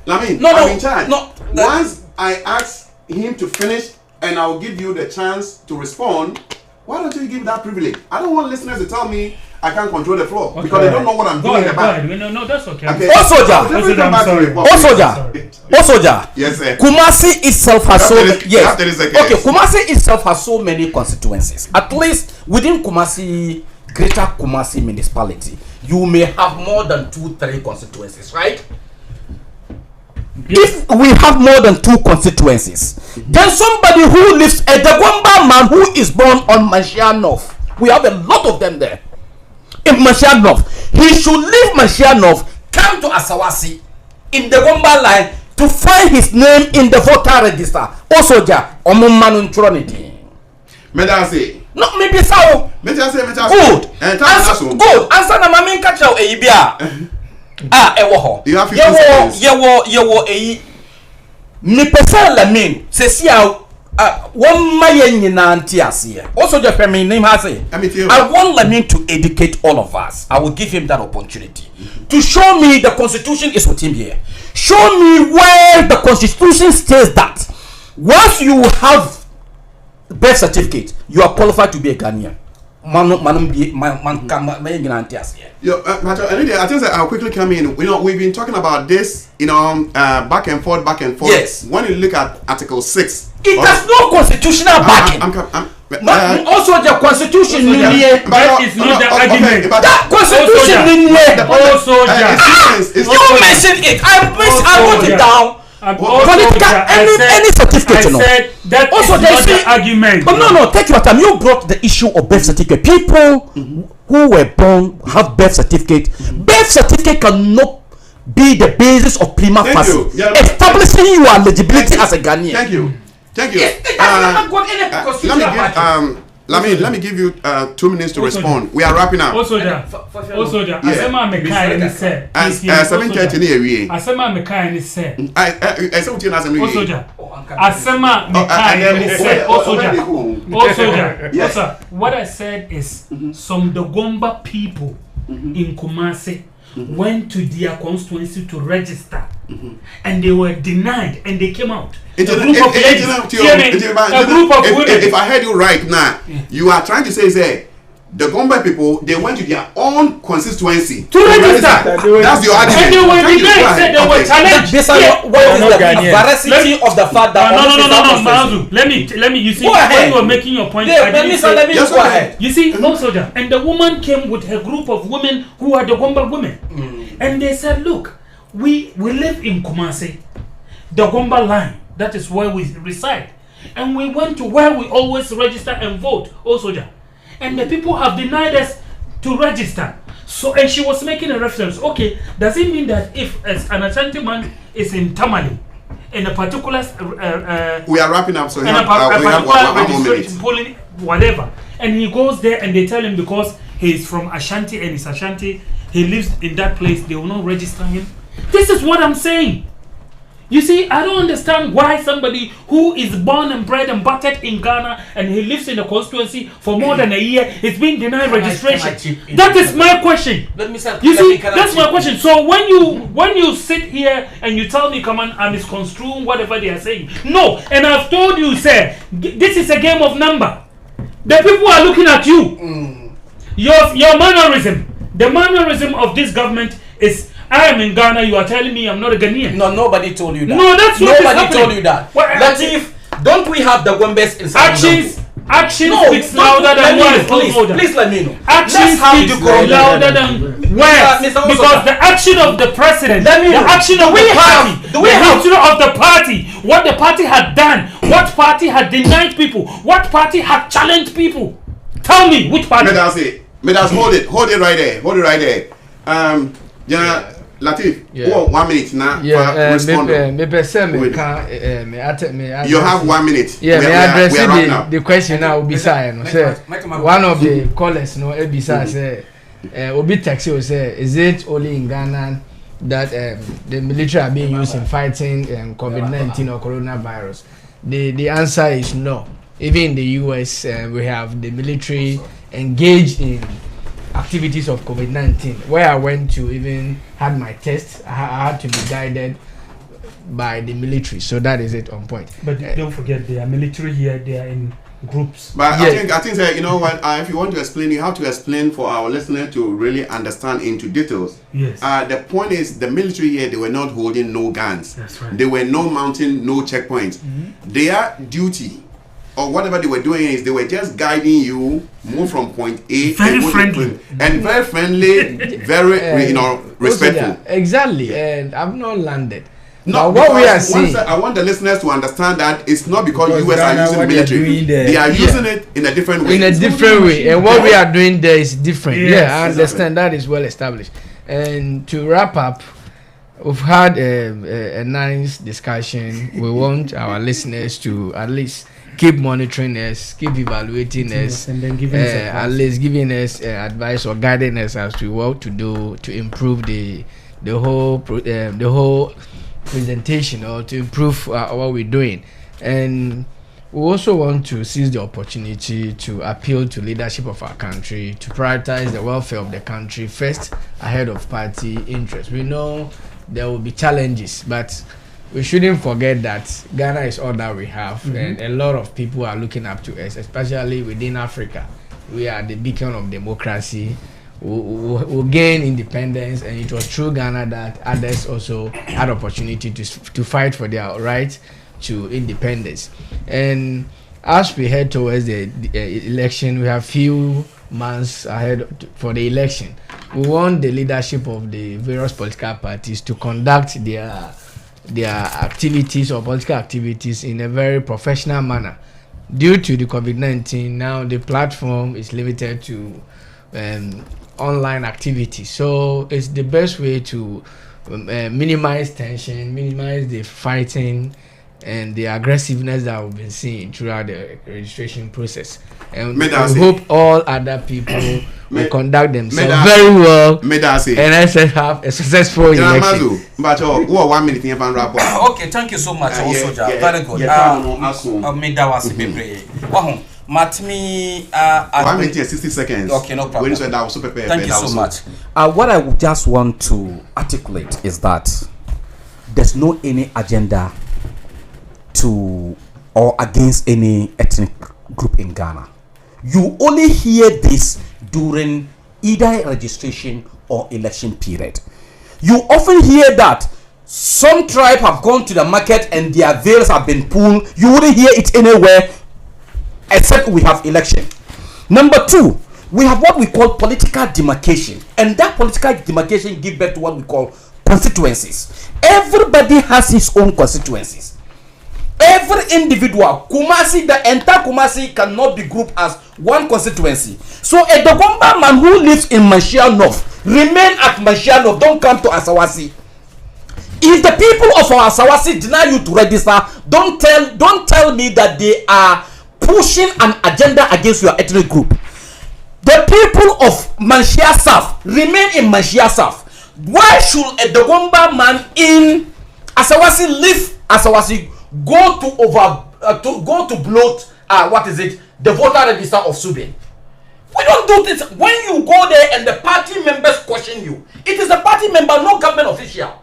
Lamin, I'm in charge. Once I ask him to finish and I'll give you the chance to respond, why don't you give that privilege? I don't want listeners to tell me I can't control the floor because they don't know what I'm doing about. No, that's okay. Osoja. Yes, sir. Kumasi itself has Kumasi itself has so many constituencies. At least within Kumasi, Greater Kumasi municipality, you may have more than 2-3 constituencies, right? If we have more than 2 constituencies, then somebody who lives a Dagomba man who is born on Mashia North, we have a lot of them there. In Mashia North, he should leave Mashia North, come to Asawasi in the Dagomba line to find his name in the voter register. Also, Omumanu Tronity. Medase. No, maybe so. Good. Good. Answer na mamin kacha eibia. Ewo ho. You have 50 seconds. Yewo me person la mean se si one maye nyina nti ase. Also the family name has it. I want Lamin to educate all of us. I will give him that opportunity to show me the constitution is with him here. Show me where the constitution states that once you have birth certificate, you are qualified to be a Ghanaian. I think I'll quickly come in. We've been talking about this, back and forth. Yes. When you look at Article 6, it has no constitutional backing. Also, the constitution that is not the argument. That constitution you mentioned it. I wrote it down. Any certificate. I said that also is not the argument. But no, take your time. You brought the issue of birth certificate. People who were born have birth certificate. Birth certificate cannot be the basis of prima facie establishing your eligibility as a Ghanaian. Thank you. Let me give you 2 minutes to respond. We are wrapping up. Osoja. Asema mekai ni se. 7:30 ni ewie. Asema mekai ni se. I say uti na asema ewie. Osoja. Asema mekai ni se. Osoja. Yes. What I said is some Dagomba people in Kumasi went to their constituency to register and they were denied and they came out. A group of women. If I heard you right now, you are trying to say the Gombe people, they went to their own constituency to register. That's your argument. And they were denied. They were challenged. What is the veracity of the fact that no, let me. You see, when you were making your point, go ahead. You see, no soldier, and the woman came with a group of women who are the Gomba women, and they said, "Look, we live in Kumasi, the Gomba line. That is where we reside, and we went to where we always register and vote, soldier." And the people have denied us to register. So, and she was making a reference. Okay, does it mean that if an Ashanti man is in Tamale, in a particular we are wrapping up, so we have one more minute, whatever, and he goes there and they tell him because he's from Ashanti and it's Ashanti, he lives in that place, they will not register him. This is what I'm saying. You see, I don't understand why somebody who is born and bred and buttered in Ghana and he lives in the constituency for more than a year is being denied registration. That is my question. You see, that's my question. So when you sit here and you tell me, come on, I'm misconstruing whatever they are saying. No, and I've told you, sir, this is a game of number. The people are looking at you. Your mannerism, the mannerism of this government is, I am in Ghana, you are telling me I'm not a Ghanaian. No, nobody told you that. No, that's what nobody told you that. Well, Latif, don't we have the Gombes in actions speaks louder than words. Please let me know. Actions speaks louder than words. Because the action of the president, the action of the party, the history of the party, what the party had done, what party had denied people, what party had challenged people. Tell me which party. Medas, hold it right there. Yeah. Latif, 1 minute now. Respond. You have 1 minute. Yeah, may I address the question now? One of the callers, no, Ebisa say, Obi Taxi say, is it only in Ghana that the military are being used in fighting COVID-19 or coronavirus? The answer is no. Even in the US, we have the military engaged in activities of COVID-19. Where I went to even had my test, I had to be guided by the military. So that is it on point. But don't forget, they are military here. They are in groups. But I think that, you know what? If you want to explain, you have to explain for our listener to really understand into details. Yes. The point is, the military here, they were not holding no guns. That's right. They were not mounting no checkpoints. Their duty, or whatever they were doing, is they were just guiding you move from point A very friendly and very friendly, very respectful. Exactly, and I've not landed. No, what we are saying, I want the listeners to understand that it's not because US are using military. They are using it in a different way. In a different way, and what we are doing there is different. Yes, I understand. That is well established. And to wrap up, we've had a nice discussion. We want our listeners to at least keep monitoring us, keep evaluating us, and then giving us at least giving us advice or guiding us as to what to do to improve the whole presentation, or to improve what we're doing. And we also want to seize the opportunity to appeal to leadership of our country to prioritize the welfare of the country first ahead of party interests. We know there will be challenges, but we shouldn't forget that Ghana is all that we have, and a lot of people are looking up to us, especially within Africa. We are the beacon of democracy. We'll gain independence, and it was through Ghana that others also had opportunity to fight for their right to independence. And as we head towards the election, we have few months ahead for the election. We want the leadership of the various political parties to conduct their activities or political activities in a very professional manner. Due to the COVID-19, now the platform is limited to online activities. So it's the best way to minimize tension, minimize the fighting and the aggressiveness that we've been seeing throughout the registration process. And we hope all other people will conduct themselves very well and have a successful election. Okay, thank you so much. Very good. Matmi, 1 minute and 60 seconds. Okay, no problem. Thank you so much. What I would just want to articulate is that there's no any agenda to or against any ethnic group in Ghana. You only hear this during either registration or election period. You often hear that some tribe have gone to the market and their veils have been pulled. You wouldn't hear it anywhere except we have election. Number two, we have what we call political demarcation, and that political demarcation gives birth to what we call constituencies. Everybody has his own constituencies. Every individual, Kumasi, the entire Kumasi cannot be grouped as one constituency. So a Dogomba man who lives in Manshia North remain at Manshia North, don't come to Asawasi. If the people of our Asawasi deny you to register, don't tell me that they are pushing an agenda against your ethnic group. The The people of Manshia South remain in Manshia South. Why should a Dogomba man in Asawasi leave Asawasi go to bloat the voter register of Sudan? We don't do this. When you go there and the party members question you, it is the party member, no government official.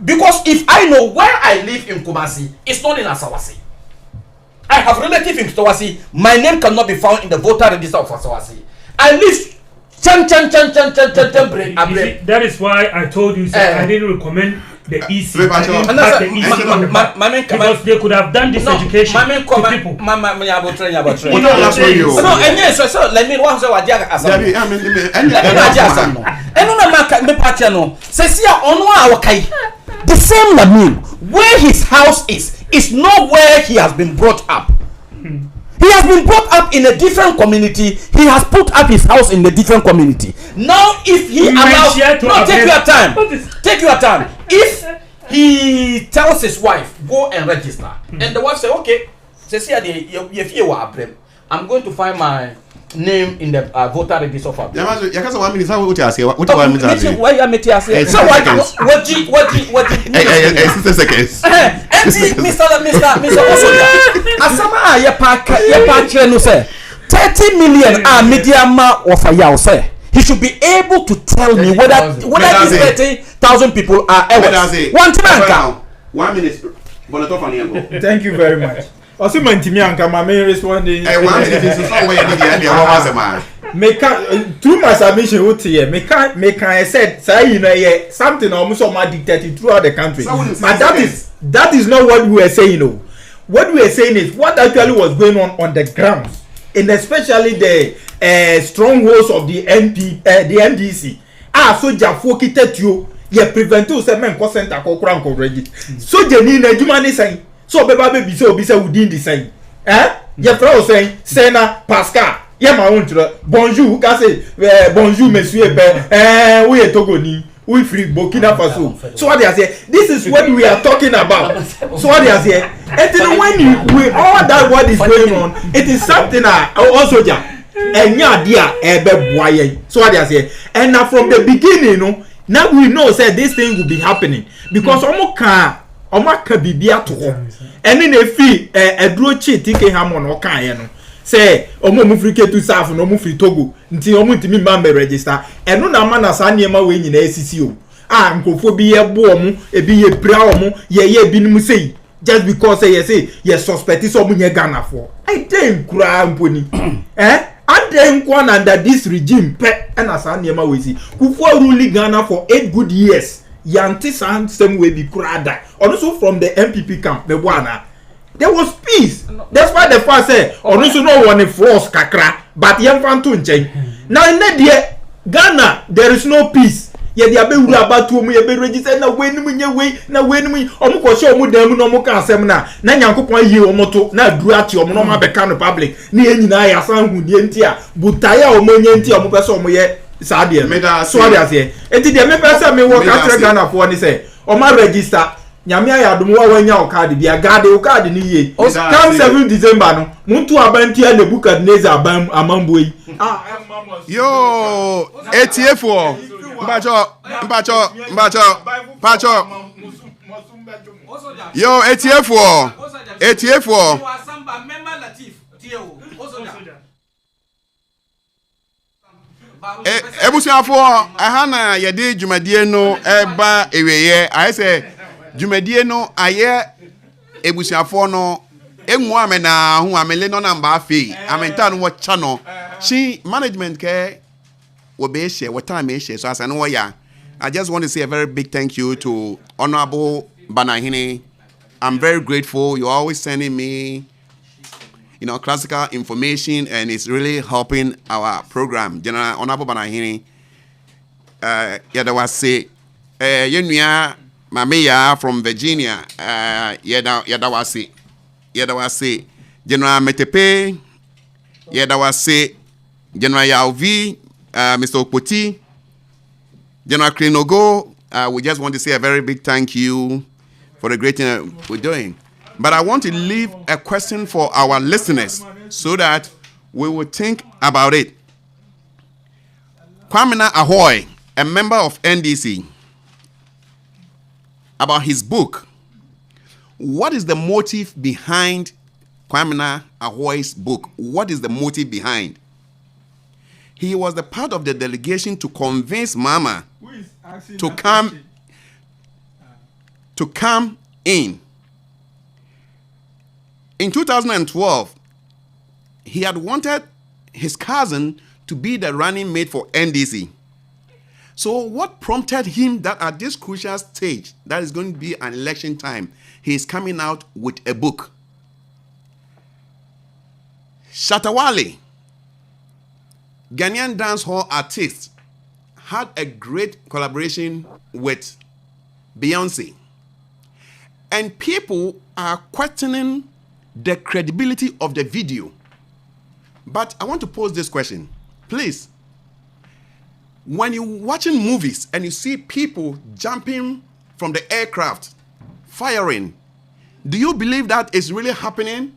Because if I know where I live in Kumasi, it's not in Asawasi. I have relatives in Asawasi. My name cannot be found in the voter register of Asawasi. I live that is why I told you, sir, I didn't recommend the EC. I didn't pass the EC on the back because they could have done this education to people. So let me one say wadia asam. The same Lamine, where his house is not where he has been brought up. He has been brought up in a different community. He has put up his house in a different community. Now, if he allows, no, take your time. Take your time. If he tells his wife, go and register, and the wife say, okay, I'm going to find my name in the voter register of Abrem. Why you meet us? So what? Mr. Osoja, Asama ye pa no say 30 million media ma of a yaw say. He should be able to tell me whether these 30,000 people are ever. 1 minute. Thank you very much. Also, my main responding. Through my submission, I said, say, you know, something almost on my dictated throughout the country. But that is not what we were saying. No. What we are saying is what actually was going on the ground, and especially the strongholds of the NDC. So Jafokite you, prevent you semen center kokran already. So Jenny Nejumani saying, so baby so be within the same. Your friend saying, Sena Pascal. Yeah, my own bonjour, can say bonjour, monsieur. We are Togoni, we free Burkina Faso. So what they say, this is what we are talking about. So what they say, and then when all that what is going on, it is something also ja. And yeah, dear, so what they say, and now from the beginning, now we know say this thing will be happening because Omaka bibia to home, and then a fee a draw cheat take ham on Okayano. Say omo mufrike to south no mufri Togo nti omo ntimi member register eno na ma na saniema we nyina asisi o nkofo bi ye bo omo ebi ye bra omo ye binim sei just because say ye suspect so omo nye Ghana for I think kura mponi and then one under this regime pe na saniema we si kufo rule Ghana for 8 good years yanti san same way bi kura da also from the MPP camp me bwana. There was peace. That's why the first say, "Onusu no one force kakra, but yam fan to nchen." Now in that Ghana, there is no peace. Ye dia be wura abatu mu ye be register na we nimu nye we na we nimu omu ko se omu dem no omu kan asem na Nyankopon yi omu to na duru ati omu no ma be kan public na ye nyina ya san hu die nti a butaya omu nye nti omu be so omu ye sa de so de ase enti de me be se me wo ka tre Ghana for ni say omu register Nyamia ya dumu wa wanya okadi bi agade okadi ni ye come 7 December no muntu abanti ya Nebukadnezar abam amambo yi yo ATF mpacho yo ATF ebusuafo aha na yede dwumadie no eba eweye I say dwumadie no aye ebusuafo no enwu amena hu amele no na mba afi amenta no wacha no chi management ke wo be share what time e share so as no ya. I just want to say a very big thank you to Honorable Banahini. I'm very grateful. You're always sending me classical information, and it's really helping our program. General Honorable Banahini yada wase yenuya Mamia from Virginia, yada wase General Metepe, yada wase General Yauvi, Mr. Okpoti, General Krinogo. We just want to say a very big thank you for the great thing we're doing. But I want to leave a question for our listeners so that we will think about it. Kwamina Ahoy, a member of NDC, about his book. What is the motive behind Kwamina Ahoy's book? What is the motive behind? He was the part of the delegation to convince Mama to come in. In 2012, he had wanted his cousin to be the running mate for NDC. So what prompted him that at this crucial stage, that is going to be an election time, he is coming out with a book. Shatawale, Ghanaian dancehall artist, had a great collaboration with Beyonce. And people are questioning the credibility of the video. But I want to pose this question. Please, when you're watching movies and you see people jumping from the aircraft, firing, do you believe that is really happening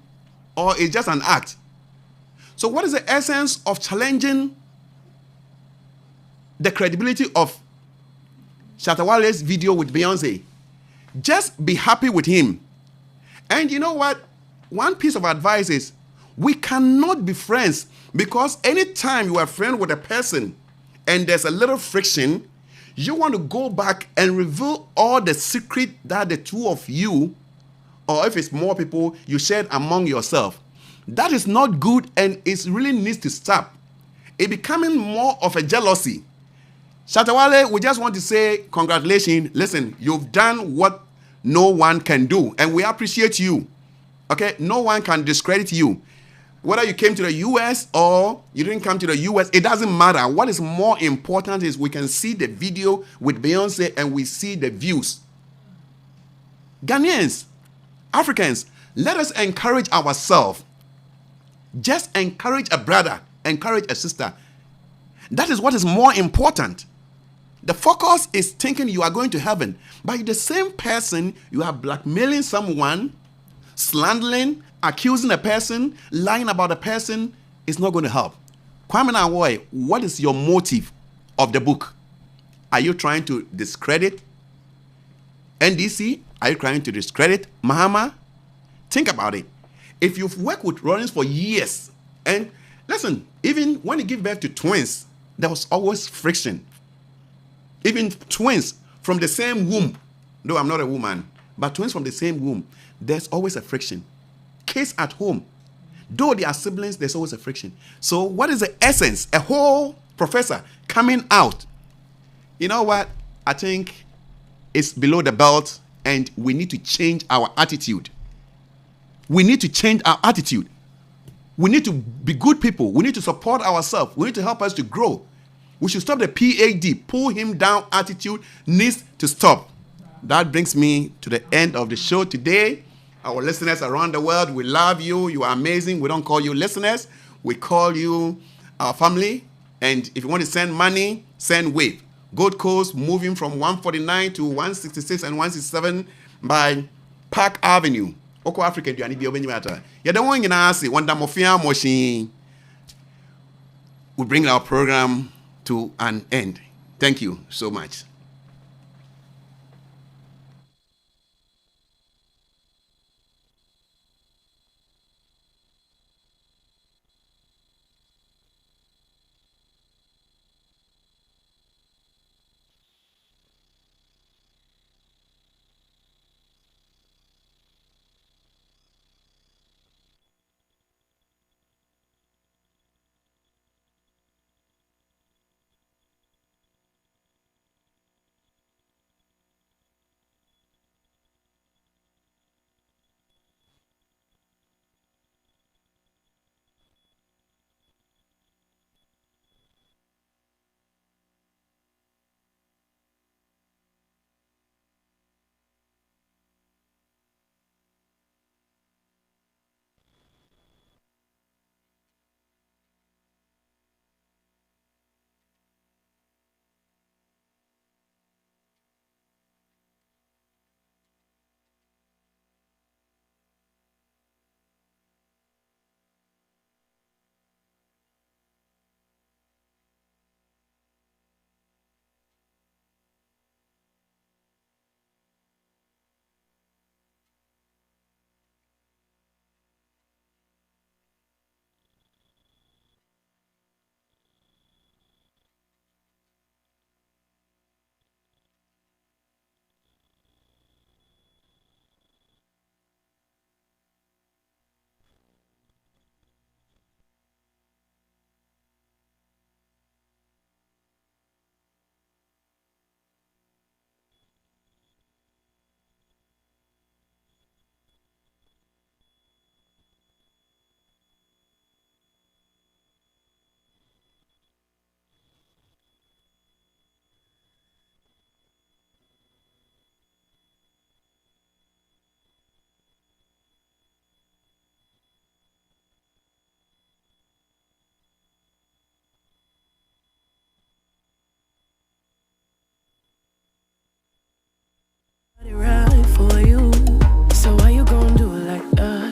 or it's just an act? So what is the essence of challenging the credibility of Shatawale's video with Beyonce? Just be happy with him. And you know what? One piece of advice is we cannot be friends, because anytime you are friends with a person and there's a little friction, you want to go back and reveal all the secret that the two of you, or if it's more people, you shared among yourself. That is not good, and it really needs to stop. It becoming more of a jealousy. Shatawale, we just want to say congratulations. Listen, you've done what no one can do, and we appreciate you. Okay, no one can discredit you. Whether you came to the US or you didn't come to the US, it doesn't matter. What is more important is we can see the video with Beyonce and we see the views. Ghanaians, Africans, let us encourage ourselves. Just encourage a brother, encourage a sister. That is what is more important. The focus is thinking you are going to heaven. By the same person, you are blackmailing someone, slandering, accusing a person, lying about a person, is not going to help. Kwamina Ahoy, what is your motive of the book? Are you trying to discredit NDC? Are you trying to discredit Mahama? Think about it. If you've worked with Rollins for years, and listen, even when you give birth to twins, there was always friction. Even twins from the same womb, though I'm not a woman, but twins from the same womb, there's always a friction. Kids at home, though they are siblings, there's always a friction. So what is the essence? A whole professor coming out. You know what? I think it's below the belt, and we need to change our attitude. We need to change our attitude. We need to be good people. We need to support ourselves. We need to help us to grow. We should stop the PAD, pull him down attitude needs to stop. That brings me to the end of the show today. Our listeners around the world, we love you. You are amazing. We don't call you listeners. We call you our family. And if you want to send money, send Wave. Gold Coast moving from 149 to 166 and 167 by Park Avenue. Oko Africa, do you need to be matter? You don't want to ask one damofia machine. We bring our program to an end. Thank you so much. for you. So why you gon' do it like that?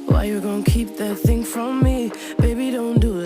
Why you gon' keep that thing from me? Baby, don't do